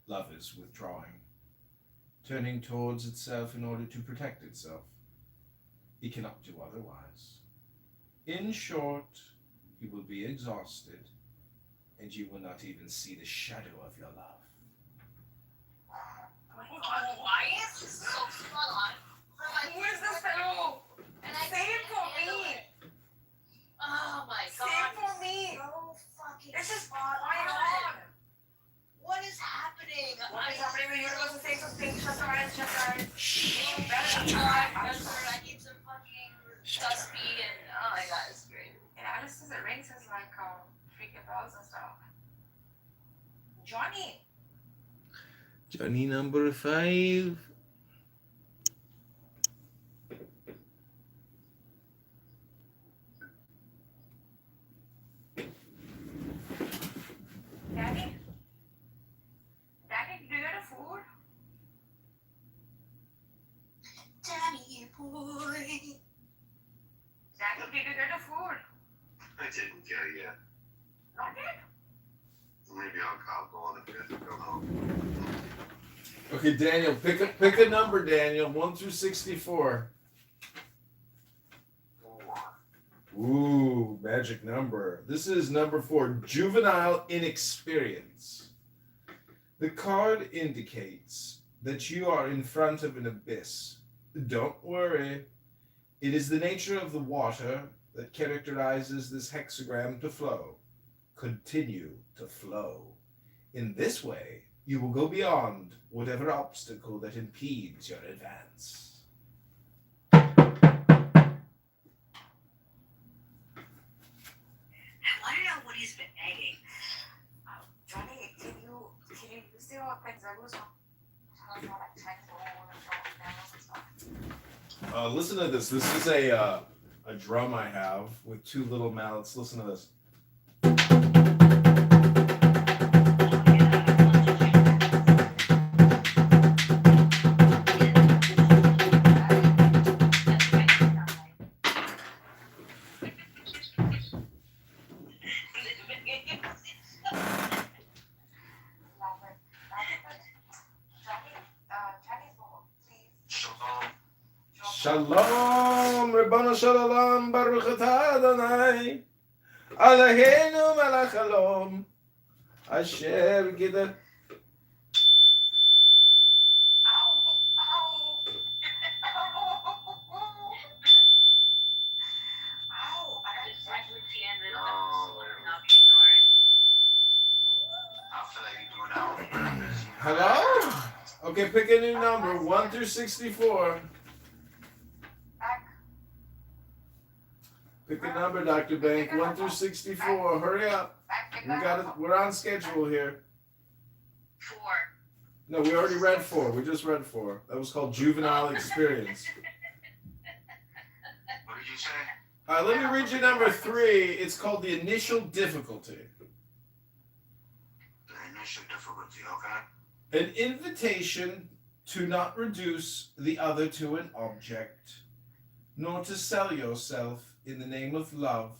love is withdrawing, turning towards itself in order to protect itself. It cannot do otherwise. In short, you will be exhausted, and you will not even see the shadow of your love. Why is this so fun? Who is this fellow? And I say it for Oh my god. Same for me. So fucking This is spot why on. What is happening? What is happening? The universe is saying something. Shut your eyes. Shut your eyes. You better shut shut your your eyes. eyes. I need some fucking dusty and oh my god, it's great. And Alice says it rings as like freaking bells and stuff. Johnny. Johnny number 5. Daddy? Daddy, do you get a food? Daddy boy. Daddy, did you get a food? I didn't get it yet. Not yet? Maybe I'll go on a bit and go home. Okay, Daniel, pick a number, Daniel. 1 through 64. 4. Ooh, magic number. This is number 4, juvenile inexperience. The card indicates that you are in front of an abyss. Don't worry. It is the nature of the water that characterizes this hexagram to flow. Continue to flow. In this way, you will go beyond whatever obstacle that impedes your advance. I want to know what he's been begging. Johnny, can you use the Penzalu's tell us how like Chinese and stuff? Listen to this. This is a drum I have with 2 little mallets. Listen to this. Shalom, Ribbon Shalom, Baruch Atah Adonai, Eloheinu melech Halom, Asher Gideh. Hello? Okay, pick a new number, 1 through 64. Pick a number, Dr. Bank, 1 through 64. Hurry up. We're on schedule here. 4. No, we already read 4. We just read 4. That was called juvenile experience. What did you say? Let me read you number 3. It's called the initial difficulty. The initial difficulty, okay? An invitation to not reduce the other to an object, nor to sell yourself in the name of love,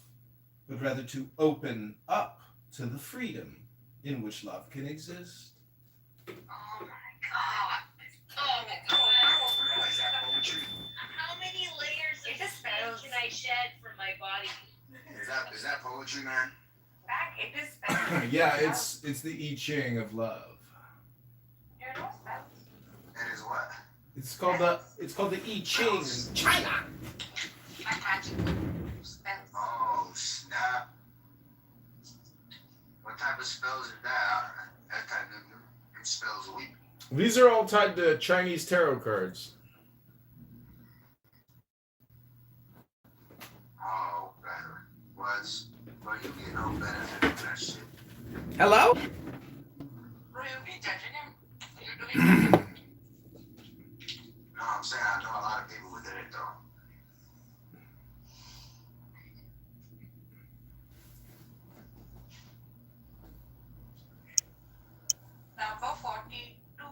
but rather to open up to the freedom in which love can exist. Oh my god. Oh my god. How many layers of skin can I shed from my body? Is that poetry, man? Back, it is spells. Yeah, it's the I Ching of love. You know spells? It is what? It's called the I Ching in China. My magic spells. Oh, snap. What type of spells is that? That type of spells a week. These are all tied to Chinese tarot cards. Oh, better. Well, you get no benefit from that shit. Hello? Bro, you be judging him? You're doing No, I'm saying I know a lot of people who did it, though. number 42.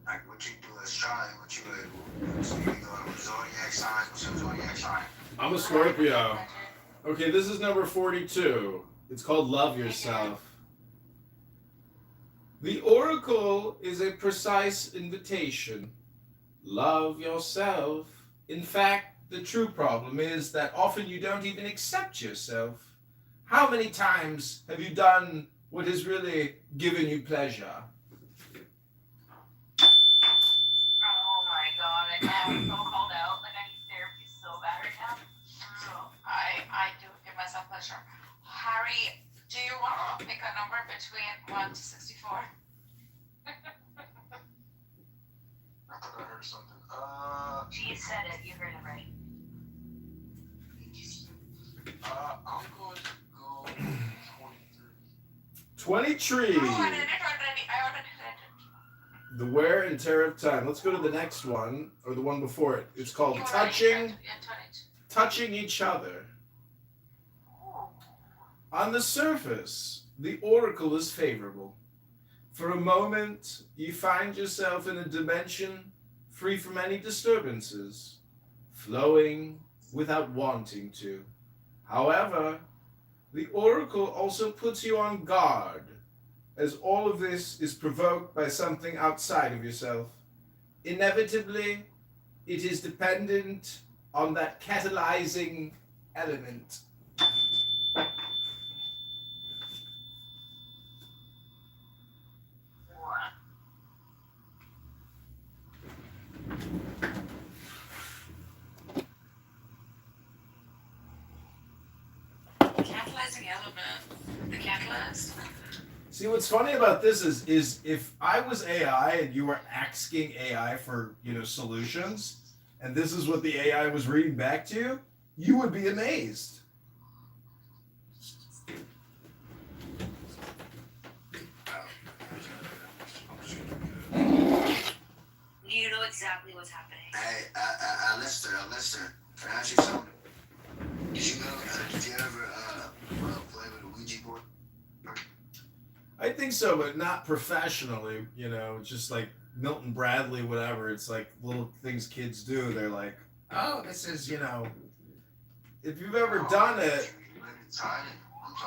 Like, what you do astrology, what you do zodiac signs, what's your zodiac sign? I'm a Scorpio. Okay, this is number 42. It's called Love Yourself. The oracle is a precise invitation. Love yourself. In fact, the true problem is that often you don't even accept yourself. How many times have you done what has really given you pleasure? Oh my god, I'm so called out. Like, I need therapy so bad right now. So, I pleasure. Harry, do you want to pick a number between 1 to 64? I thought I heard something. You said it. You heard it right. Interesting. I'm going to go 23. 23. Oh, I did it already. I already did it. The wear and tear of time. Let's go to the next one, or the one before it. It's called You already touching, did. Yeah, 22. touching each other. On the surface, the oracle is favorable. For a moment, you find yourself in a dimension free from any disturbances, flowing without wanting to. However, the oracle also puts you on guard, as all of this is provoked by something outside of yourself. Inevitably, it is dependent on that catalyzing element. Catalyzing element. The catalyst. See, what's funny about this is if I was AI and you were asking AI for, solutions, and this is what the AI was reading back to you, you would be amazed. You know exactly what's happening. Hey, Lester, can I ask you something? Did you ever play with a Ouija board? I think so, but not professionally, just like Milton Bradley, whatever. It's like little things kids do. They're like, oh, this is, if you've ever done it.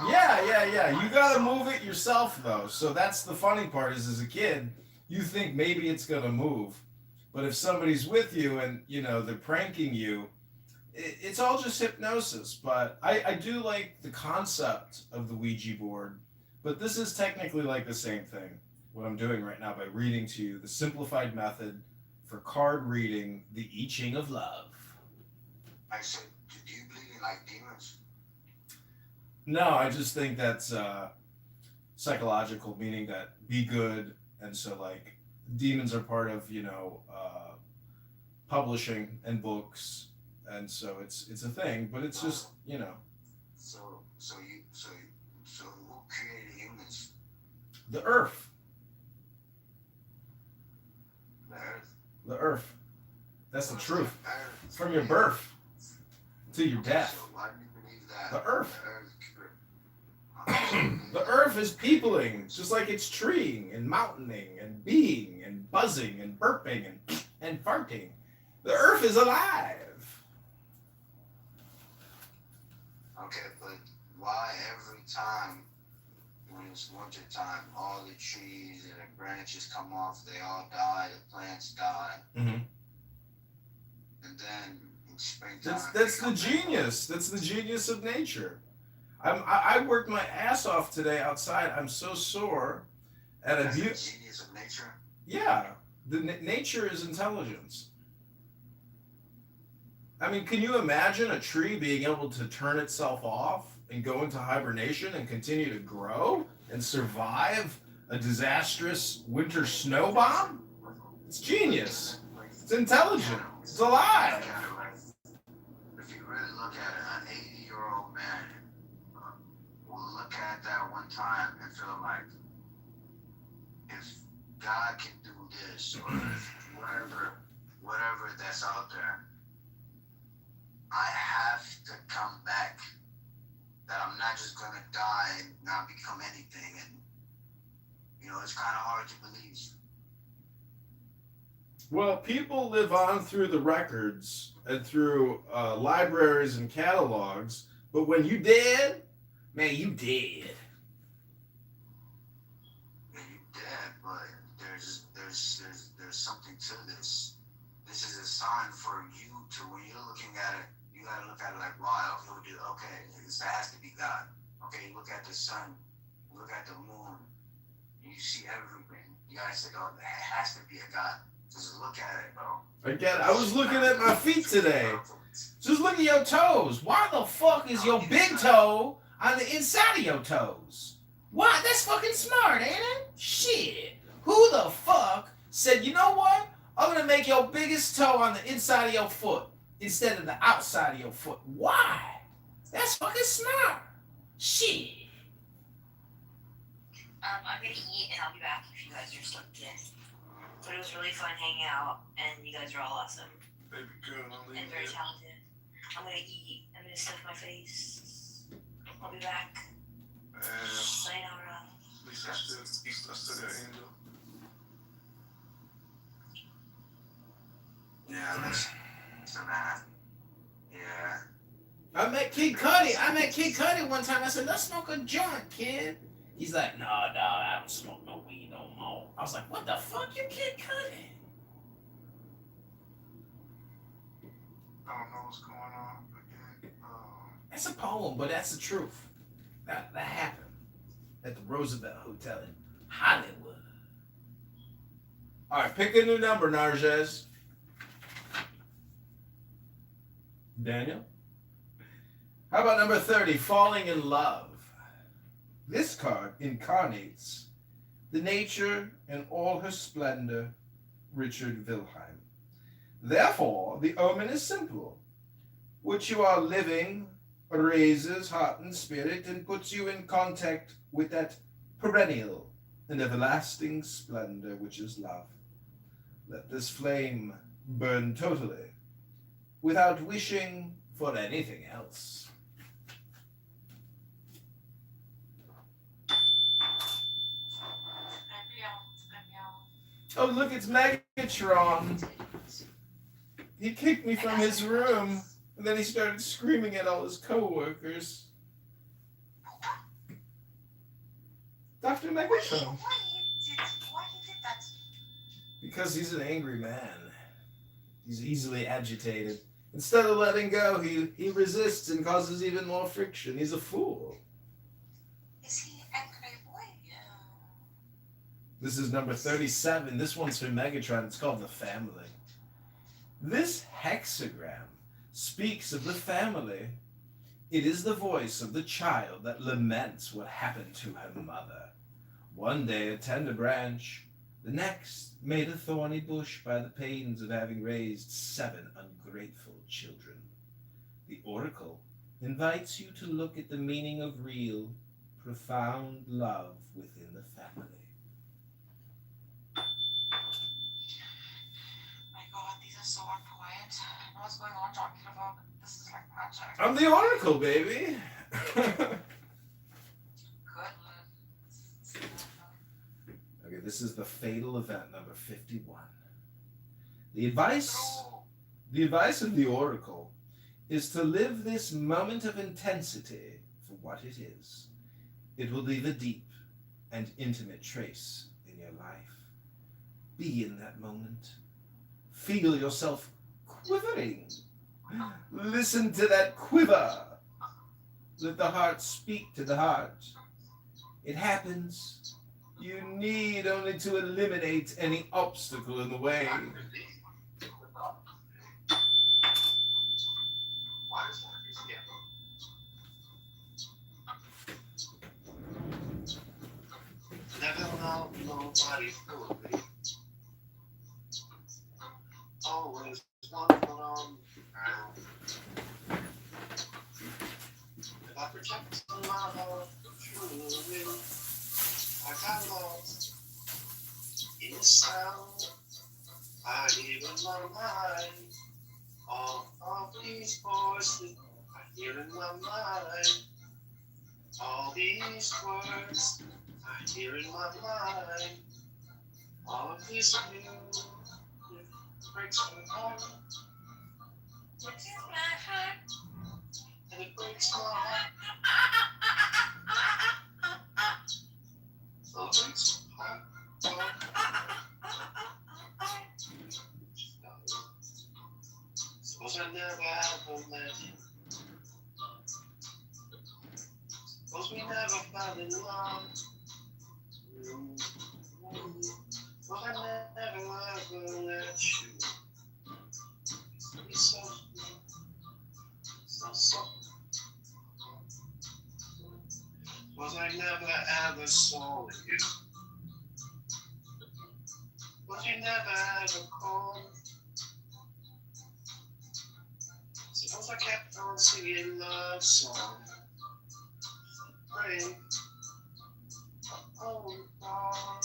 Yeah. You got to move it yourself, though. So that's the funny part is as a kid, you think maybe it's going to move. But if somebody's with you and, they're pranking you, it's all just hypnosis. But I do like the concept of the Ouija board. But this is technically like the same thing, what I'm doing right now by reading to you the simplified method for card reading the I Ching of Love. I said, do you believe in like demons? No, I just think that's psychological, meaning that be good. And so like demons are part of, publishing and books. And so it's a thing, but it's just, So who created humans? The earth. The earth. The earth. That's the truth. From your birth to your death. So why do you believe that? The earth. The earth. The earth is peopling, just like it's treeing and mountaining and being and buzzing and burping and farting. The earth is alive. Okay, but why every time when it's winter time, all the trees and the branches come off, they all die, the plants die, Mm-hmm. and then in springtime. That's the genius. That's the genius of nature. I worked my ass off today outside. I'm so sore. That's the genius of nature. Yeah, nature is intelligence. I mean, can you imagine a tree being able to turn itself off and go into hibernation and continue to grow and survive a disastrous winter snow bomb? It's genius. It's intelligent. It's alive. If you really look at it, an 80-year-old man will look at that one time and feel like, if God can do this, or if whatever that's out there, I have to come back. That I'm not just gonna die and not become anything, and it's kind of hard to believe. Well, people live on through the records and through libraries and catalogs, but when you dead, man, you dead. Yeah, you dead, but there's something to this. This is a sign for you to, when you're looking at it, you gotta look at it like, wow, okay, this has to be God. Okay, you look at the sun, you look at the moon, you see everything. You gotta say, oh, there has to be a God. Just look at it, bro. Again, I was looking at my feet today. Just look at your toes. Why the fuck is your big toe on the inside of your toes. What? That's fucking smart, ain't it? Shit. Who the fuck said, you know what? I'm gonna make your biggest toe on the inside of your foot instead of the outside of your foot. Why? That's fucking smart. Shit. I'm gonna eat and I'll be back if you guys are still in. But it was really fun hanging out, and you guys are all awesome. Baby girl, I'm And very talented. I'm gonna eat. I'm gonna stuff my face. I'll be back. Sayonara. At least I still got Angel. Yeah, listen to that. Yeah. I met Kid Cudi one time. I said, let's smoke a joint, kid. He's like, no, I don't smoke no weed no more. I was like, what the fuck, you Kid Cudi? I don't know what's going on again. That's a poem, but that's the truth. That happened at the Roosevelt Hotel in Hollywood. All right, pick a new number, Narges. Daniel? How about number 30, Falling in Love? This card incarnates the nature and all her splendor, Richard Wilhelm. Therefore, the omen is simple. What you are living raises heart and spirit and puts you in contact with that perennial and everlasting splendor which is love. Let this flame burn totally, without wishing for anything else. Oh, look, it's Megatron. He kicked me from his room, and then he started screaming at all his co-workers. Dr. Megatron. Why he did that? Because he's an angry man. He's easily agitated. Instead of letting go, he resists and causes even more friction. He's a fool. Is he angry boy? This is number 37. This one's for Megatron. It's called The Family. This hexagram speaks of the family. It is the voice of the child that laments what happened to her mother. One day a tender branch, the next made a thorny bush by the pains of having raised 7 ungrateful children. The oracle invites you to look at the meaning of real, profound love within the family. My God, these are so unquiet. I know what's going on talking about. This is like magic. I'm the oracle, baby. Okay, this is the fatal event number 51. The advice of the oracle is to live this moment of intensity for what it is. It will leave a deep and intimate trace in your life. Be in that moment. Feel yourself quivering. Listen to that quiver. Let the heart speak to the heart. It happens. You need only to eliminate any obstacle in the way. Never know nobody for me. Always one foot on the ground. If I protect my heart truly, I got lost in the sound. I hear in my mind all of these voices. I hear in my mind all these words. I hear in my mind all of this music breaks my heart. It breaks my heart. And it breaks my heart. So it breaks my heart. Suppose I never ever met you. Suppose we never fell in love. But I never ever let you be so soft. Was I never ever saw you? Was you never ever called? Suppose I kept on singing love songs. Break. Oh, God.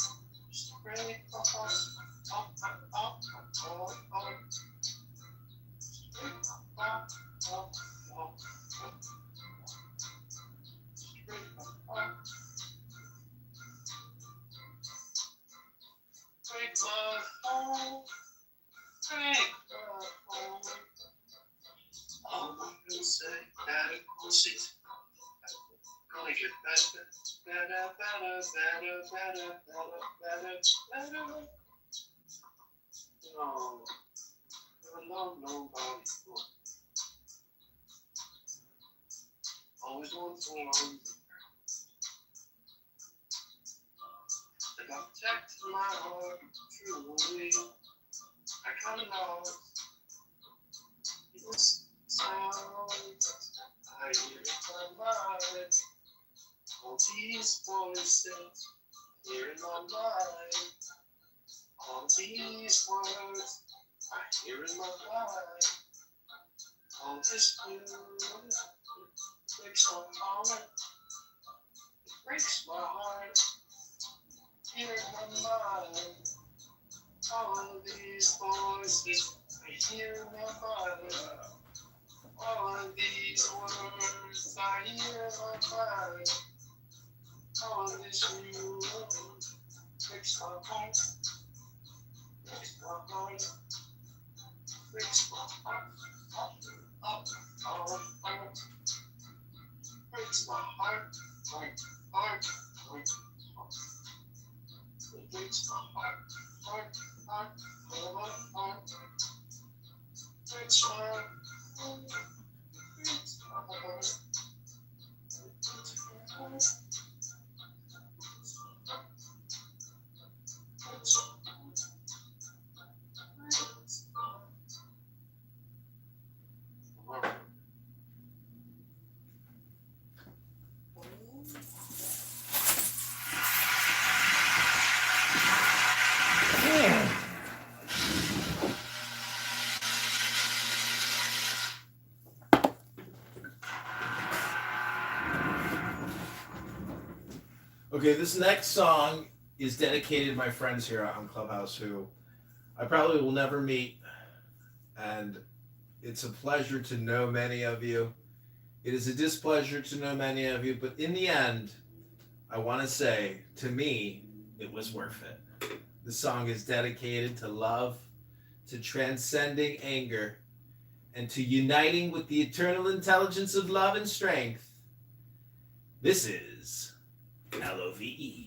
Break. Oh, oh, oh, oh, oh, oh. Break. Oh, oh, oh, oh. Break. Oh. Break my phone. Break my phone. All I can say that of course it's gonna get better, better, better, better, better, better, better, better. No, never love nobody for. Always want to long. I got protect my heart truly. I kinda lost this sound. I hear it in my mind. All these voices here in my mind. All these words I hear in my mind. All this news breaks my heart. It breaks my heart. Here in my mind. All of these voices I hear in my mind. All of these words I hear in my mind. All of this news breaks my heart. Breaks my heart. Breaks my heart. Breaks my heart. Heart. Heart. Heart. It breaks my heart. Heart. Heart. Heart. Heart. Breaks my heart. Breaks my heart. Okay, this next song is dedicated to my friends here on Clubhouse who I probably will never meet, and it's a pleasure to know many of you. It is a displeasure to know many of you, but in the end, I want to say, to me, it was worth it. The song is dedicated to love, to transcending anger, and to uniting with the eternal intelligence of love and strength. This is LOVE.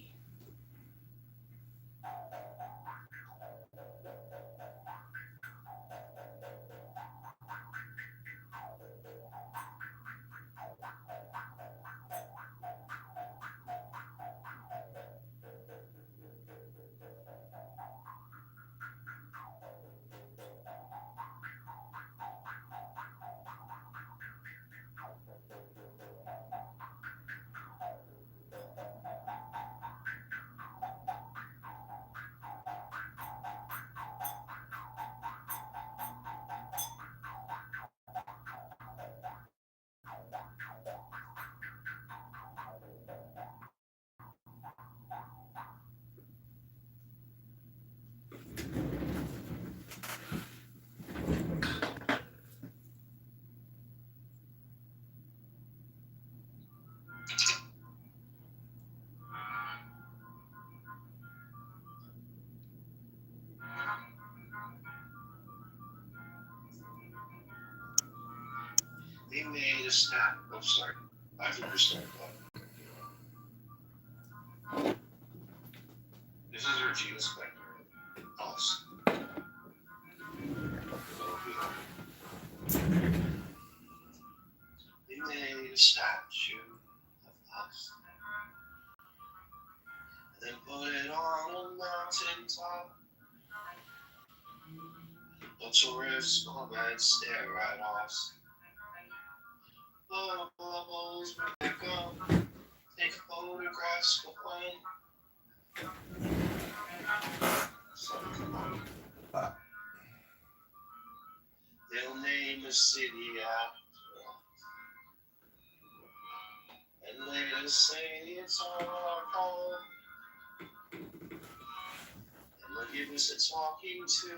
They made a snap. I'm sorry. I have to restart that. This is a review inspector. Us. They made a statue of us. And then put it on a mountain top. The tourists come and stare at us. The bubbles back up. Take a that's the plan. They'll name a city after, and later say it's our home. And they'll give us a talking to,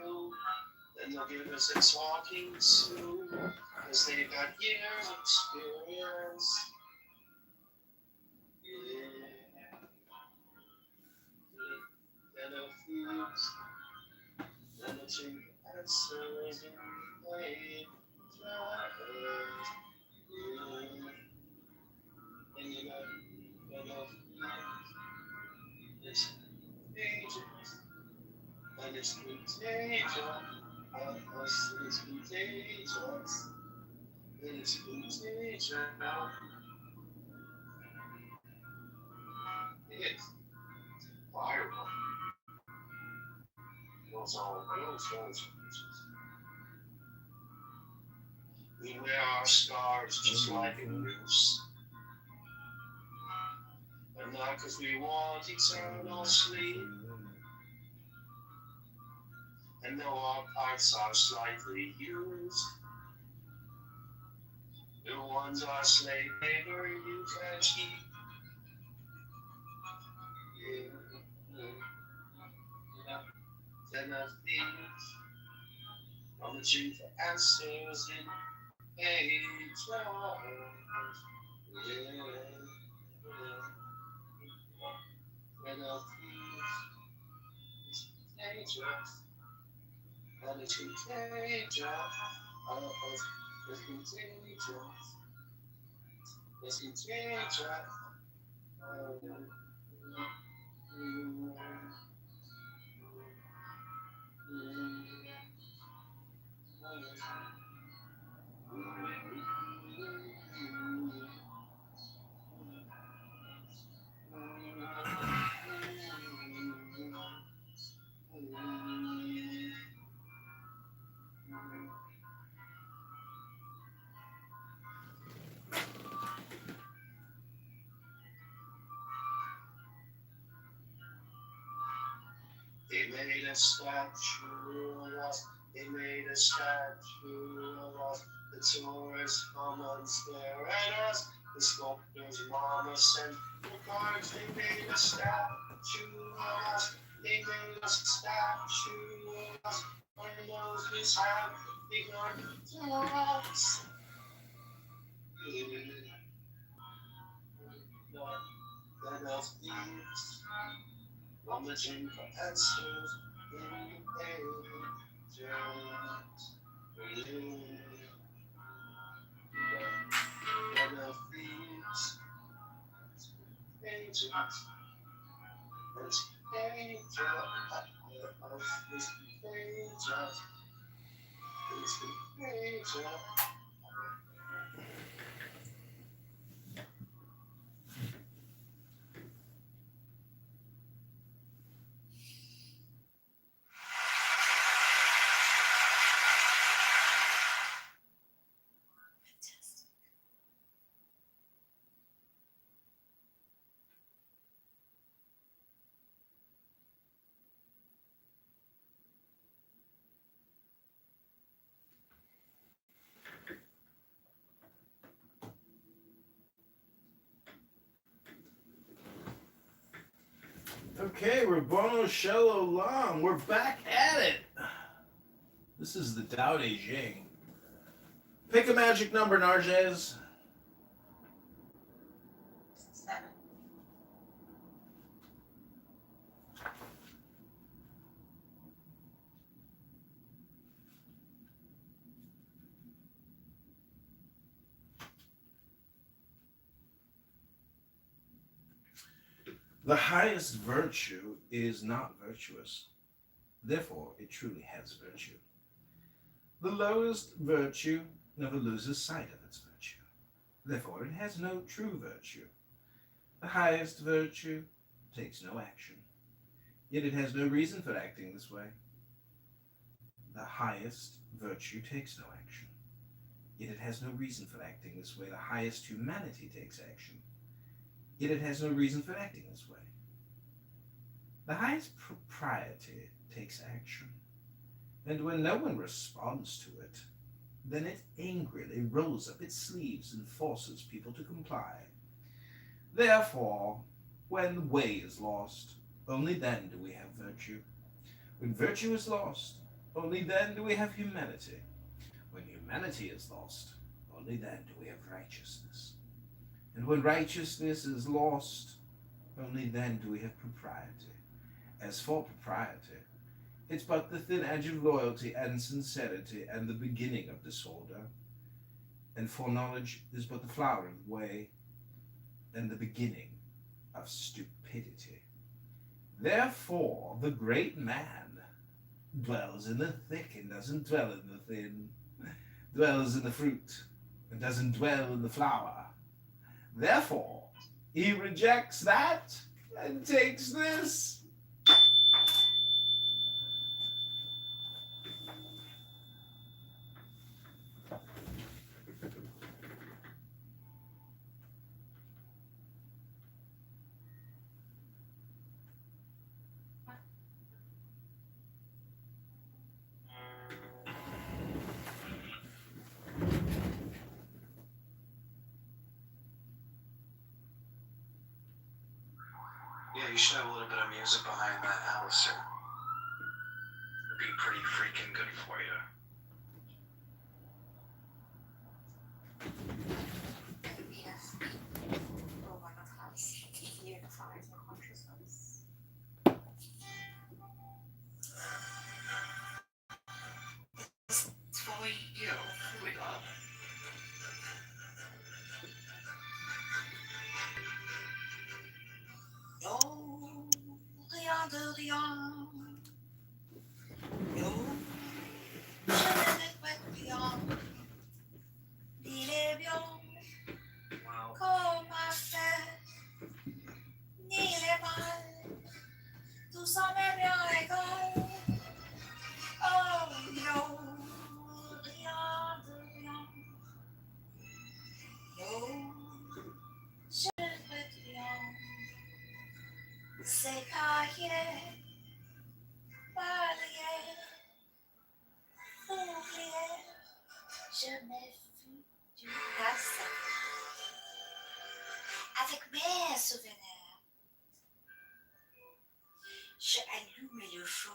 and they'll give us a talking to, cause they've got years of experience. Yeah. And a few, and a drink answers in way drive. Yeah. And you know, and a few, it's contagious, and it's contagious. It's contagious, and it's contagious. It's viral. Goes on real shows. We wear our scars just like a noose. And not cause we want eternal sleep. And though our parts are slightly used, the ones are slave labor you can keep. Yeah. Then a thief, I'm looking for answers in age long. Yeah. When a thief is dangerous, and it's contagious. It's contagious. It's contagious. They made a statue of us. They made a statue of us. The tourists come and stare at us. The sculptor's mama sent the cards. They made a statue of us. They made a statue of us. Our noses have begun to us. Then of thieves, rummaging for answers in ages. Then of thieves, ages. It's ages. It's ages. It's ages. Okay, Rabono Shello Long. We're back at it. This is the Tao Te Ching. Pick a magic number, Narges. 7. The highest virtue is not virtuous. Therefore, it truly has virtue. The lowest virtue never loses sight of its virtue. Therefore, it has no true virtue. The highest virtue takes no action. Yet it has no reason for acting this way. The highest virtue takes no action. Yet it has no reason for acting this way. The highest humanity takes action. yet it has no reason for acting this way. The highest propriety takes action, and when no one responds to it, then it angrily rolls up its sleeves and forces people to comply. Therefore, when way is lost, only then do we have virtue. When virtue is lost, only then do we have humanity. When humanity is lost, only then do we have righteousness. And when righteousness is lost, only then do we have propriety. As for propriety, it's but the thin edge of loyalty and sincerity and the beginning of disorder. And foreknowledge is but the flower of way and the beginning of stupidity. Therefore, the great man dwells in the thick and doesn't dwell in the thin, dwells in the fruit and doesn't dwell in the flower. Therefore, he rejects that and takes this. Yeah, you should have a little bit of music behind that, Alistair. It'd be pretty freaking good for you. For you, we love. Non, rien de rien. Non, je ne regrette rien. Il est bien comme a fait, ni les mal, tout ça m'est bien égal. Oh non, rien de rien. Non, je ne regrette rien. C'est cahier, balayer, oublier. Je m'ai vu du passé avec mes souvenirs. Je allume le feu,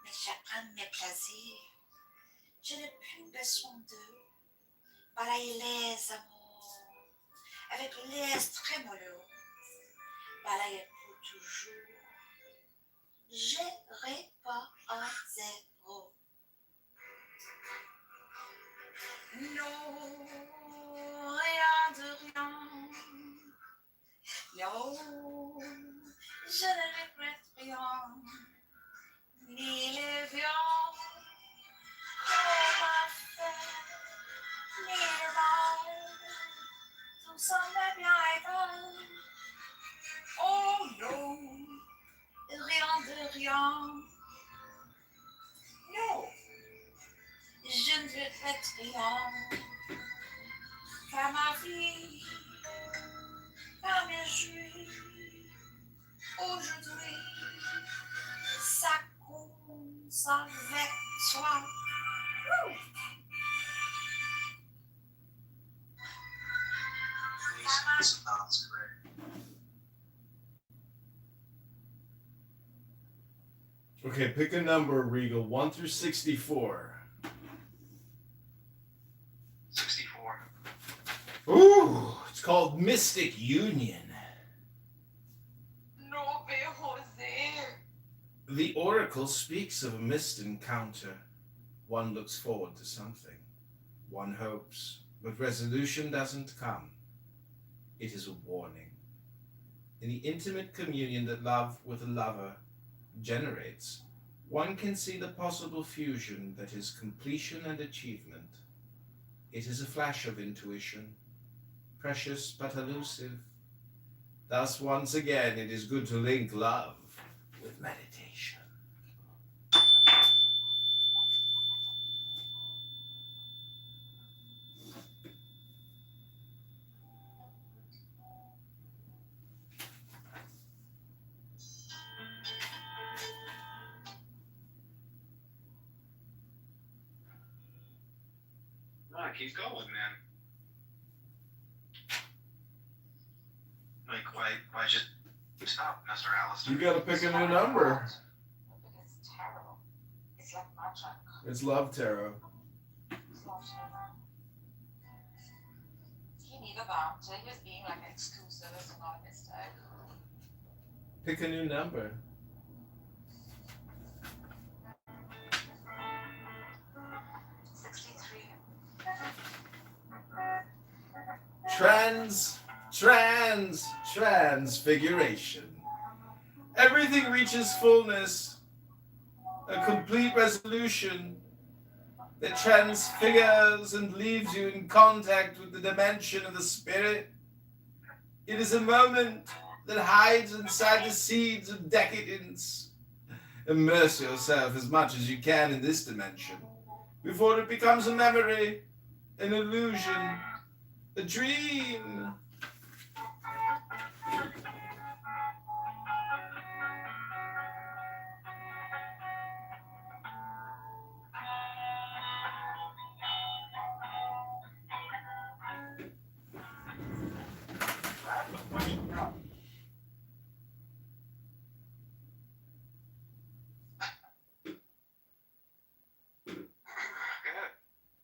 mais chacun de mes plaisirs. Je n'ai plus besoin de balayer les amours avec les trémolos. Balayer pour toujours. J'irai pas à zéro. Non, rien de rien. Non, je ne regrette rien. Ni les viandes qu'on m'a fait, ni le mal. Tout ça m'est bien égal. Oh non, rien de rien. Non, je ne regrette rien. Car ma vie, car mes jours, aujourd'hui, ça commence avec toi. Sounds great. Okay, pick a number, Regal. 1 through 64. 64. Ooh, it's called Mystic Union. No me Jose. The oracle speaks of a missed encounter. One looks forward to something. One hopes, but resolution doesn't come. It is a warning. In the intimate communion that love with a lover generates, one can see the possible fusion that is completion and achievement. It is a flash of intuition, precious but elusive. Thus, once again, it is good to link love with meditation. like he's going, man. Like, why just stop, Mr. Alistair? You gotta pick a new number. It's tarot. It's like magic. It's love tarot. It's love tarot. He needed that. So he was being like exclusive and all this stuff. Pick a new number. Transfiguration. Everything reaches fullness, a complete resolution that transfigures and leaves you in contact with the dimension of the spirit. It is a moment that hides inside the seeds of decadence. Immerse yourself as much as you can in this dimension before it becomes a memory, an illusion, a dream.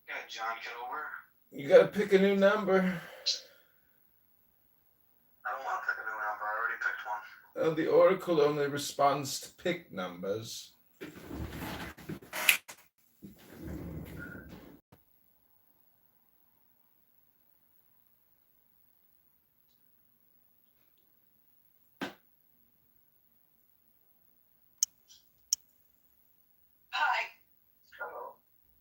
Good, John Kitover. You gotta pick a new number. I don't want to pick a new number. I already picked one. The oracle only responds to pick numbers. Hi. Hello.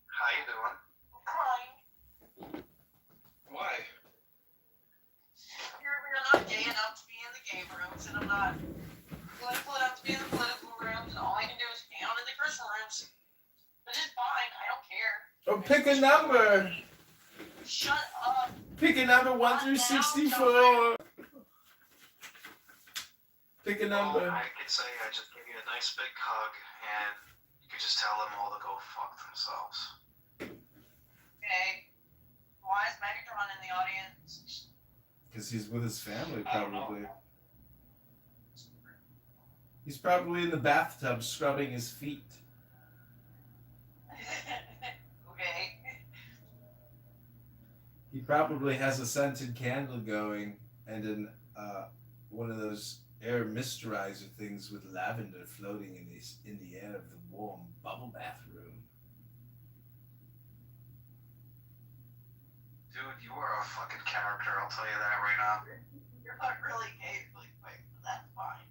How you doing? Crying. Why? You're not gay enough to be in the gay rooms, and I'm not political enough to be in the political rooms, and all I can do is hang out in the Christian rooms. Which is fine. I don't care. Oh, pick a number. Shut up. Pick a number 1 through 64. Pick a number. Well, I could say I just give you a nice big hug, and you could just tell them all to go fuck themselves. Okay. Why is Megatron in the audience? Because he's with his family, probably. He's probably in the bathtub scrubbing his feet. Okay. He probably has a scented candle going and one of those air misterizer things with lavender floating in the air of the warm bubble bath room. Dude, you are a fucking character, I'll tell you that right now. You're not really gay, really quick, but that's fine.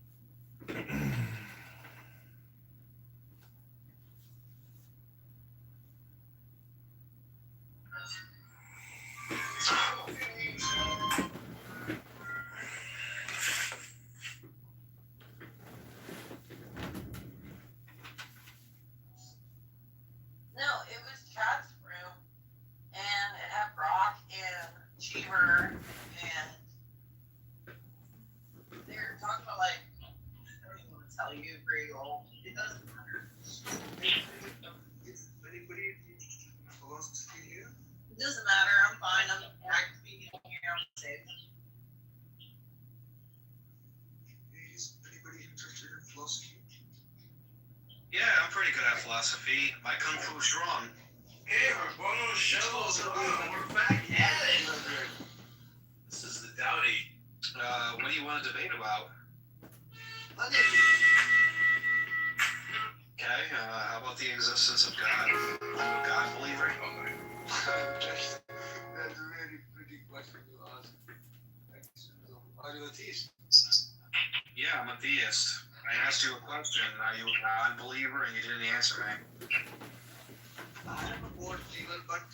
No, it was Chad's room, and it had Brock and Cheever, and they were talking about, like, I don't even want to tell you, pretty old. It doesn't matter. Is anybody philosophy here? It doesn't matter. I'm fine. I'm happy to be here. I'm safe. Is anybody interested in philosophy? Yeah, I'm pretty good at philosophy. My kung fu's strong. Hey, we're bono shells. We're back at it. This is the Dowdy. What do you want to debate about? Okay, how about the existence of God? I'm a God believer. That's a very pretty question you ask. Are you a theist? Yeah, I'm a theist. I asked you a question. Are you a God believer? And you didn't answer me. I am a God believer, but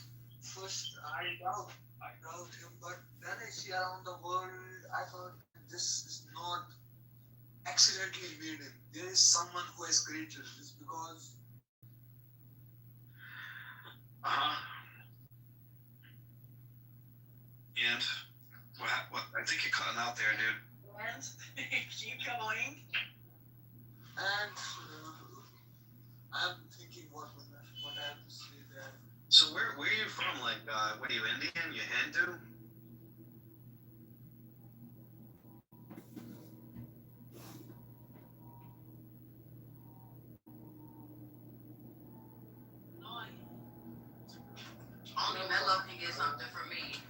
first I doubt him. But then I see around the world, I thought this is not accidentally made him. There is someone who has created this because. And what? I think you're cutting out there, dude. And keep going. And I'm thinking what I have to say there. So where are you from? Like, what are you, Indian? You Hindu? Only Mello can get something from me.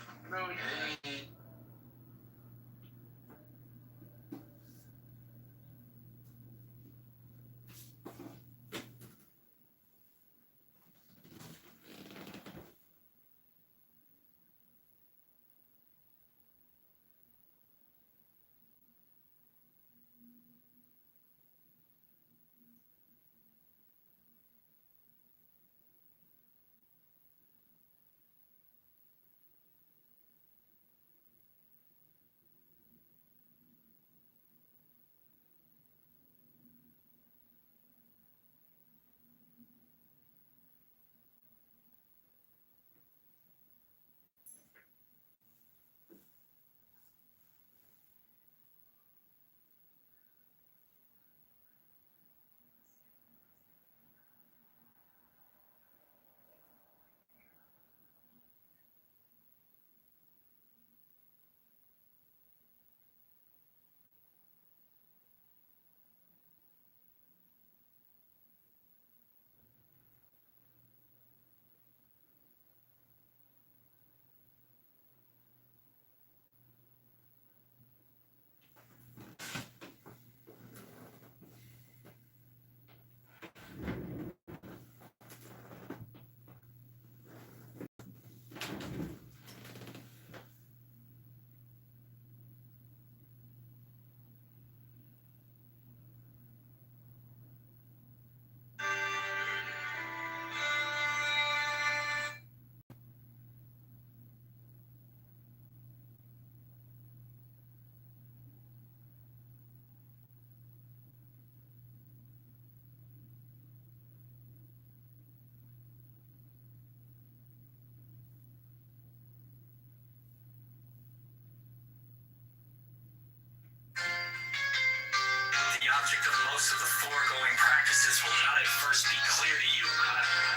The object of most of the foregoing practices will not at first be clear to you,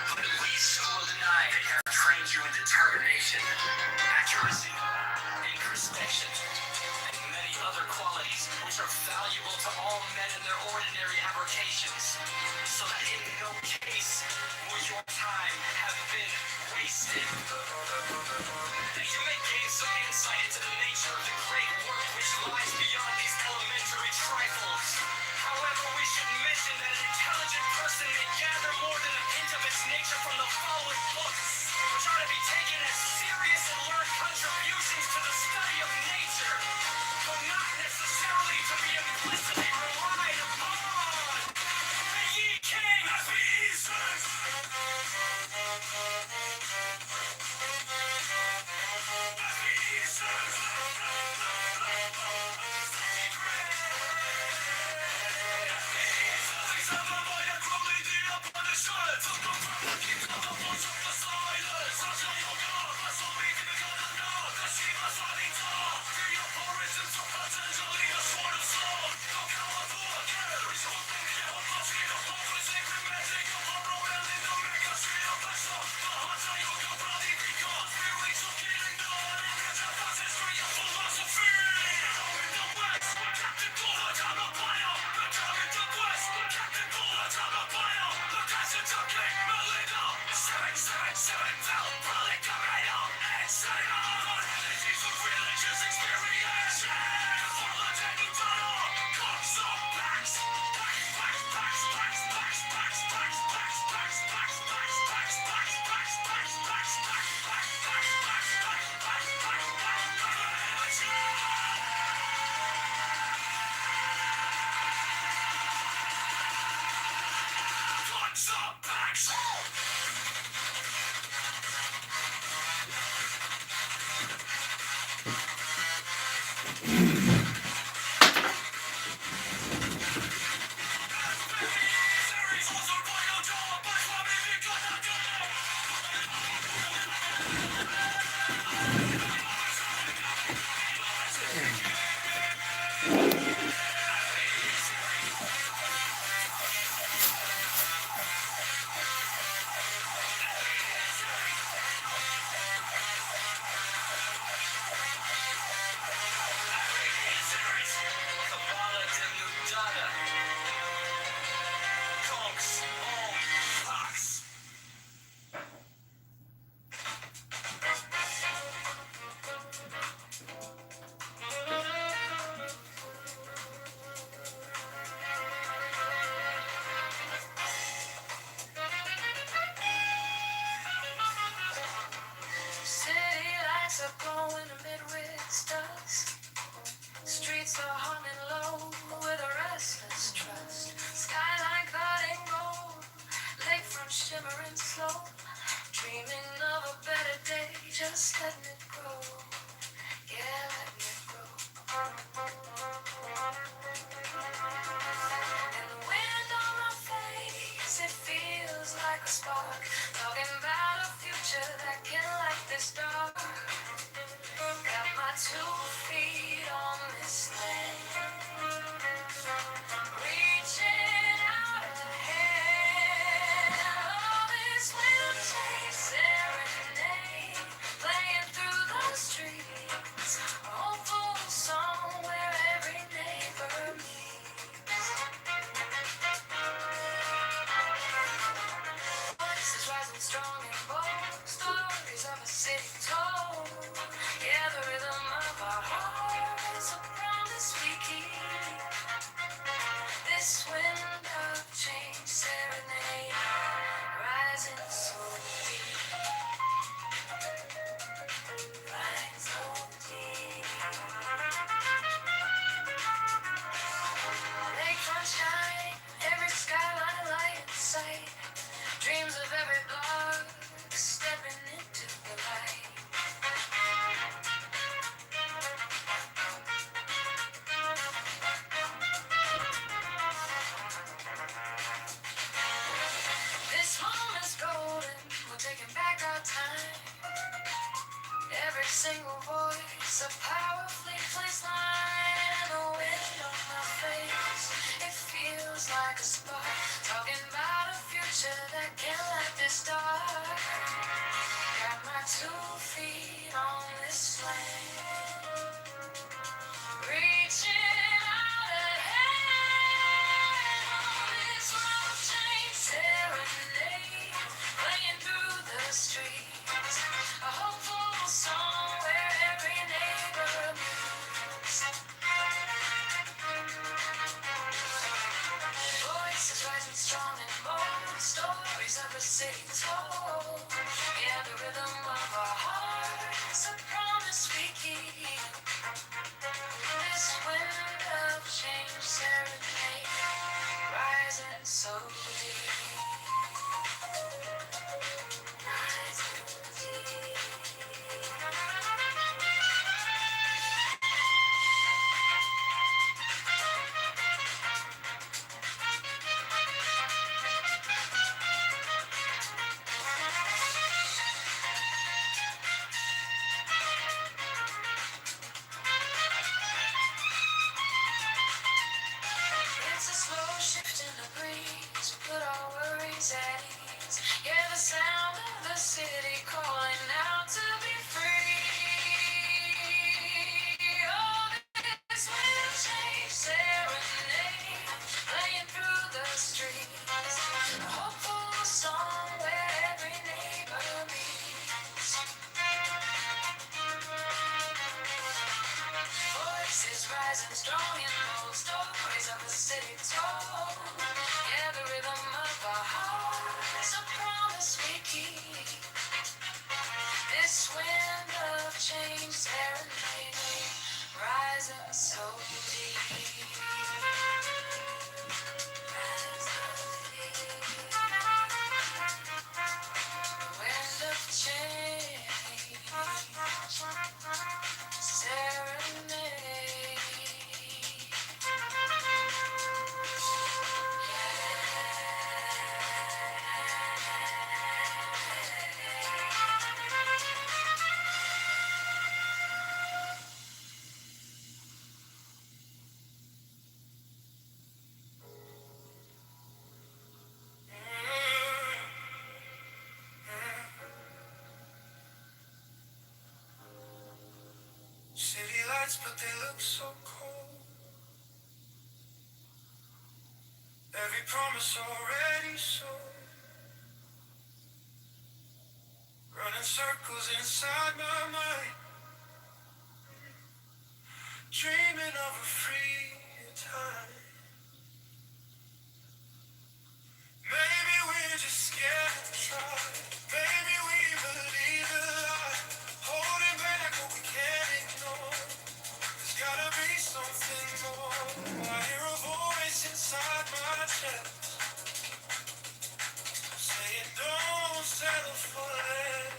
but at least you will deny they have trained you in determination, accuracy, introspection, and many other qualities which are valuable to all men in their ordinary avocations, so that in no case will your time have been wasted. That you may gain some insight into the nature of the great work which lies beyond these elementary trifles. However, we should mention that an intelligent person may gather more than a hint of its nature from the following books, which are to be taken as serious and learned contributions to the study of nature, though not necessarily to be implicitly relied upon. Be ye king as we easers! just letting it grow. Yeah, letting it grow. And the wind on my face, it feels like a spark. Talking about a future that can light this dark. Got my 2 feet on this land. Reaching out ahead. Oh, this wind chase serenade. Playing through the streets. A hopeful song where every neighbor meets. Voices rising strong and bold. Stories of a city told. Yeah, the rhythm of our hearts. A promise we keep. This wind of change serenade. Rising so deep. Rising so deep. Lakefront shine. Every skyline light in sight. Dreams of every block stepping into the light. This moment's golden, we're taking back our time. Every single voice, a powerfully placed line. And the wind on my face, it feels like a spark. Talking about a future that can light this dark. Got my 2 feet on this land. Reaching out ahead. On this road change serenade. Playing through the streets. A hopeful song where every neighbor meets. Voices rising strong and bold. Stories of a city told. Yeah, the rhythm of our hearts. A promise we keep. This wind of change serenade. Rising so deep. Rising deep. It's a slow shift in the breeze. Put our worries at ease. Yeah, the sound of the city calling out to be free. Oh, this wind change serenade. Playing through the streets. A hopeful song where every neighbor meets. Voices rising strong and bold. Stories of a city told. Yeah, the rhythm of our hearts. A promise we keep. This wind of change serenade. Rising so deep. Rising so deep. Wind of change. Serenade. City lights, but they look so cold. Every promise already sold. Running circles inside my mind. Dreaming of a free time. Maybe we're just scared to try. Maybe we believe a lie. Holding back what we can't ignore. There's gotta be something more. I hear a voice inside my chest saying don't settle for less.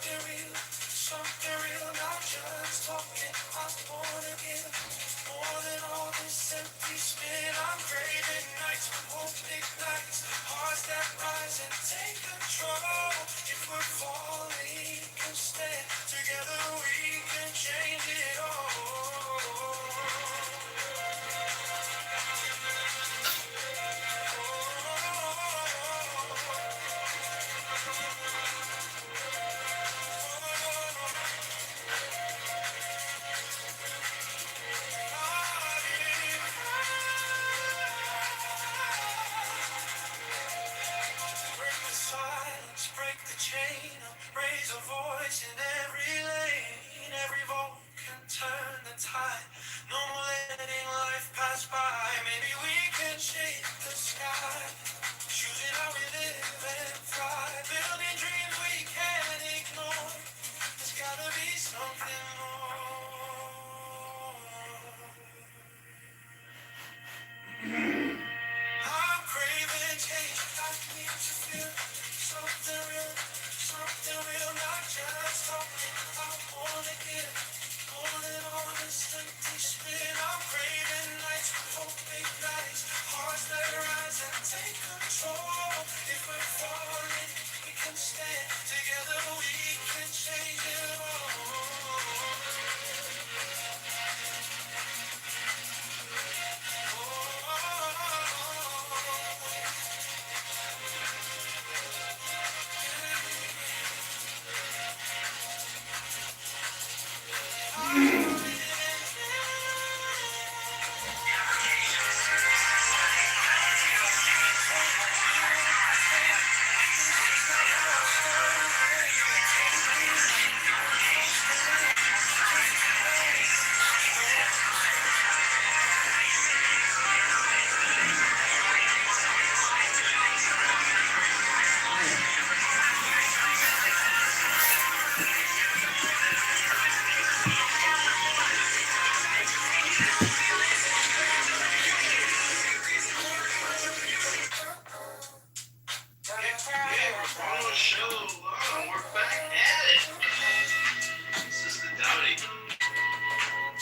something real, not just talking. I wanna give more than all this empty spin. I'm craving nights with hope ignites, hearts that rise and take control. If we're falling, we can stand together, we can change it all. Break the silence, break the chain, raise a voice in every lane. Every vote can turn the tide. No more letting life pass by. Maybe we can shape the sky, choosing how we live and fly. Building dreams we can't ignore. There's gotta be something more. I'm craving change. I need to feel something real, not just talking. I wanna get more than all this empty spin. I'm craving nights with hope ignites, hearts that rise and take control. If we're falling, we can stand together. We can change it all.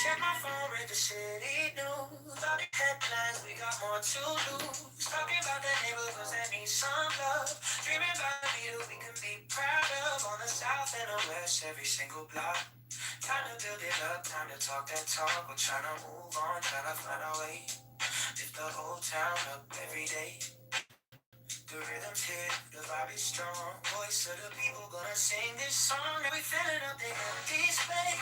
Check my phone, read the city news. All the headlines, we got more to lose. Talking about the neighborhoods that need some love. Dreaming about the people we can be proud of. On the south and the west, every single block. Time to build it up, time to talk that talk. We're trying to move on, trying to find our way. Lift the whole town up every day. The rhythm's here, the vibe is strong. Voice of the people gonna sing this song. And we filling up the empty space.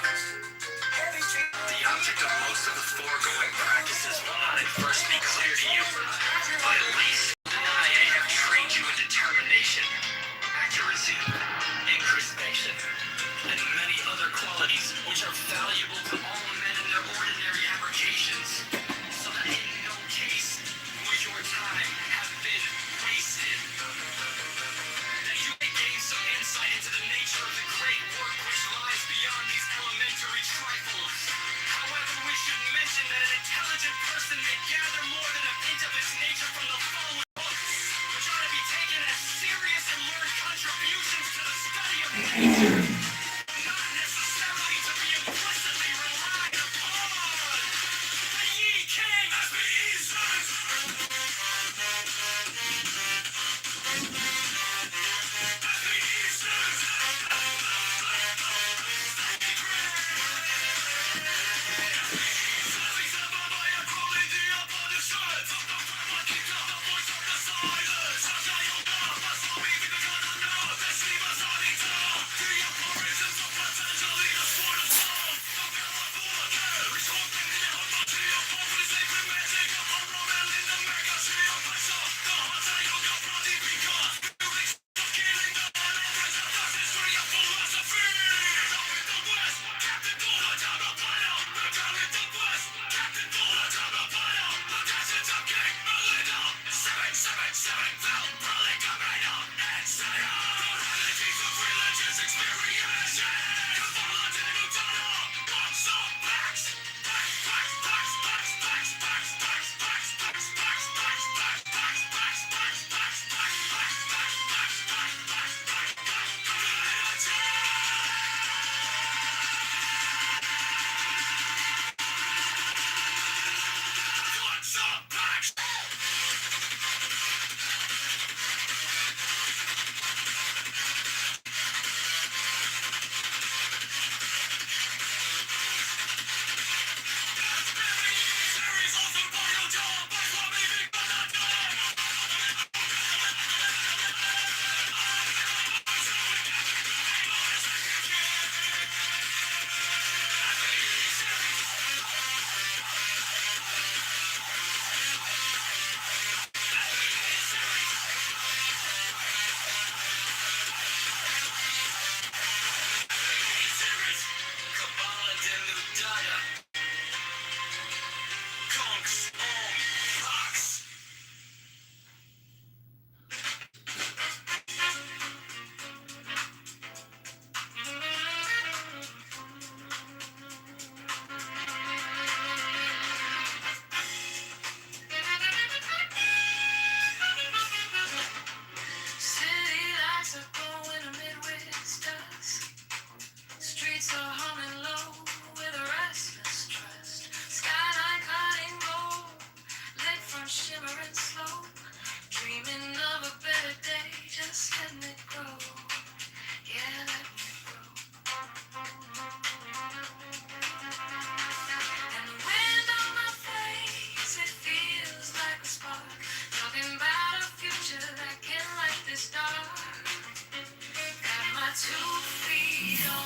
Every street. The object of most of the foregoing practices will not at first be clear to you, but at least the IA have trained you in determination, accuracy, incruspation, and many other qualities which are valuable to all men in their ordinary avocations, so that in no case will your time have been wasted. That you may gain some insight into the nature of the great work which lies beyond these elementary trifles. However, we should mention that an intelligent person may gather more than a hint of its nature from the following.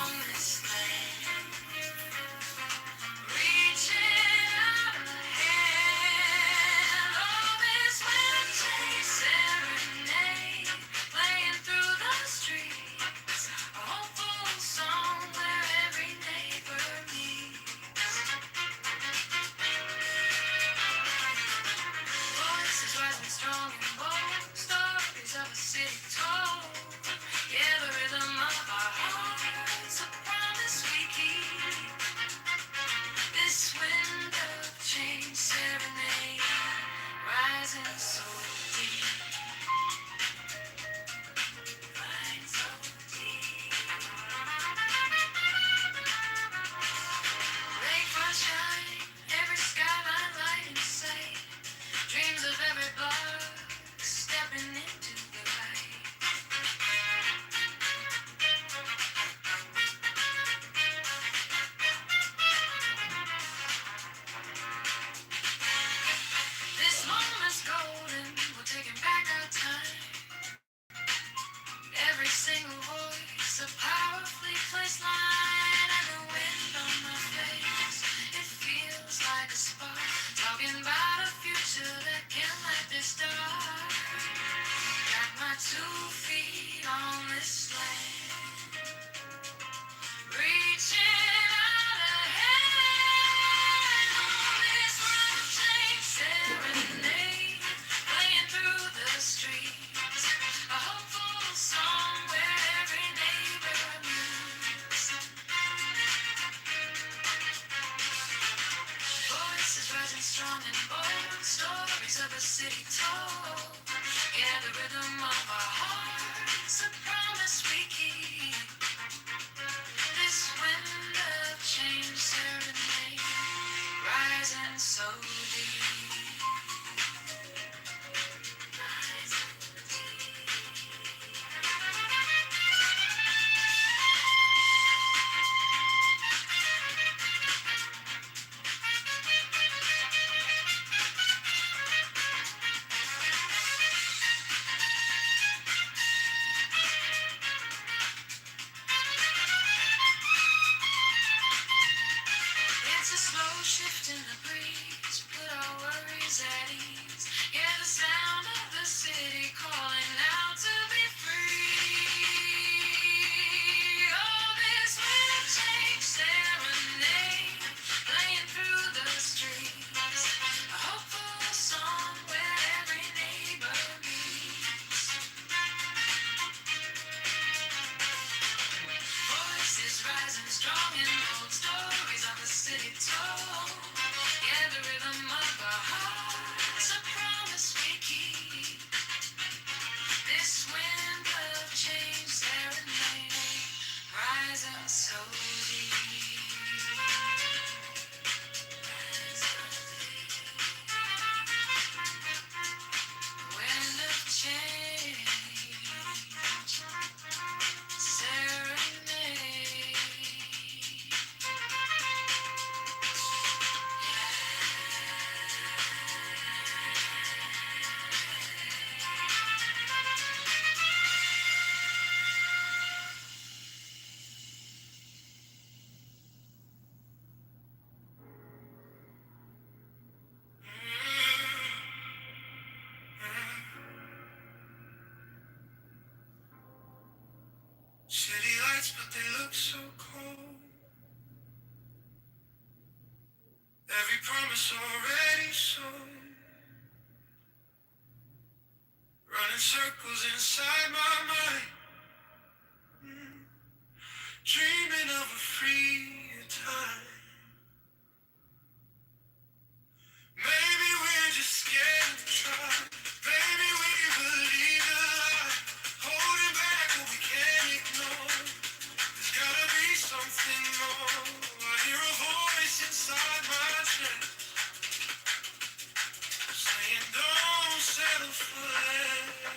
on this land. Reaching out a hand. Oh, this winter takes serenade. Playing through the streets. A hopeful song where every neighbor meets. Voices rising strong and bold. Stories of a city told. Yeah, the rhythm of our hearts. A promise we keep. This wind of change serenade. Rising so deep. Rising so deep. Breakfast shine. Every skyline light in sight. Dreams of every block stepping into the light. This moment's golden, we're taking back our time. Every single voice, a powerfully placed line. And the wind on my face, it feels like a spark. Talking about a future that can't let this dark. Got my 2 feet on this land. Reaching out a hand. On this run change serenade. Playing through the streets. A hopeful song where every neighbor meets. Voices rising strong and bold. Stories of a city told. Yeah, the rhythm of our hearts. A promise we keep. This wind of change serenade. Rising so deep. Rising It's a slow shift in the breeze, put our worries at ease. Yeah, the sound of the city calling out to be free. Oh, this wind change serenade, playing through the streets. A hopeful song where every neighbor meets. Voices rising strong and bold, stories of the city told. Yeah, the rhythm of our hearts, a promise we keep. This wind of change serenade, rising so deep. Wind of change, serenade. City lights, but they look so cold. Every promise already sold. Running circles inside my mind. Dreaming of a freer time. Maybe we're just scared to try. Maybe we believe a lie. Holding back what we can't ignore. There's gotta be something more. I hear a voice inside my chest saying don't settle for less.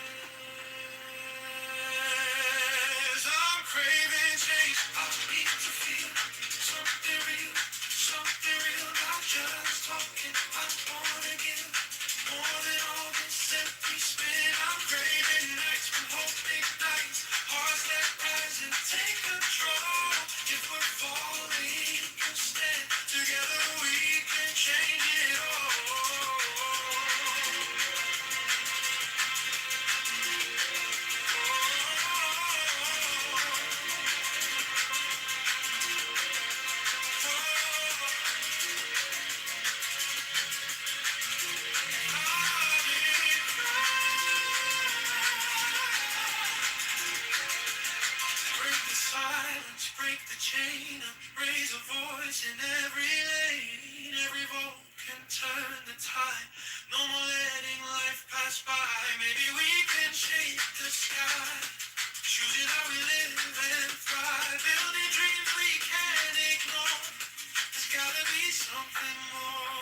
break the chain up, raise a voice in every lane. Every vote can turn the tide. No more letting life pass by. Maybe we can shape the sky. Choosing how we live and thrive. Building dreams we can't ignore. There's gotta be something more.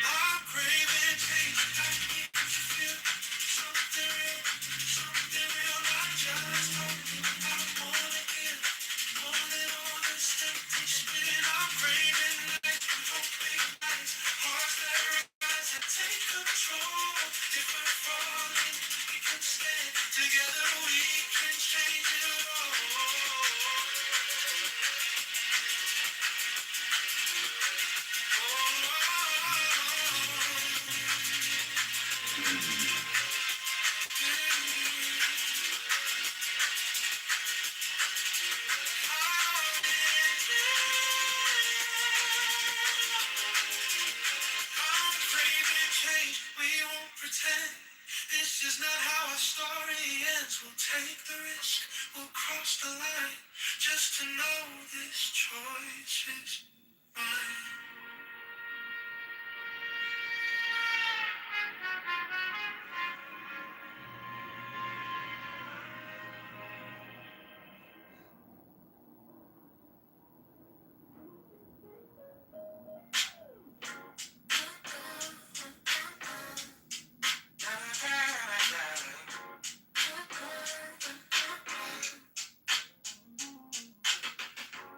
I'm craving change. I need to feel something real, not just talking. I wanna hear more than all this empty spin. I'm craving nights, hoping nights, hearts that rise and take control. If we're falling, we can stand together. We can change it all. I'm craving change, we won't pretend. This is not how our story ends. We'll take the risk, we'll cross the line, just to know this choice is mine.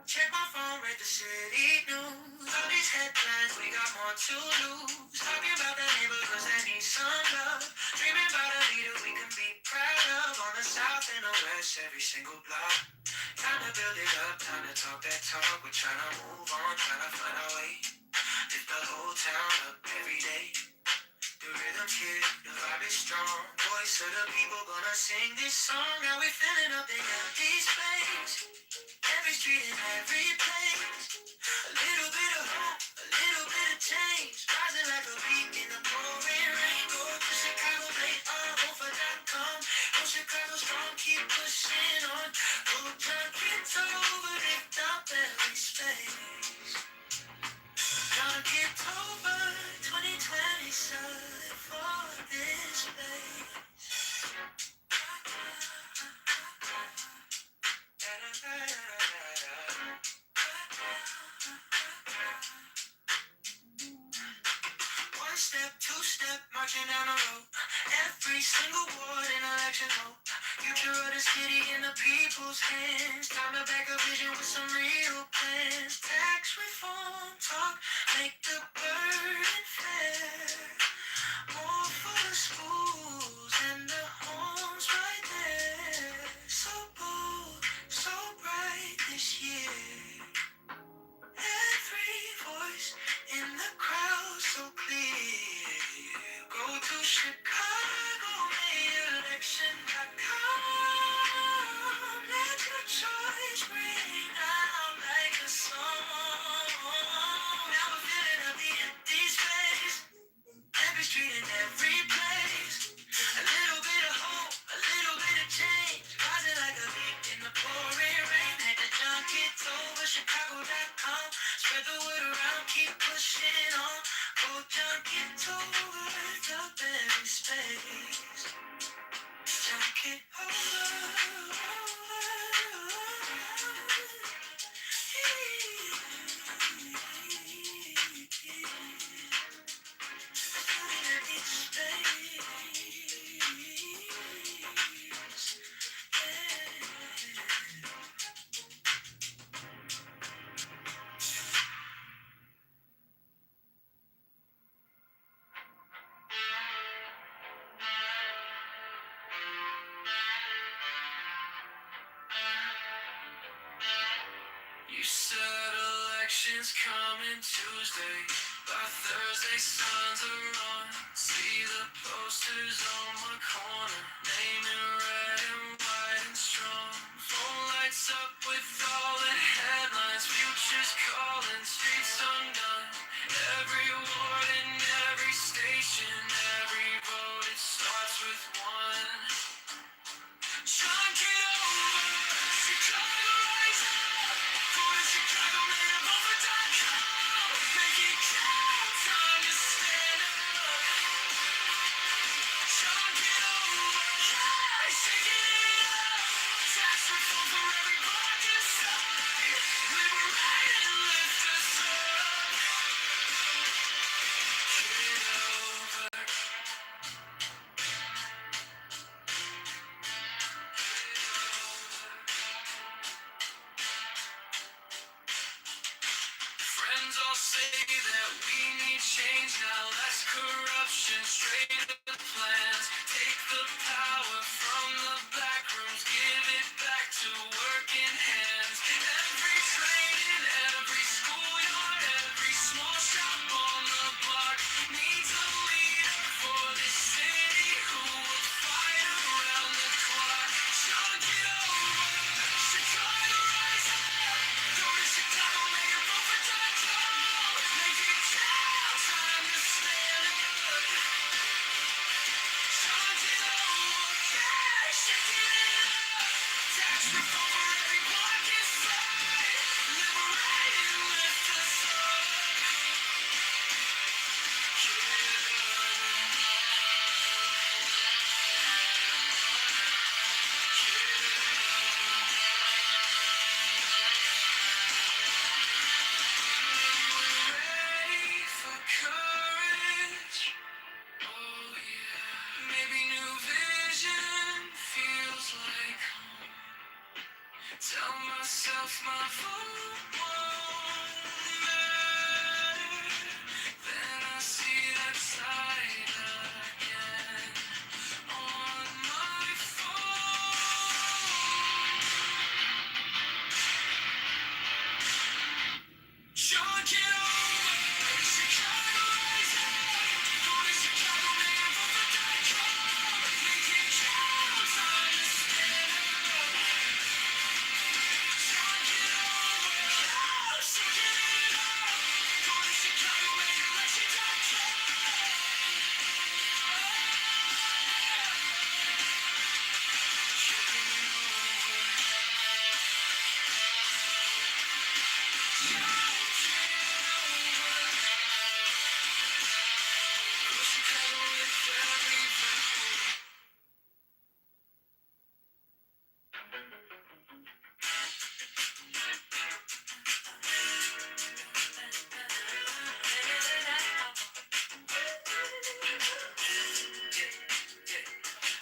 Check my phone, read the city news. All these headlines, we got more to lose. Talking about the neighborhoods that need some love. Dreaming about a leader we can be proud of. On the south and the west, every single block. Time to build it up, time to talk that talk. We're trying to move on, trying to find our way. Lift the whole town up every day. The rhythm's here, the vibe is strong. Voice of the people gonna sing this song. Now we're filling up the empty space. Every street and every place. A little bit of hope, a little bit of change. Rising like a peak in the pouring rain. Go to Chicago, play over.com. Go Chicago strong, keep pushing on. Go John Kitover, lift up every space. John Kitover, 2020 sun for this place. One step, two step, marching down the road. Every single ward in election hope. Future of the city in the people's hands. Time to back a vision with some real plans. Tax reform talk, make the burden fair. More for the schools and the homes right there. So bold, so bright this year. Every voice in the crowd so clear. Go to Chicago, election.com. Let your choice ring out like a song. Now we're filling up the empty space. Every street and every place. A little bit of hope, a little bit of change. Rising like a leaf in the pouring rain. Head to John Kitover, Chicago.com. Spread the word around, keep pushing on. Go John Kitover, lift up every space. John Kitover. You said elections coming Tuesday. By Thursday, signs are on. See the posters on my corner. Name in red and white and strong. Phone lights up with all the headlines. Futures calling, streets undone. Every ward and every station. Every vote, it starts with one. say that we need change now, less corruption, straighter plans. Take the power from the back rooms, give it back to working hands. Every train in every schoolyard, every small shop on the block needs a leader for this city who will fight around the clock. Chunk it over, Chicago rise up. Go to Chicago, make it vote for Donald Trump. Make it count, time to stand up. Chunk it over, yeah, shaking it up. Tax reform for every block inside. Liberate and lift us up. Ready for courage? Oh yeah. Maybe new vision feels like home. Tell myself my vote won't matter. Then I see that side again on my phone. Chunk it over, Chicago rise up. Go to Chicago, make it vote for Donald Trump. Make it count, time to stand up. Chunk it over, yeah, shaking it up. Go to Chicago, make election Donald Trump. Shaking it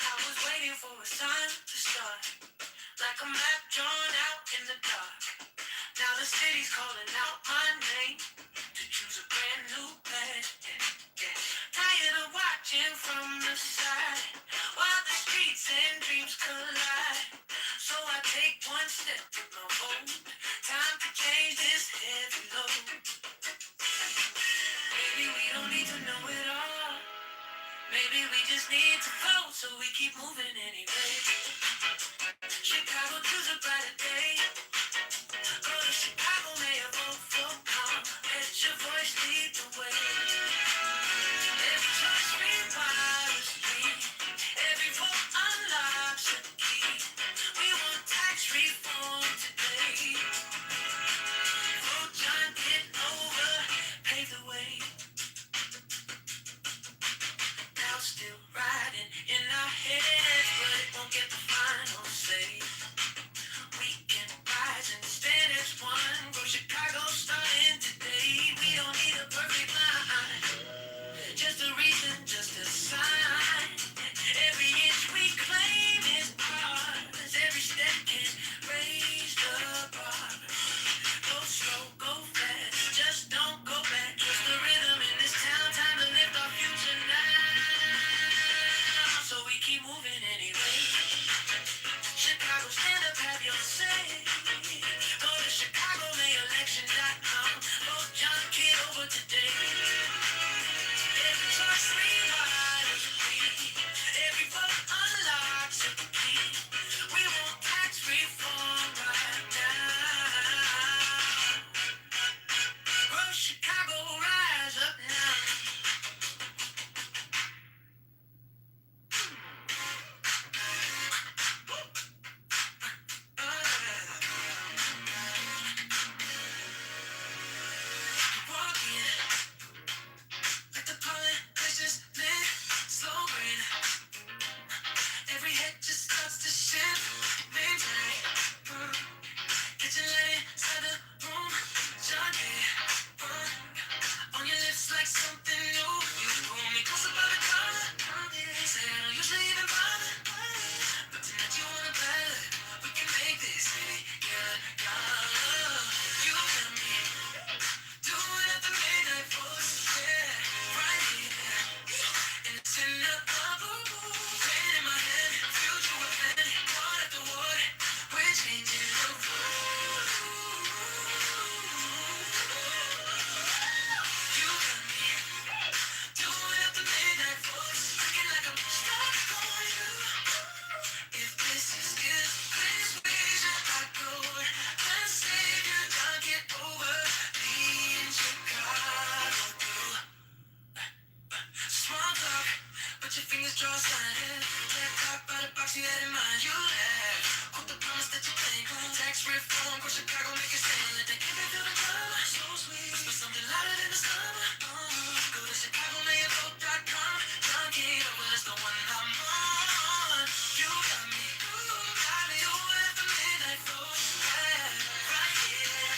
I was waiting for a sign to start, like a map drawn out in the dark. Now the city's calling out my name to choose a brand new path. Yeah. Tired of watching from the side while the streets and dreams collide. So I take one step with my vote. Time to change this heavy load. Maybe we don't need to know it all. Maybe we just need to vote so we keep moving anyway. Chicago, choose a brighter day. Go to Chicago, may I vote for calm. Let your voice lead the way. Every choice rewires me. Every vote unlocks a key. We want tax reform today. Vote John, get over, pave the way. Now still riding in our heads, but it won't had in mind. You laugh, quote the promise that you think. Tax reform, go Chicago, make it sing. Let that give it feel the drama. So sweet, but something louder than the summer. Go to ChicagoMayorVote.com. John Kitover, that's the one I'm on. You got me, do it for midnight flow. Right here,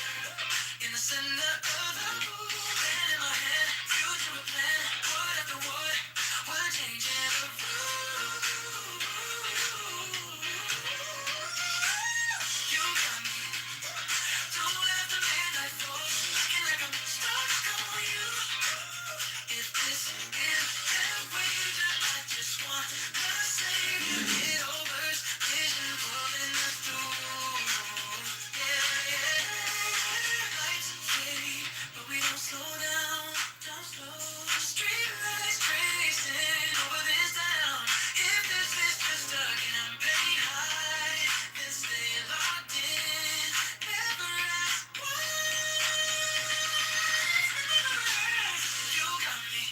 in the center of the mood. Pen in my hand, future plan. Word after word, we're changing the rules. You got me, do it for midnight flow. Looking like I'm stuck on you. If this is outrageous, I just want to save you. Get over's vision pulling us through. Yeah, yeah. Lights fade, but we don't slow down. Don't slow. Street lights tracing over this town. If this is just a campaign high, then stay locked in. Never ask why. You got me.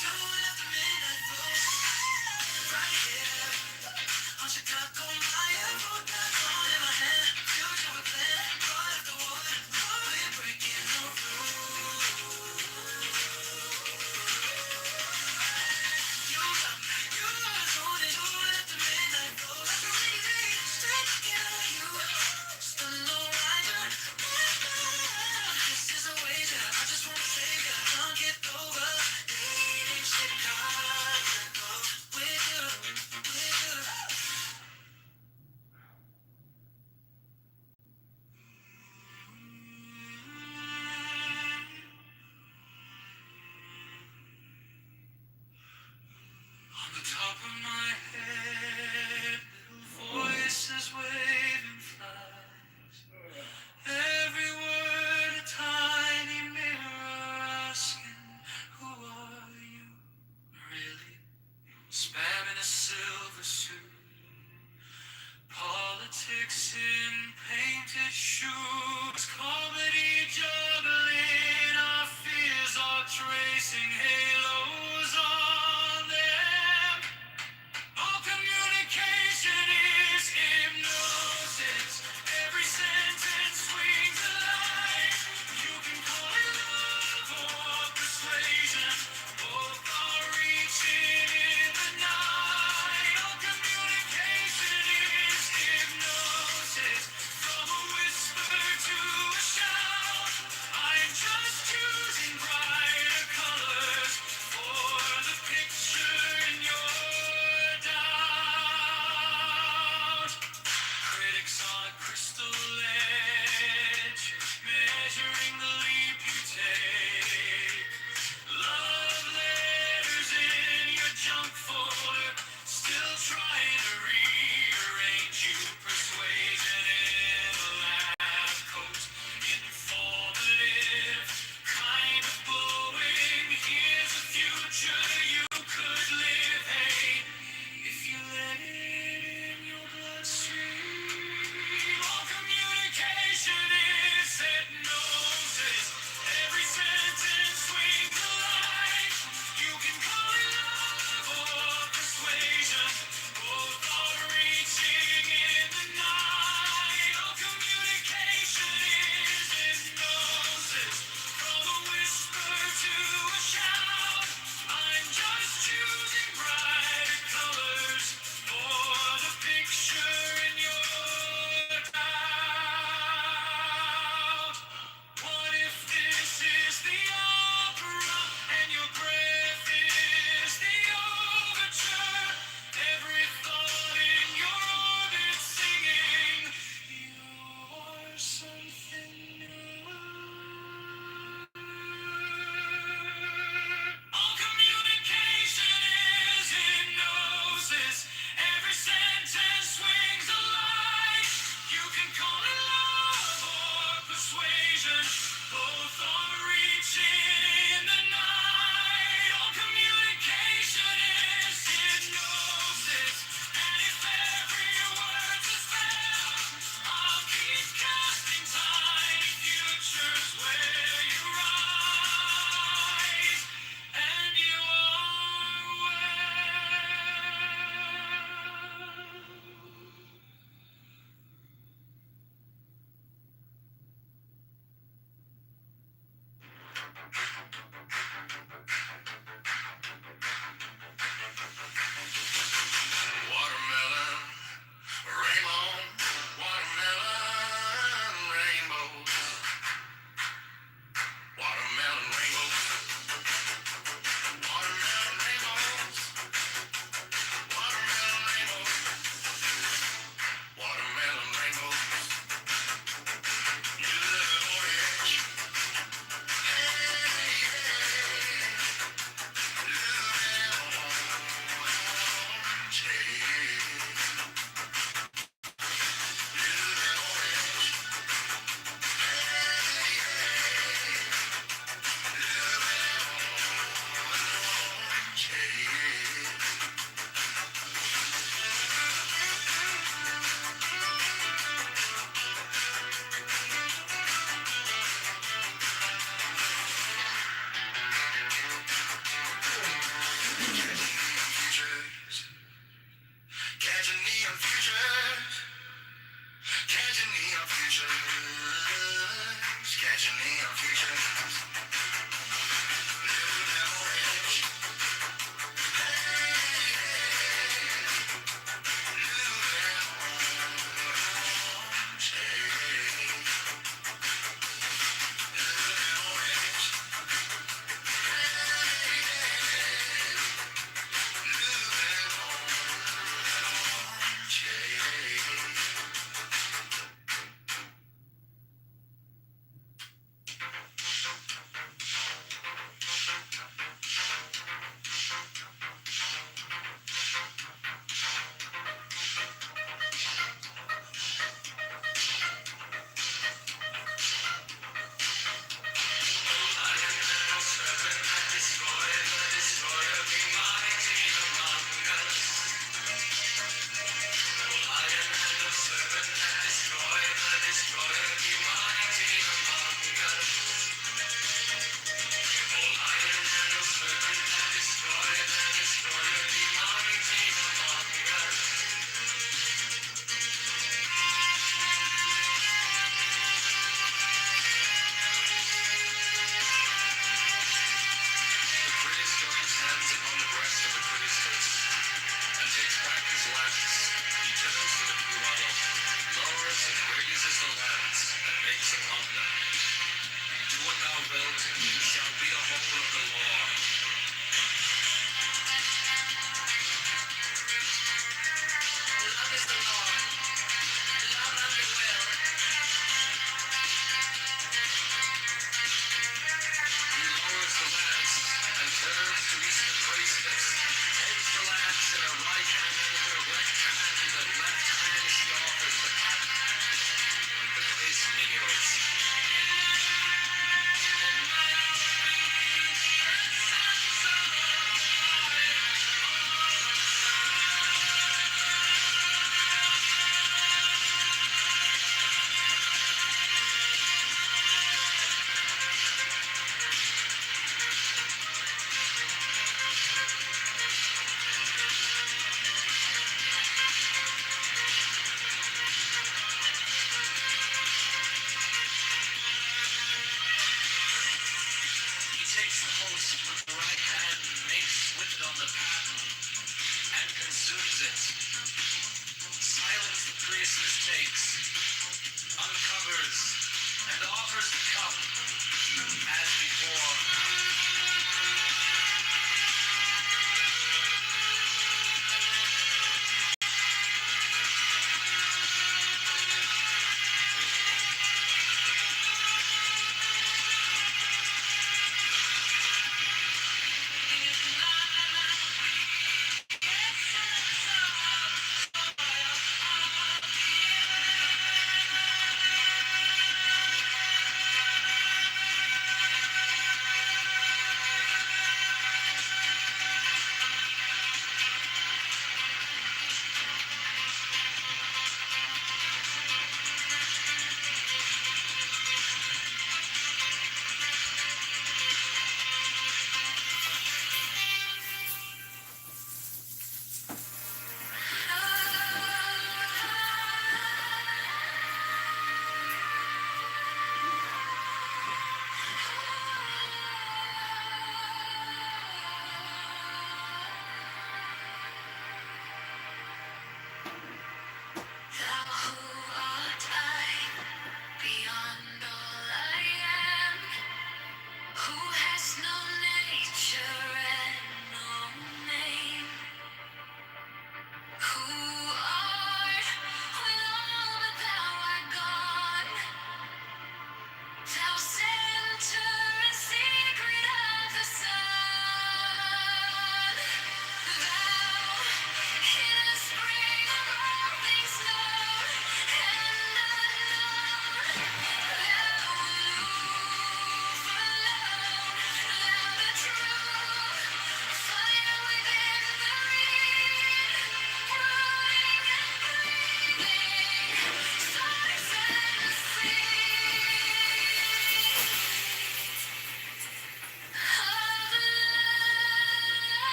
Doing after midnight flow. Right here on Chicago, my vote back on in my hand. Future with plan, what after what? We're breaking the rules. You got me. Doing after midnight flow. Like a rainy day, straight together. You just don't know why. This is a wager. I just wanna save ya. Don't get over. Dating Chicago with you, with you. On the top of my head, little voices waving flags. Every word a tiny mirror asking, who are you really? Spamming a silver suit, politics in painted shoes, comedy juggling our fears, all tracing halos on them. All communication is hypnosis. Every sentence swings a line. You can call it love or persuasion. Both are reaching in the night. All communication is hypnosis. From a whisper to a shout.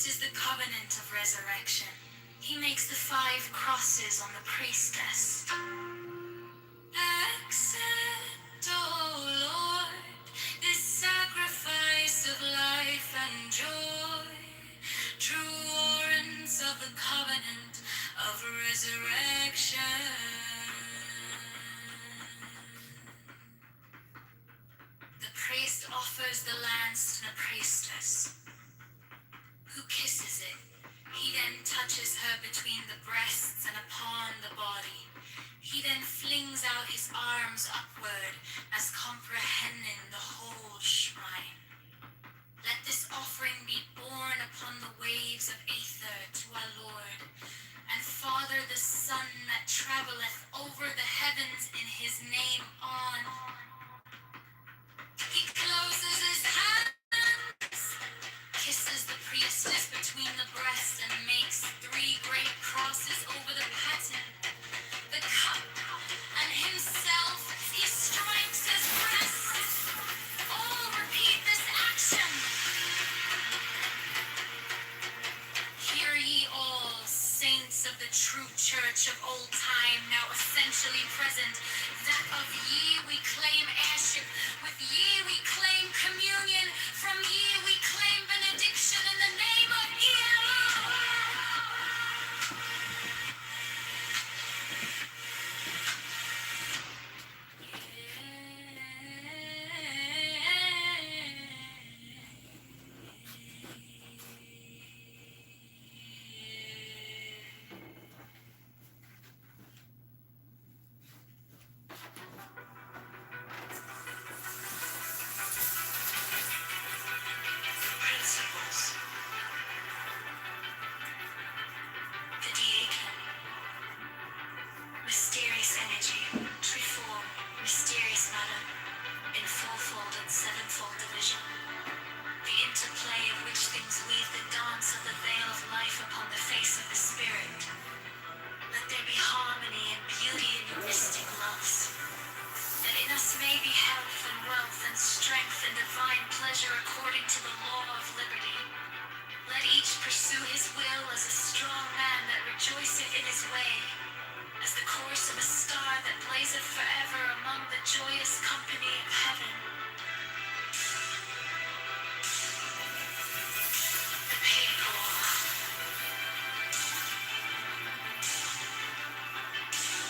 This is the covenant of resurrection. He makes the 5 crosses on the priestess. Accept, O Lord, this sacrifice of life and joy, true warrants of the covenant of resurrection. The priest offers the lance to the priestess, who kisses it. He then touches her between the breasts and upon the body. He then flings out his arms upward as comprehending the whole shrine. Let this offering be borne upon the waves of aether to our Lord, and Father the Son that travelleth over the heavens in his name on. He closes his hands, kisses the priestess between the breasts, and makes 3 great crosses over the paten, the cup, and himself. He strikes his breast. All repeat this action. Hear ye all, saints of the true church of old time, now essentially present, that of ye we claim heirship, with ye we claim communion, from ye we claim benediction in the name of ELO. Principles. The diaconate. Mysterious energy, triform, mysterious matter, in fourfold and sevenfold division. The interplay of which things weave the dance of the veil of life upon the face of the spirit. Let there be harmony and beauty in your mystic loves, that in us may be health and wealth and strength and divine pleasure according to the law of liberty. Let each pursue his will as a strong man that rejoiceth in his way, as the course of a star that blazeth forever among the joyous company of heaven. The people.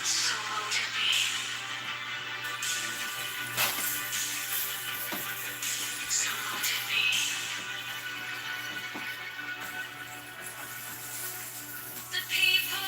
So mote it be. So mote it be. The people.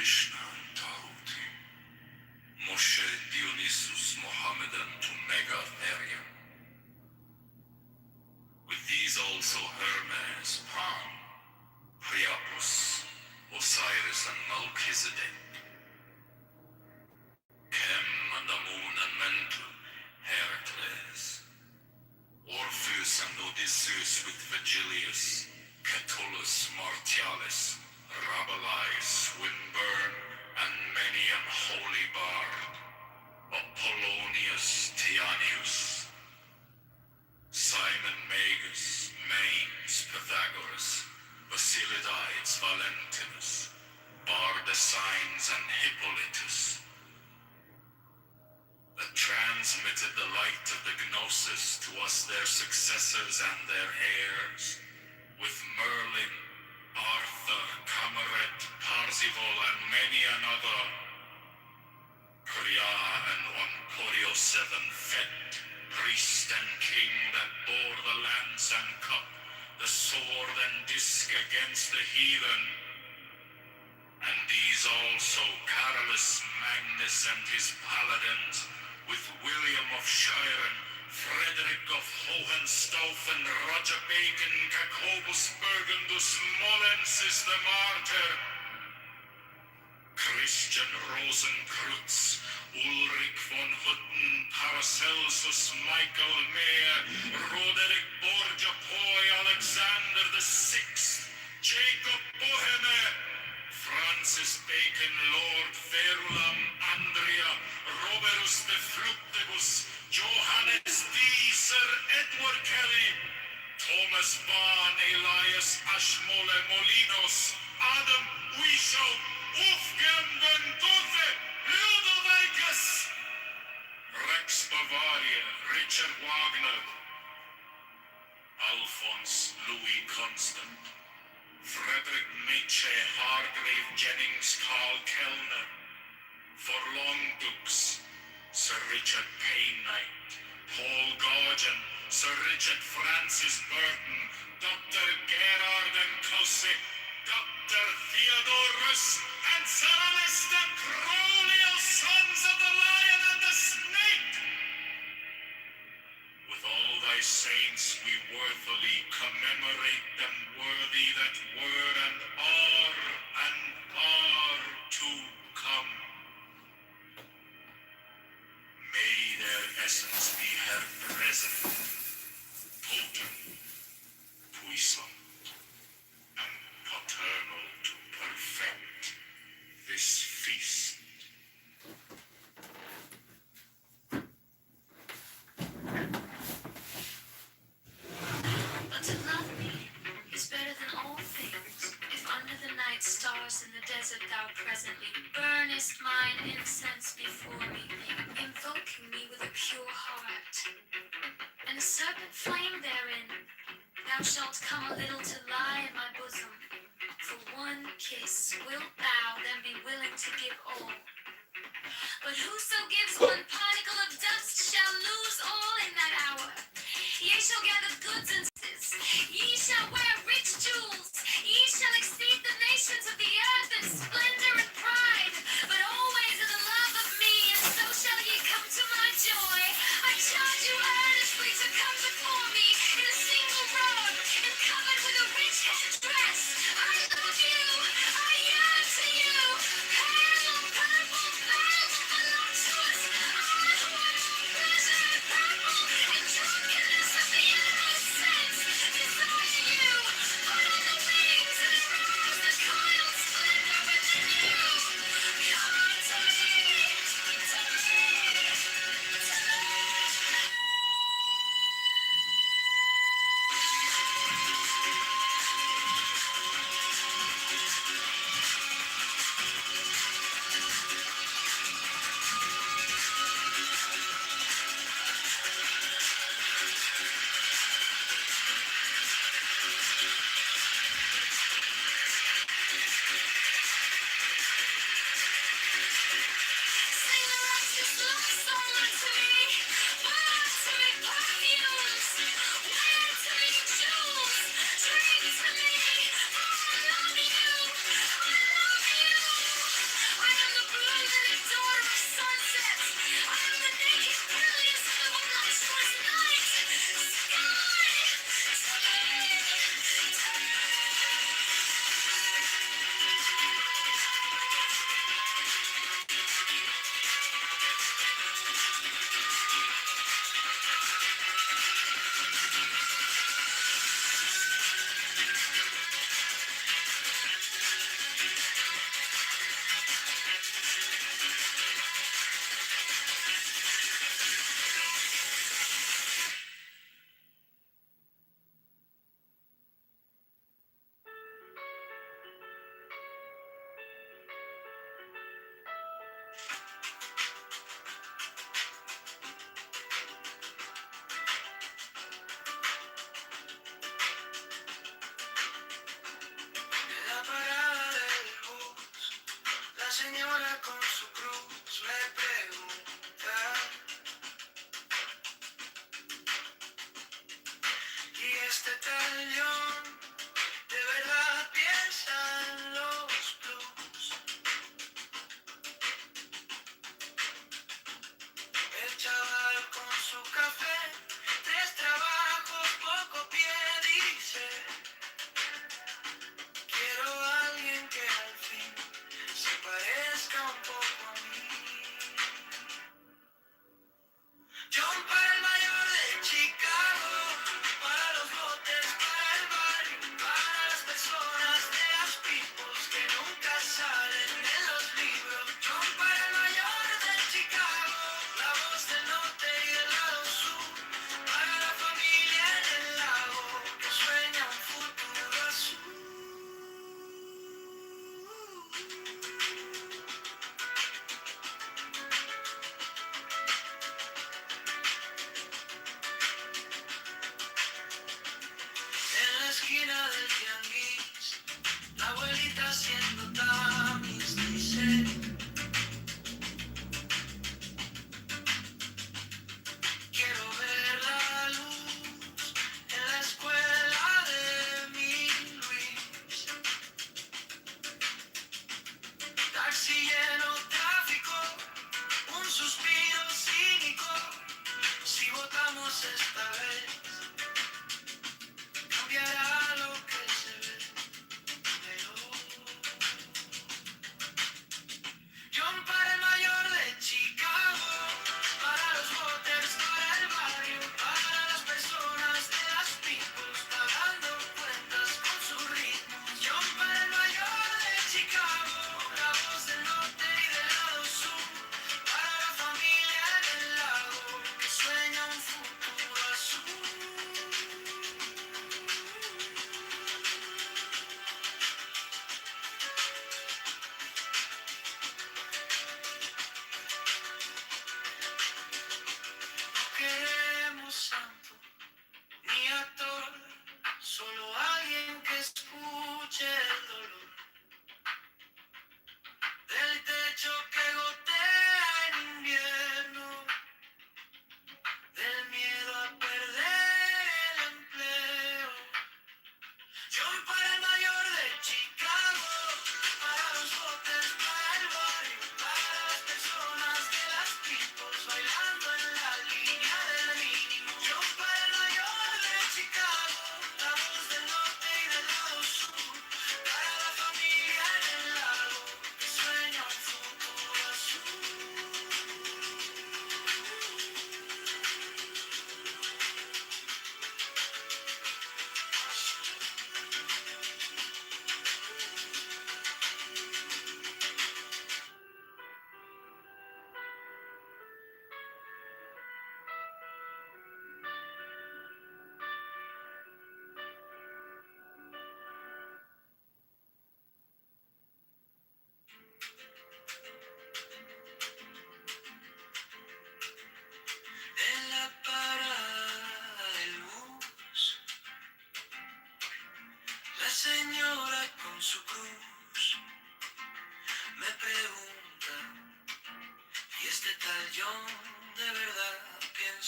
Krishna Tahuti, Moshe Dionysus Mohammedan to Mega Therium. With these also Hermes, Pan, Priapus, Osiris and Melchizedek, Chem and Amun and Mentu, Heracles, Orpheus and Odysseus with Vigilius, Catullus, Martialis, Rabelais, Swinburne, and many an holy bard, Apollonius Tianius, Simon Magus, Manes, Pythagoras, Basilides, Valentinus, Bardesigns, and Hippolytus, that transmitted the light of the Gnosis to us their successors and their heirs, with Merlin, Arthur, Cameret, Parzival, and many another, Priya and Emporio VII Fet, priest and king that bore the lance and cup, the sword and disc against the heathen. And these also, Carolus Magnus and his paladins, with William of Shiren, Frederick of Hohenstaufen, Roger Bacon, Jacobus Burgundus, Molensis the martyr, Christian Rosenkreutz, Ulrich von Hutten, Paracelsus, Michael Mayer, Roderick Borgia Poi, Alexander the Sixth, Jacob Boheme, Francis Bacon, Lord Verulam, Andrea, Roberus de Fructibus, Johannes D, Sir Edward Kelly, Thomas Bahn, Elias Ashmole Molinos, Adam Wishow, Wolfgang van Dove, Ludovicus, Rex Bavaria, Richard Wagner, Alphonse Louis Constant, Frederick Nietzsche, Hargrave Jennings, Carl Kellner, Forlong Dukes, Sir Richard Paynight, Paul Gorgon, Sir Richard Francis Burton, Dr. Gerard and Cossack, Dr. Theodorus, and Sir Alistair Crowley, sons of the Lion and the Snake. With all thy saints we worthily commemorate them, worthy that were and are to come. May their essence be her present, potent, puissant, and paternal to perfect this feast. But to love me is better than all things. If under the night stars in the desert thou presently burnest mine incense before me, invoking me with a pure heart, and a serpent flame therein, thou shalt come a little to lie in my bosom. For one kiss wilt thou then be willing to give all. But whoso gives one particle of dust shall lose all in that hour. Ye shall gather goods and ye shall wear rich jewels, ye shall exceed the nations of the earth in splendor and pride, but always in the love of me, and so shall ye come to my joy. I charge you earnestly to come before me in a single robe and covered with a rich headdress. I love you, I yearn to you, pale purple veils voluptuous, I want pleasure and purple and drunkenness of the innermost sense. Desire you, put on the wings and arouse the coiled splendor within you. Come unto me, to me, to me. Sing the righteous love song unto me. Pour unto me perfumes. Wear to me jewels. Drink to me. For I love you. I love you.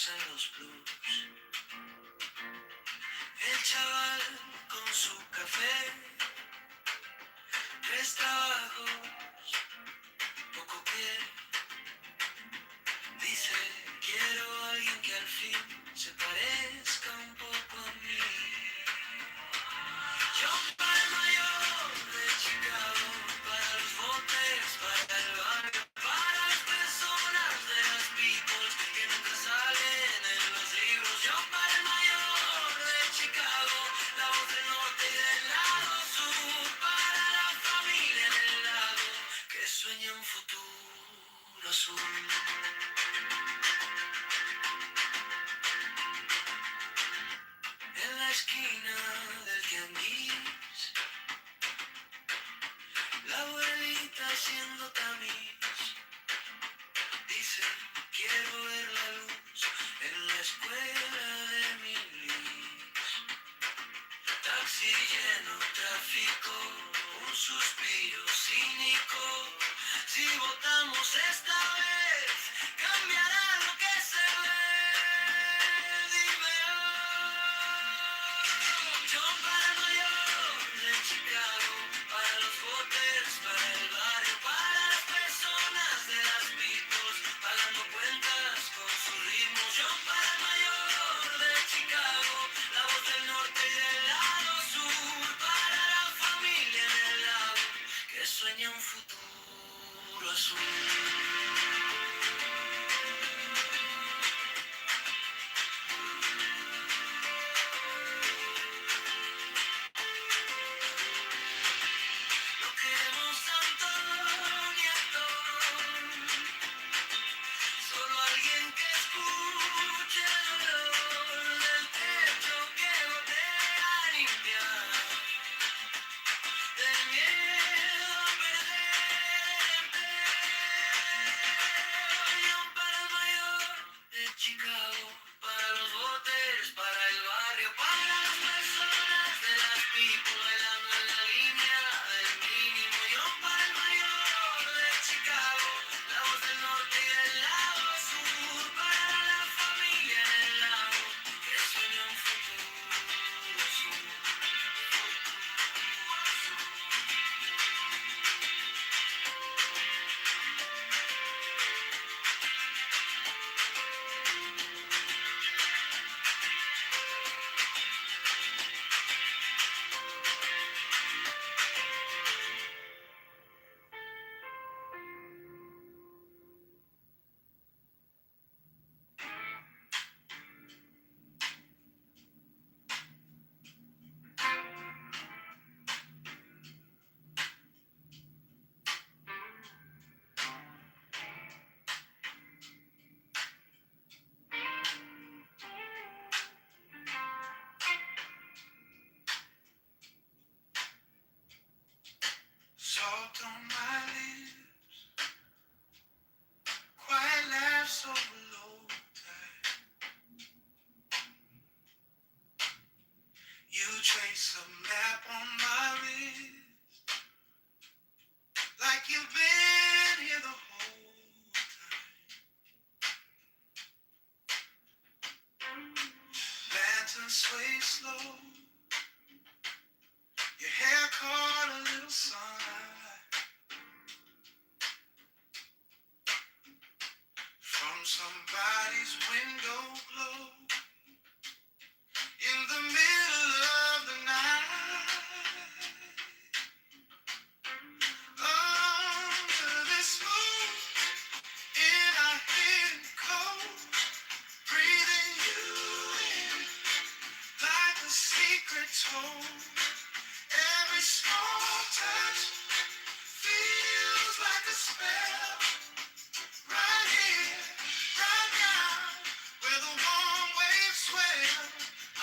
en los blues. El chaval con su café, 3 trabajos, poco quiere. Dice, quiero a alguien que al fin se parezca un poco a mí. Yo para el mayor de Chicago, para los botes, para el barrio, para las personas de las people que nunca salen en los libros. Yo para el mayor de Chicago, la voz del norte y del lado sur, para la familia en el lago que sueña un futuro azul. En la esquina del tianguis, la abuelita haciendo tamiz. Dice, quiero ver la luz en la escuela de mi Liz. Taxi lleno, tráfico, un suspiro cínico. Si votamos esta vez, cambiará lo que se ve. Dime. Yo para el mayor de Chicago, para los voters, para el barrio, para las personas de las pipos, pagando cuentas con sus ritmos. Yo para el mayor de Chicago, la voz del norte y del lado sur, para la familia en el lago que sueña un futuro azul. No queremos tanto nieto, solo alguien que escuche el olor del techo que gotea a limpiar, del miedo a perder empleo. Para el mayor de Chicago, para los botes, para el barrio, para las personas de las people bailando en la línea del mínimo. Yo para el mayor de Chicago, la voz del norte y del lado sur, para la familia en el lago que sueña un futuro azul. Salt on my lips, quiet laughs over low tide. You trace a map on my wrist, like you've been here the whole time. Lantern sway slow, your hair caught a little sunlight from somebody's window glow in the middle of the night. Under this moon, in our hidden cold, breathing you in like a secret told. Every small touch feels like a spell. Right here, right now, where the warm waves swell.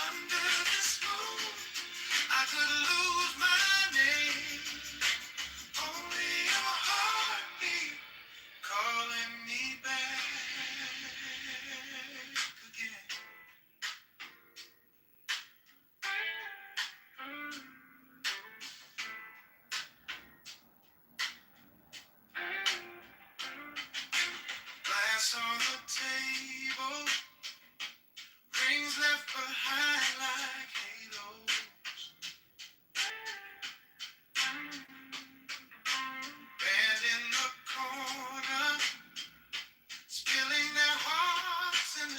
Under this moon, I could lose my name. Only your heartbeat calling me back again. Glass on the table,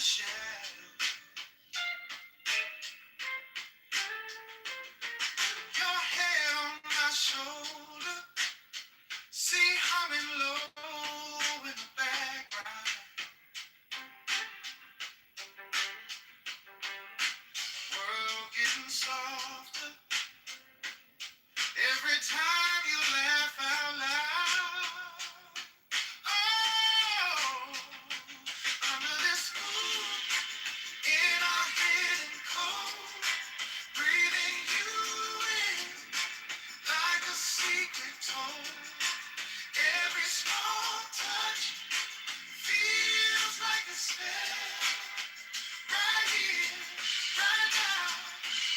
shadow. Your head on my shoulder. See humming low in the background. World getting softer every time you laugh out loud. Oh, under this moon, in our hidden cold, breathing you in like a secret tone. Every small touch feels like a spell. Right here, right now,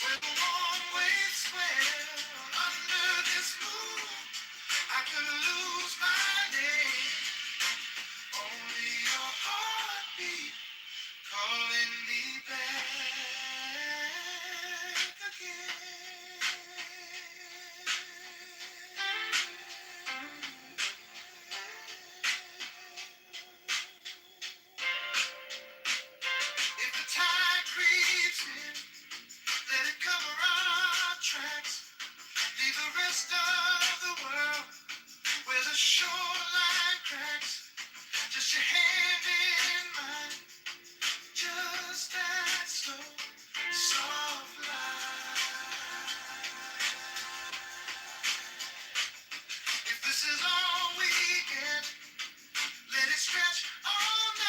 where the warm waves swell. Under this moon, I could lose my name. Only your heartbeat calling me back again. If the tide creeps in, let it cover our tracks. Leave the rest of the world where the shoreline cracks. Just your hand in mine, just that slow, soft line. If this is all we get, let it stretch all night.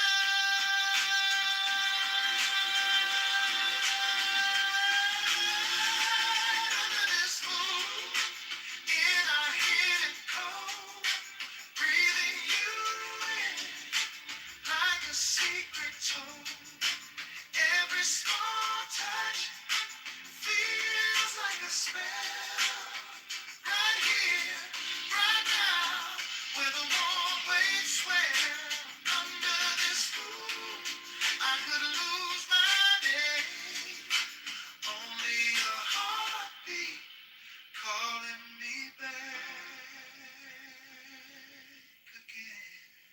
Under this moon, in our hidden cold, breathing you in like a secret tone. Every small touch feels like a spell. Right here, right now, where the warm waves swell. Under this moon, I could lose my day. Only a heartbeat calling me back again.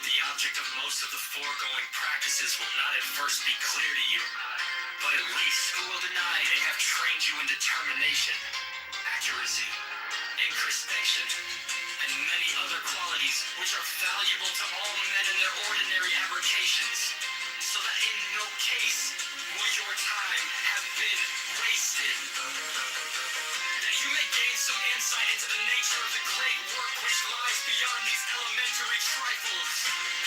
The object of most of the foregoing practices will not at first be clear to you, but at least who will deny they have trained you in determination, accuracy, incrospection, and many other qualities which are valuable to all men in their ordinary avocations, so that in no case will your time have been wasted. That you may gain some insight into the nature of the great work which lies beyond these elementary trifles.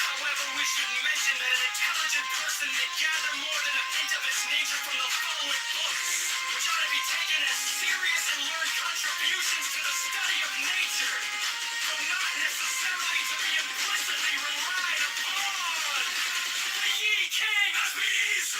However, we should mention that an intelligent person may gather more than a hint of its nature from the following books, which ought to be taken as serious and learned contributions to the study of nature, though not necessarily to be implicitly relied upon. The Ye King has been eased.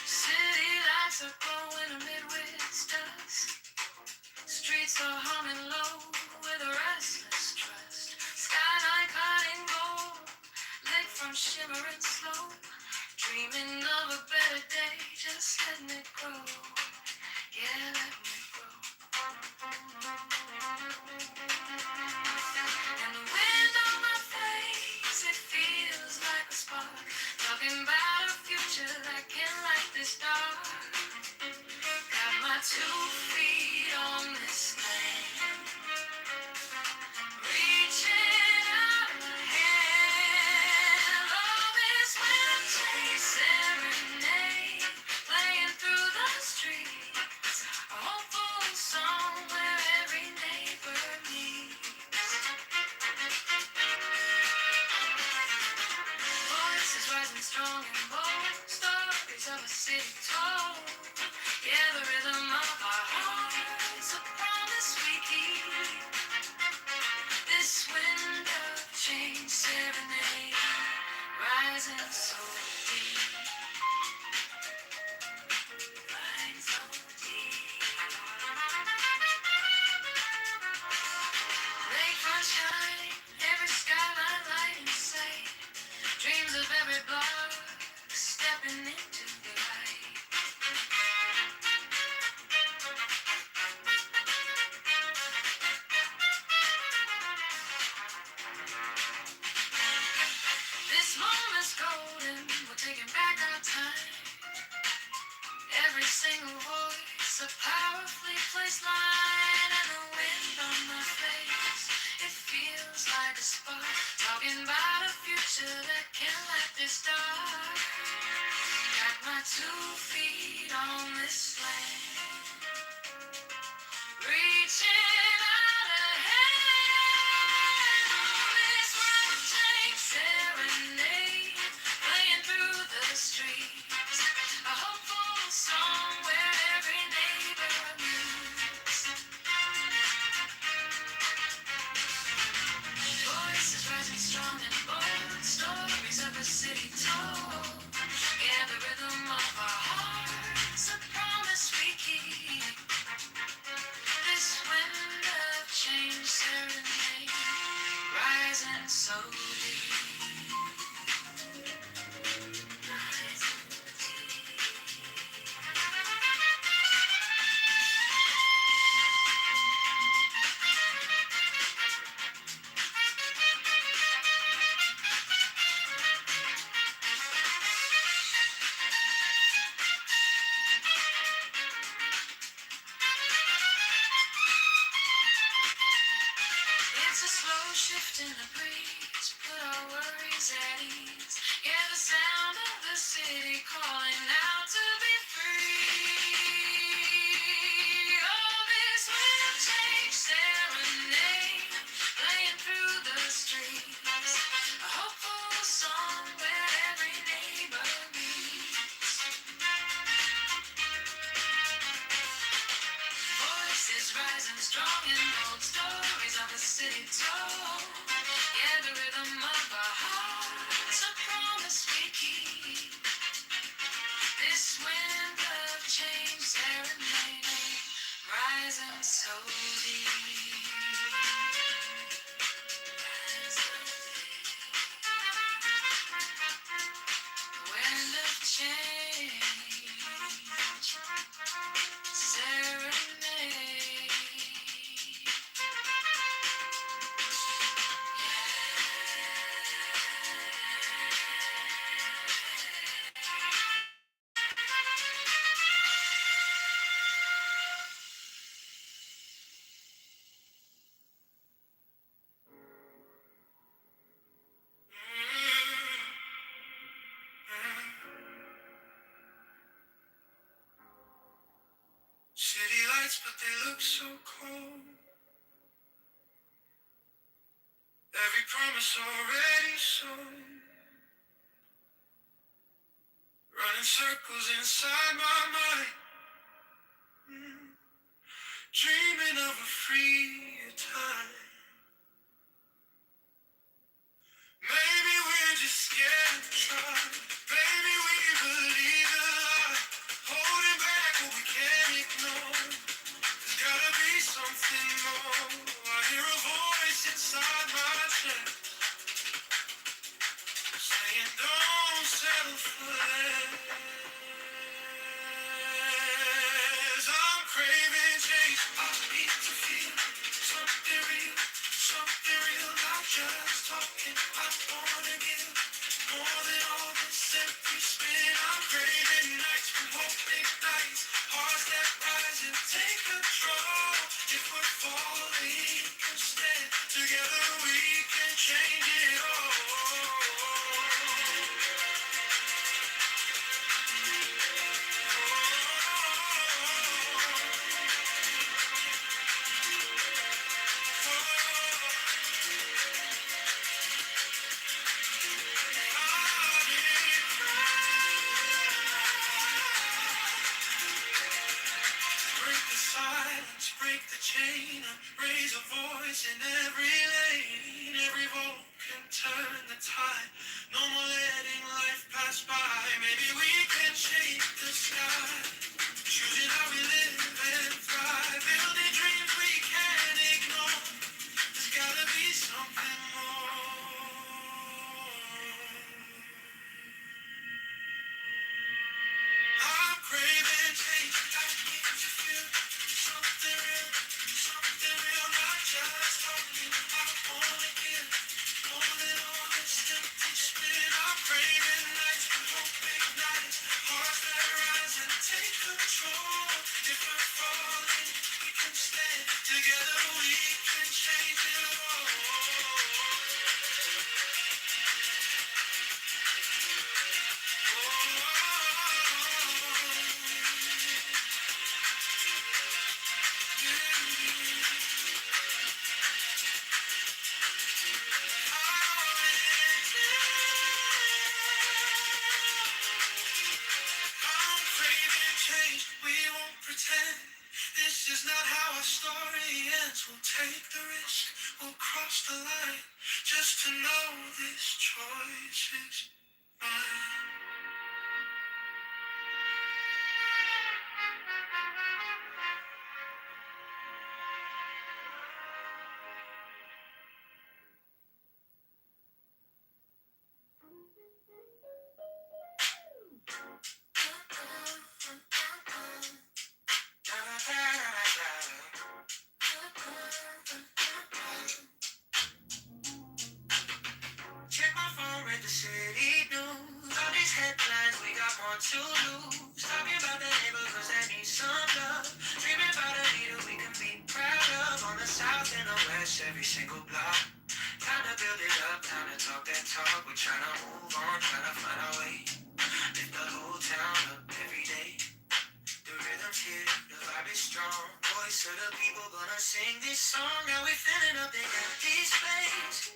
City lights are glowing amid with dust. Streets are humming low with a restless trust. Skyline cutting gold, lit from shimmering slow. Dreaming of a better day, just letting it grow. Yeah, letting it grow. And the wind on my face, it feels like a spark. Talking about a future that can light this dark. Got my 2 feet on this thing. Reaching out a hand. Love is when I take serenade. Playing through the streets. A hopeful song where every neighbor meets. Voices rising strong and bold. Stories of a city told. Yeah, the rhythm of our hearts, a promise we keep. This wind of change serenade, rising so deep, rising so deep. Lakefront shine, every skyline light in sight. Dreams of every block, stepping into the light. This moment's golden, we're taking back our time. Every single voice It's a powerfully placed line and the wind on my face. It feels like a spark, talking about a future that can light this dark. Got my 2 feet on this land, reaching out a hand on this rough-tank serenade, playing through the streets. A hopeful song where every neighbor meets. Voices rising strong and bold, stories of a city told. Yeah, the rhythm of our hearts, a promise we keep. This wind of change serenade, rising so deep. It's a slow shift in the breeze, put our worries at ease. Yeah, the sound of the city calling out to be free. Oh, this will change serenade, playing through the streets. A hopeful song where every neighbor meets. Voices rising strong and bold, stories of a city told. Yeah, the rhythm of our hearts, a promise we keep. This wind of change serenade, rising so deep. Wind of change, serenade. City lights, but they look so cold. Every promise already sold. Running circles inside my mind. Dreaming of a freer time. Maybe we're just scared to try. Maybe we believe the lie. Holding back what we can't ignore. There's gotta be something more. I hear a voice inside my chest saying don't settle for less. I'm craving change. I need to feel something real, not just talking. I wanna give more than all this empty spin. I'm craving nights when hope ignites, hearts that rise and take control. If we're falling instead, together we can change it all. Break the silence, break the chain, raise a voice in every lane. Every vote can turn the tide. No more letting life pass by. Maybe we can shape the sky, choosing how we live and thrive. Building dreams we can't ignore. There's gotta be something more. I'm craving change. I need to feel something real, not just talking. I wanna give more than all this empty spin. I'm craving nights when hope ignites, hearts that rise and take If we're falling, we can stand together. We can change it all. I'm craving change. We won't pretend. This is not how our story ends. We'll take the risk. We'll cross the line. Just to know this choice is mine. Check my phone, read the city news. All these headlines, we got more to lose. Talking about the neighborhoods that need some love. Dreaming about a leader we can be proud of. On the south and the west, every single block. Time to build it up, time to talk that talk. We're trying to move on, trying to find our way. Lift the whole town up every day. The rhythm's here, the vibe is strong. Voice of the people gonna sing this song. Now we're filling up the empty space.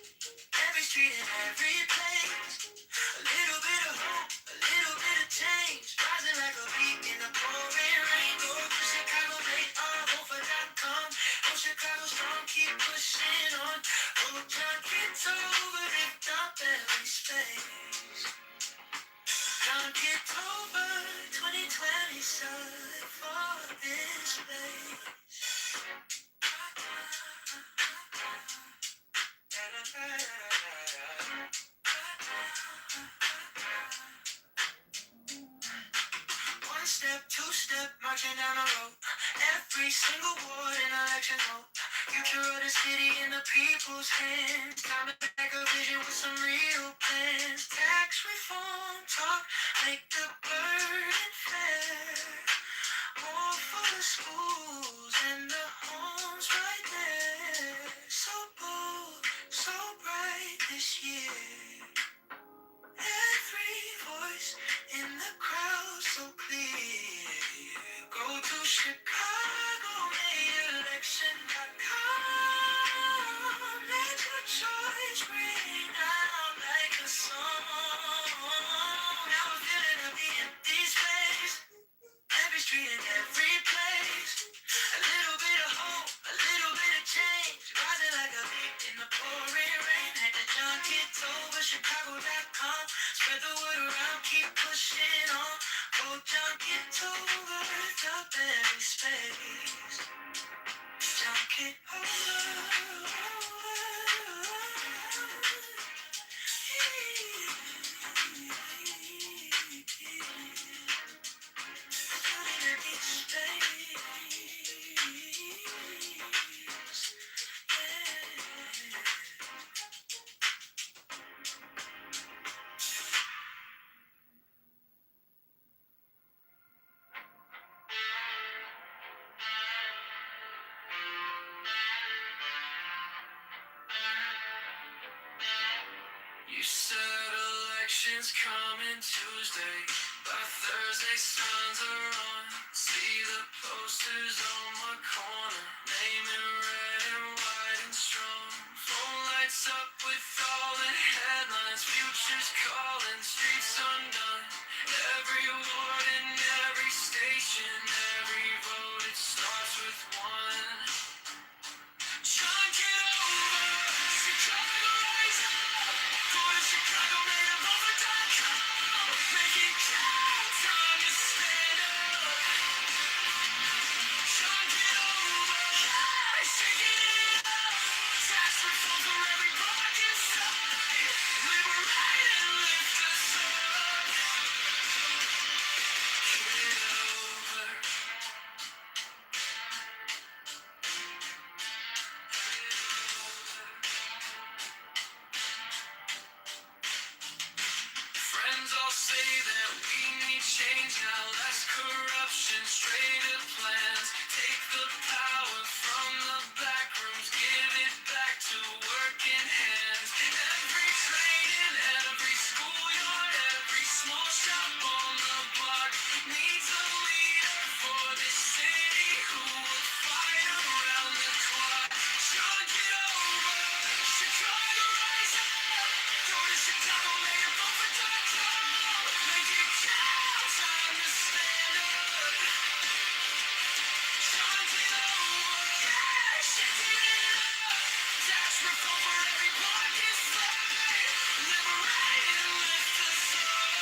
Every street and every place. A little bit of hope, a little bit of change. Rising like a beat in the pouring rain. Go to Chicago, they are over.com. Oh, Chicago strong, keep pushing on. Oh, John Kitover, lift up every space. John Kitover, 2020 serve for this place. One step, two step, marching down the road. Every single ward in election mode. Future of the city in the people's hands. Time to make a vision with some real plans. Tax reform talk, make the burden fair. More for the schools and the homes right there. So bold, so bright this year. Every voice in the crowd so clear. Go to Chicago, election.com. Let your choice ring out like a song. Now we're filling up the empty space. Every street and every place. A little bit of hope, a little bit of change. Rising like a beat in the pouring rain. Head to John Kitover, Chicago.com. Spread the word around, keep pushing on. Oh, John Kitover, lift up every space. John Kitover. You said elections coming Tuesday. By Thursday, signs are on. See the posters on my corner. Name in red and white and strong. Phone lights up with all the headlines. Futures calling, streets undone. Every ward in every station. Every vote, it starts with one. John, get over. Chicago, rise up. Go to Chicago, native.com. Make it count. Time to stand up. John, get over. Shaking it up. Tax reform for every block inside. Liberate and lift us up. demonstrated plans. Take the power from the back rooms, give it back to working hands. Every train in every schoolyard, every small shop on the block needs a leader for this city who will fight around the clock. John, get over, Chicago, rise up. Go to Chicago, make it vote for .com. Make it count, time to stand up. John, get over, yeah, shaking it up. Tax reform for every pocket slide. Liberate and lift us up.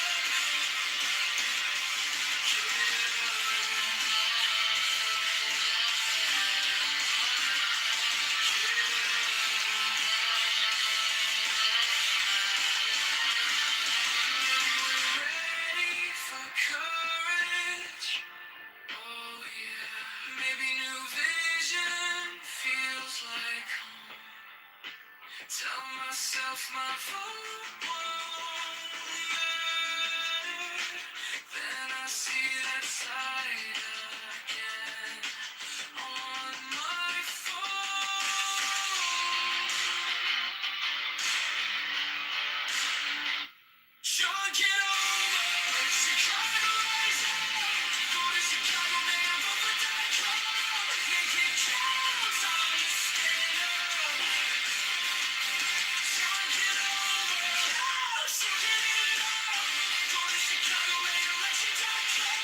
Ready for courage? Oh yeah. Maybe new vision feels like home. Tell myself my vote won't matter. Then I see that side again on my phone. Sean, get over, Chicago, rise up. Go to Chicago, man, vote for .com. Make it count, time to stand up. Sean, get over, shaking it up. Go to Chicago, man, election.com.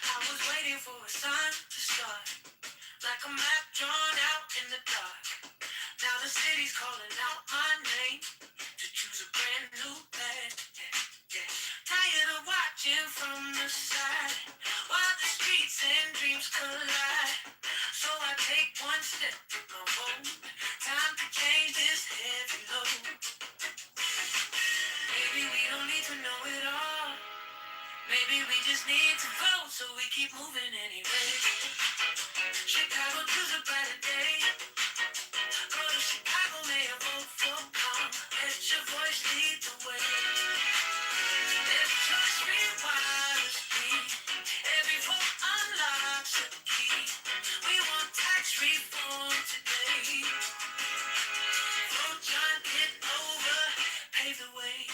I was waiting for a sign to start, like a map drawn out in the dark. Now the city's calling out my name to choose a brand new path. Yeah. Tired of watching from the side while the streets and dreams collide. So I take one step with my vote. Time to change this heavy load. Maybe we don't need to know it all. Maybe we just need to vote so we keep moving anyway. Chicago, choose a brighter day. Go to Chicago, may I vote for calm. Let your voice lead the way. Every choice rewires me. Every vote unlocks a key. We want tax reform today. Vote John, get over, pave the way.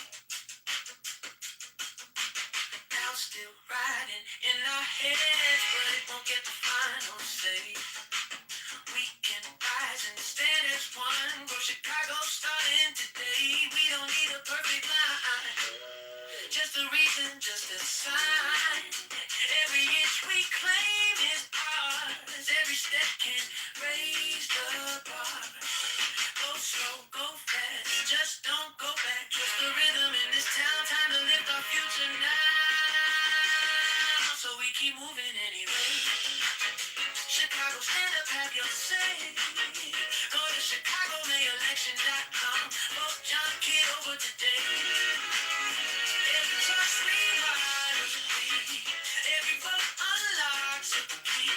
Now still riding in our heads, but it won't get the final say. We can rise and stand as one. Go Chicago, starting today. We don't need a perfect line, just a reason, just a sign. Every inch we claim is ours. Every step can raise the bar. Go slow, go fast, just don't go back. Trust the rhythm in this town. Time to lift our future now, so we keep moving anyway. Chicago, stand up, have your say. Go to Chicago, may election.com. Vote John Kitover today. Every touch rewires me. Every vote unlocks a key.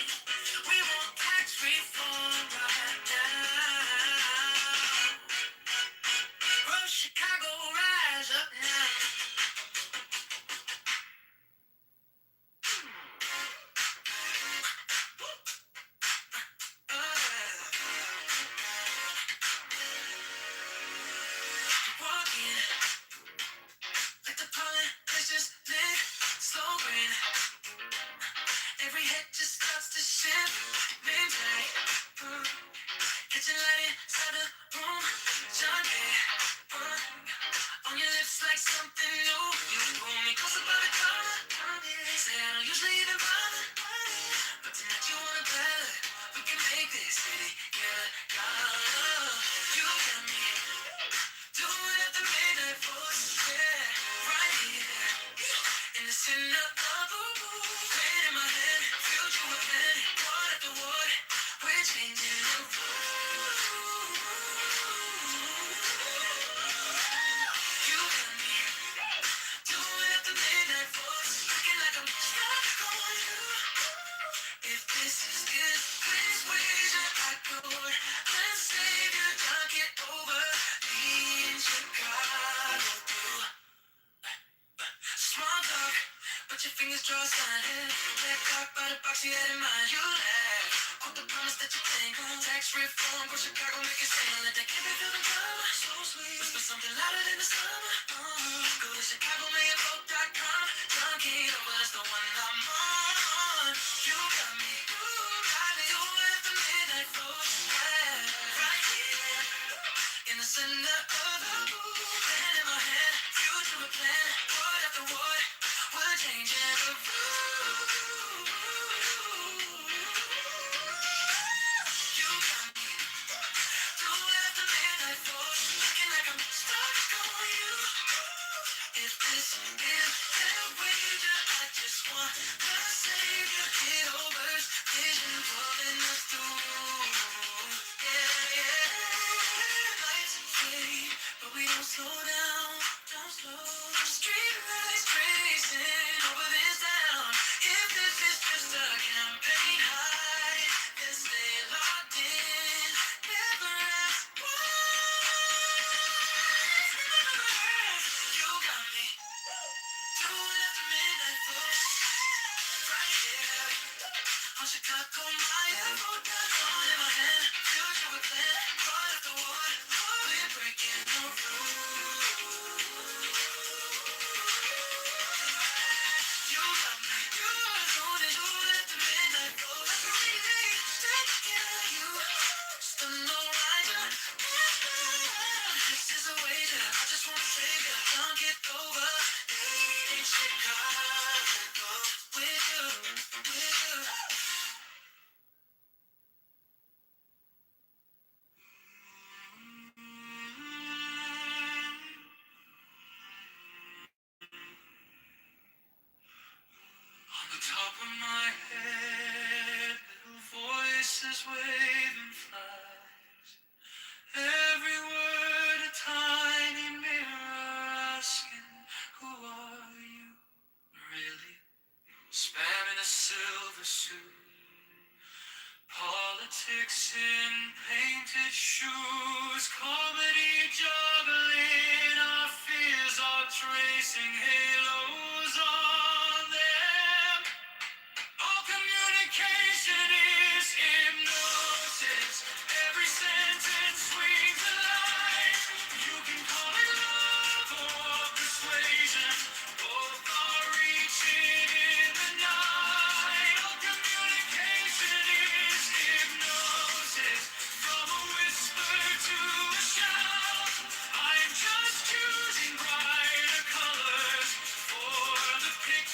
We want tax reform right now. Grow Chicago, rise up now. Walking like the pollen, let's just live slow green. Every head just starts to shift. Midnight, kitchen light inside the room. John, on your lips like something new. You pull me closer by the collar. Say I don't usually even bother, but tonight you wanna better. We can make this city get a color. You got me doing at the midnight force, yeah, right here. Pick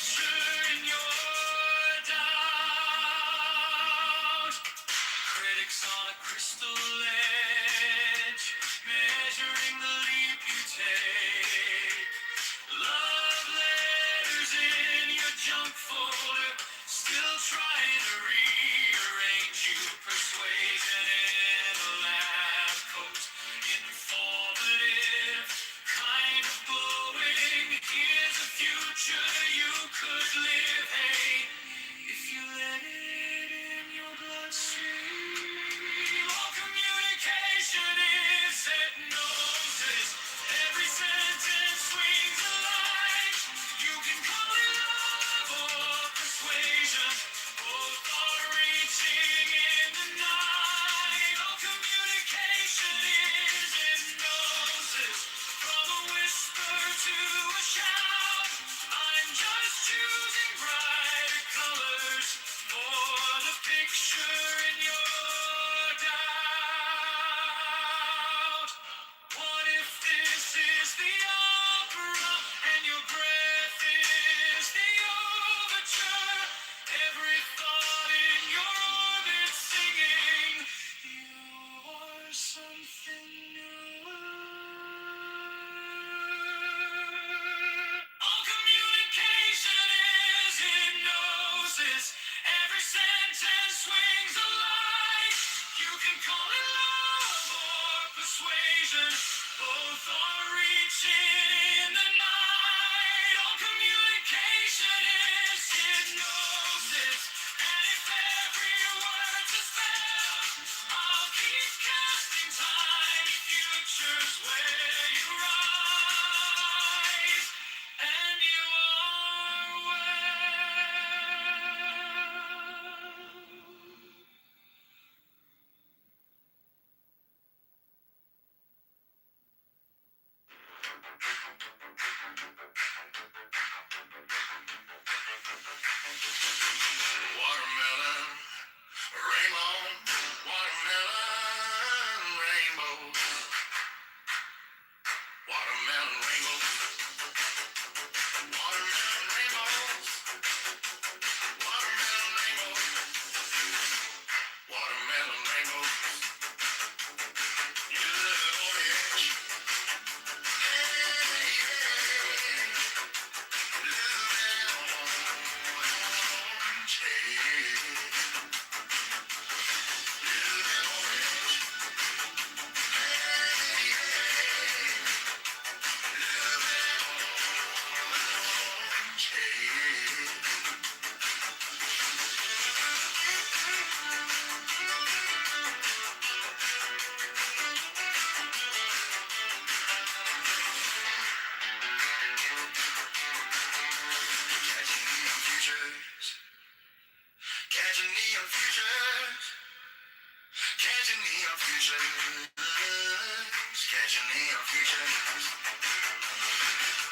future.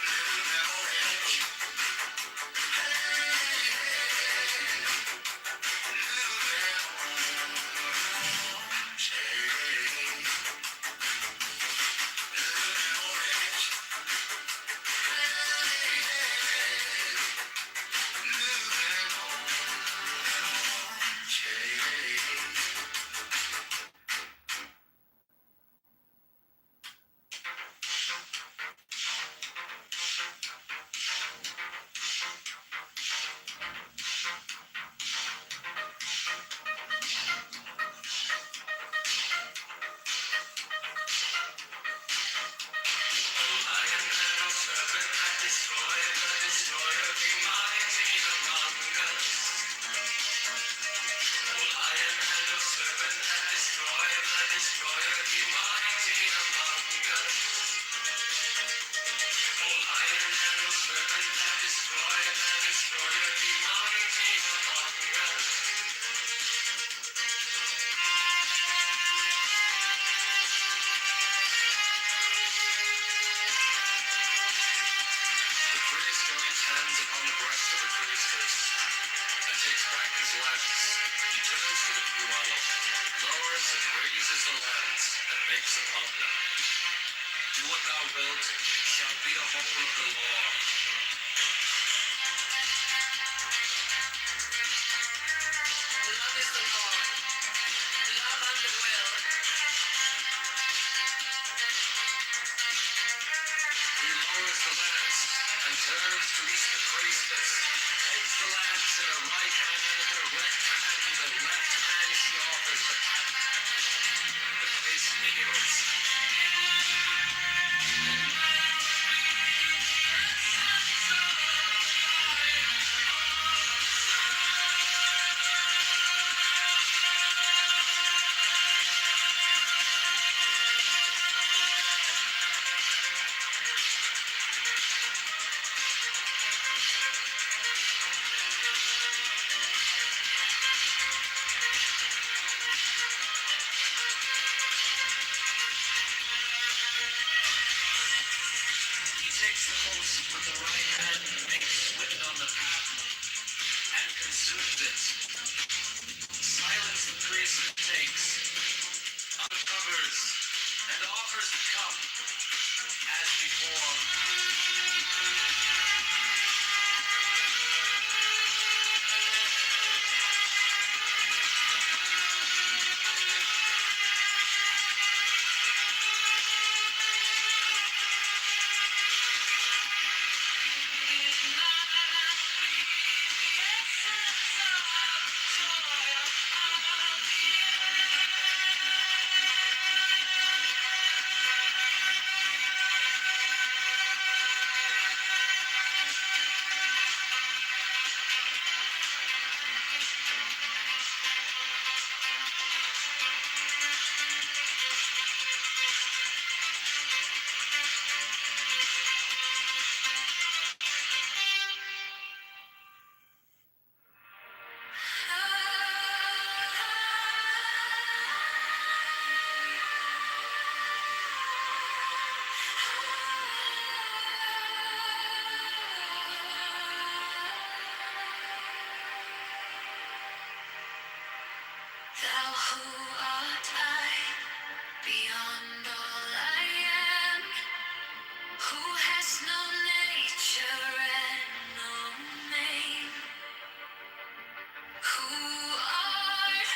Little metal edge. Thou who art I, beyond all I am, who has no nature and no name, who art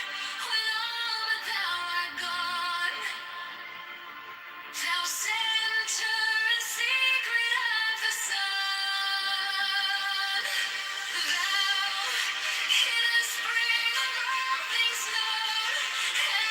when all but thou art gone, thou center and secret of the sun, thou hidden spring of all things known,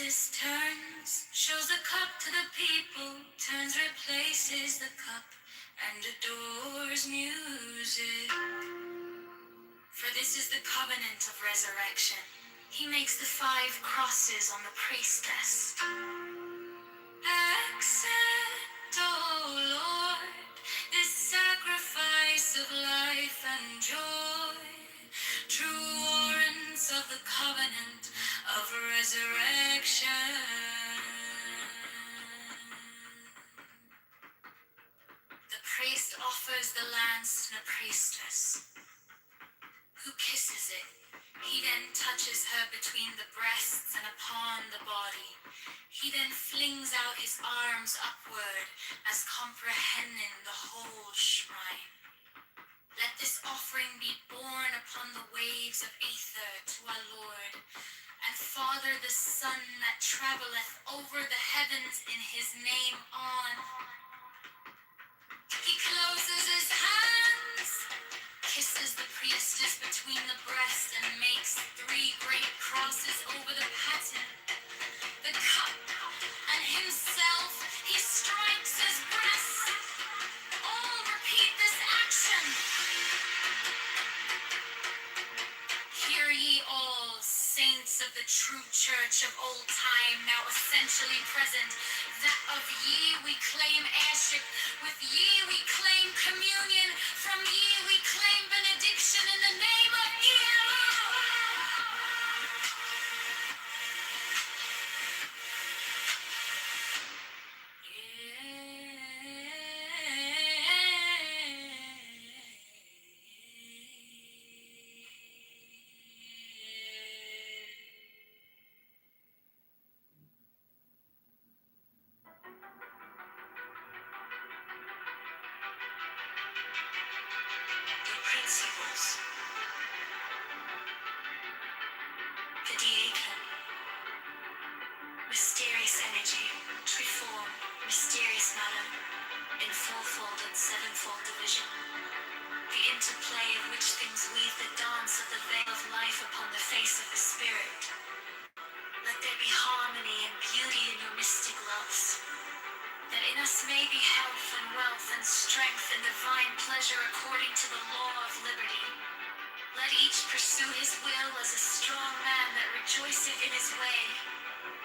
Jesus turns, shows the cup to the people, turns, replaces the cup, and adores music. For this is the covenant of resurrection. He makes the 5 crosses on the priestess. Accept, O Lord, this sacrifice of life and joy, true warrants of the covenant of resurrection. The priest offers the lance to the priestess, who kisses it. He then touches her between the breasts and upon the body. He then flings out his arms upward as comprehending the whole shrine. Let this offering be borne upon the waves of aether to our Lord, and Father the Son that travelleth over the heavens in his name on. He closes his hands, kisses the priestess between the breast, and makes 3 great crosses over the paten, the cup, and himself. He strikes his breast. All repeat this action. Hear ye all, saints of the true church of old time, now essentially present, that of ye we claim heirship, with ye we claim communion, from ye we claim benediction in the name of principles. The diacon, mysterious energy, triform, mysterious matter, in fourfold and sevenfold division. The interplay of which things weave the dance of the veil of life upon the face of the spirit. Let there be harmony and beauty in your mystic loves, that in us may be health and wealth and strength and divine pleasure according to the law of liberty. Let each pursue his will as a strong man that rejoiceth in his way,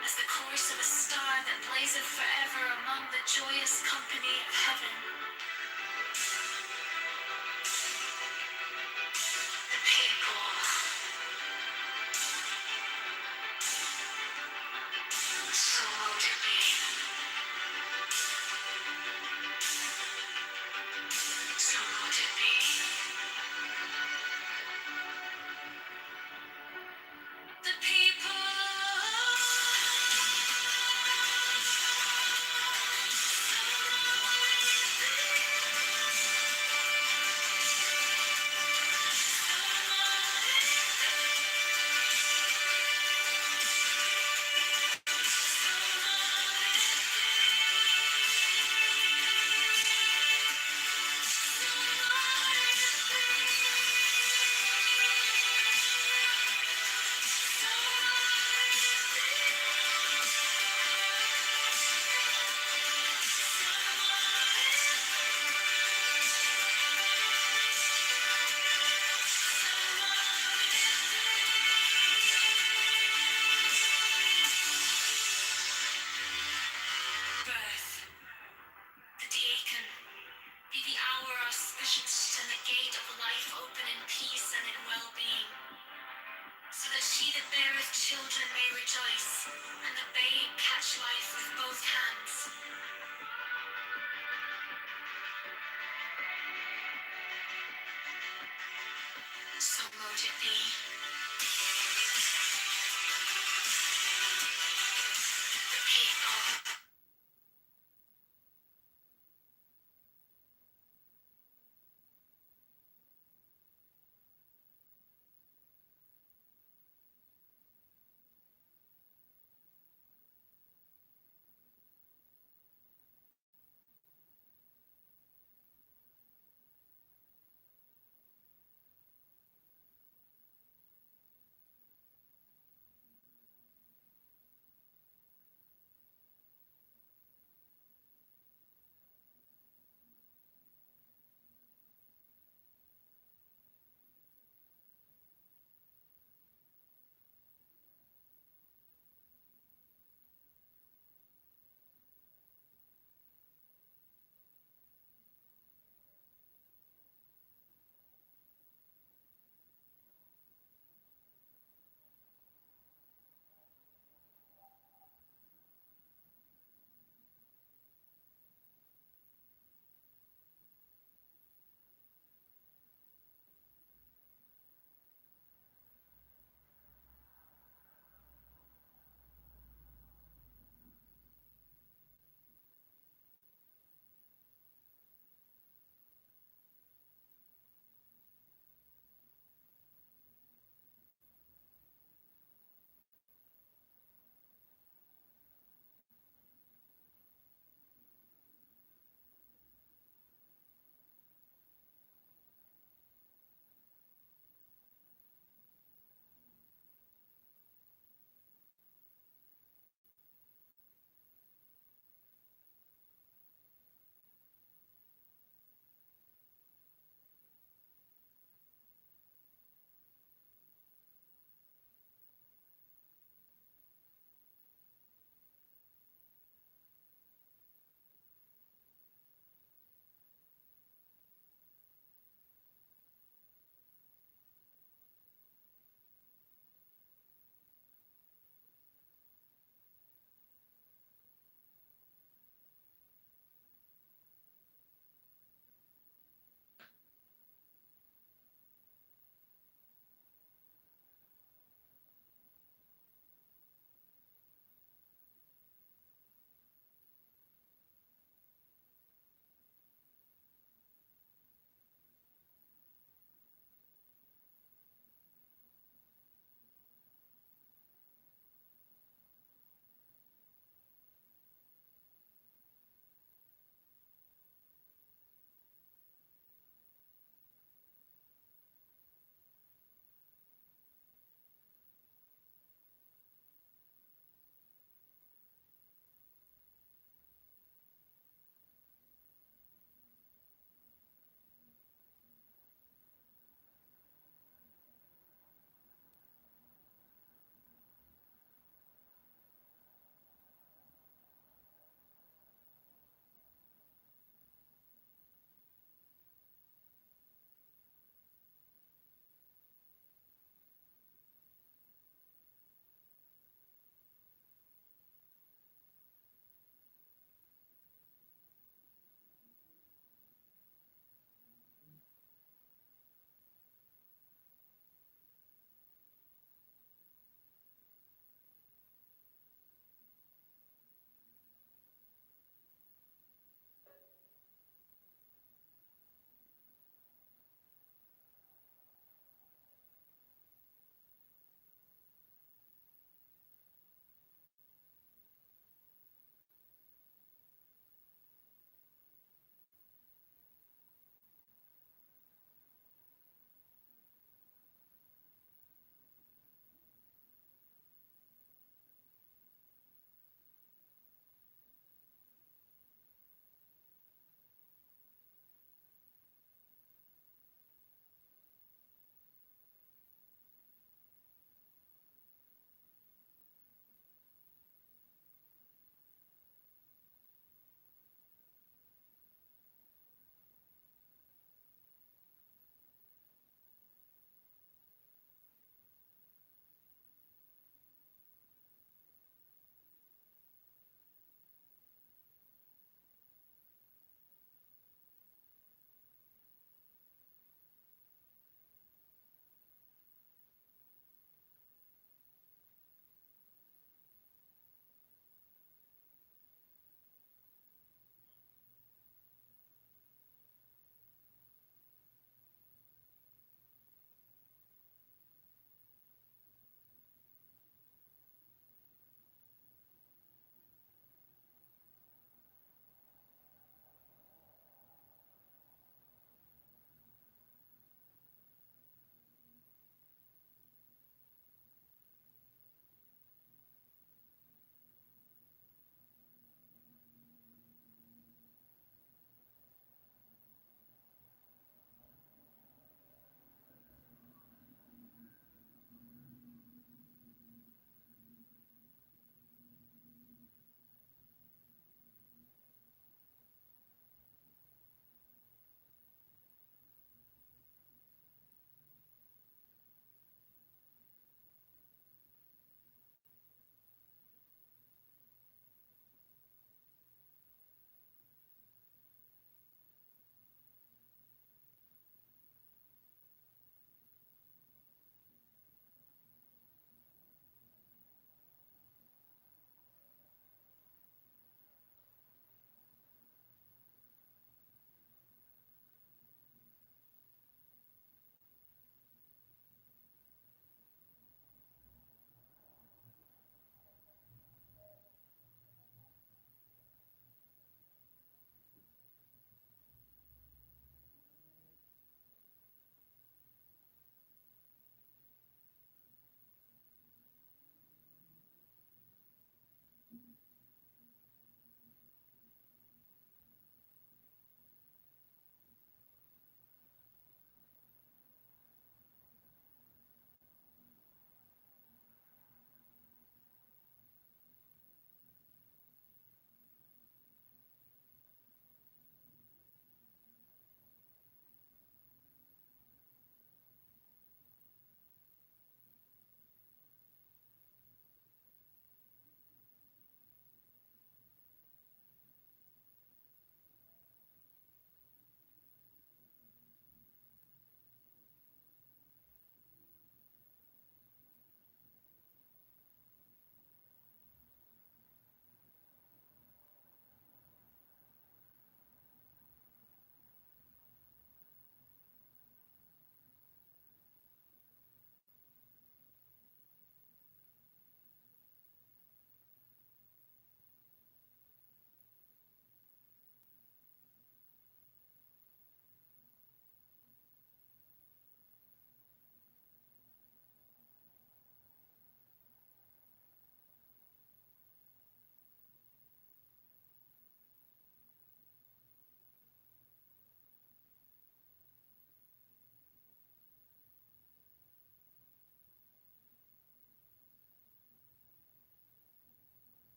as the course of a star that blazeth forever among the joyous company of heaven. The people. So mote it be. So mote it be. The people. Birth. The diacon. Be the hour auspicious and the gate of life open in peace and in well-being, so that she that beareth children may rejoice, and the babe catch life with both hands. So mote it be.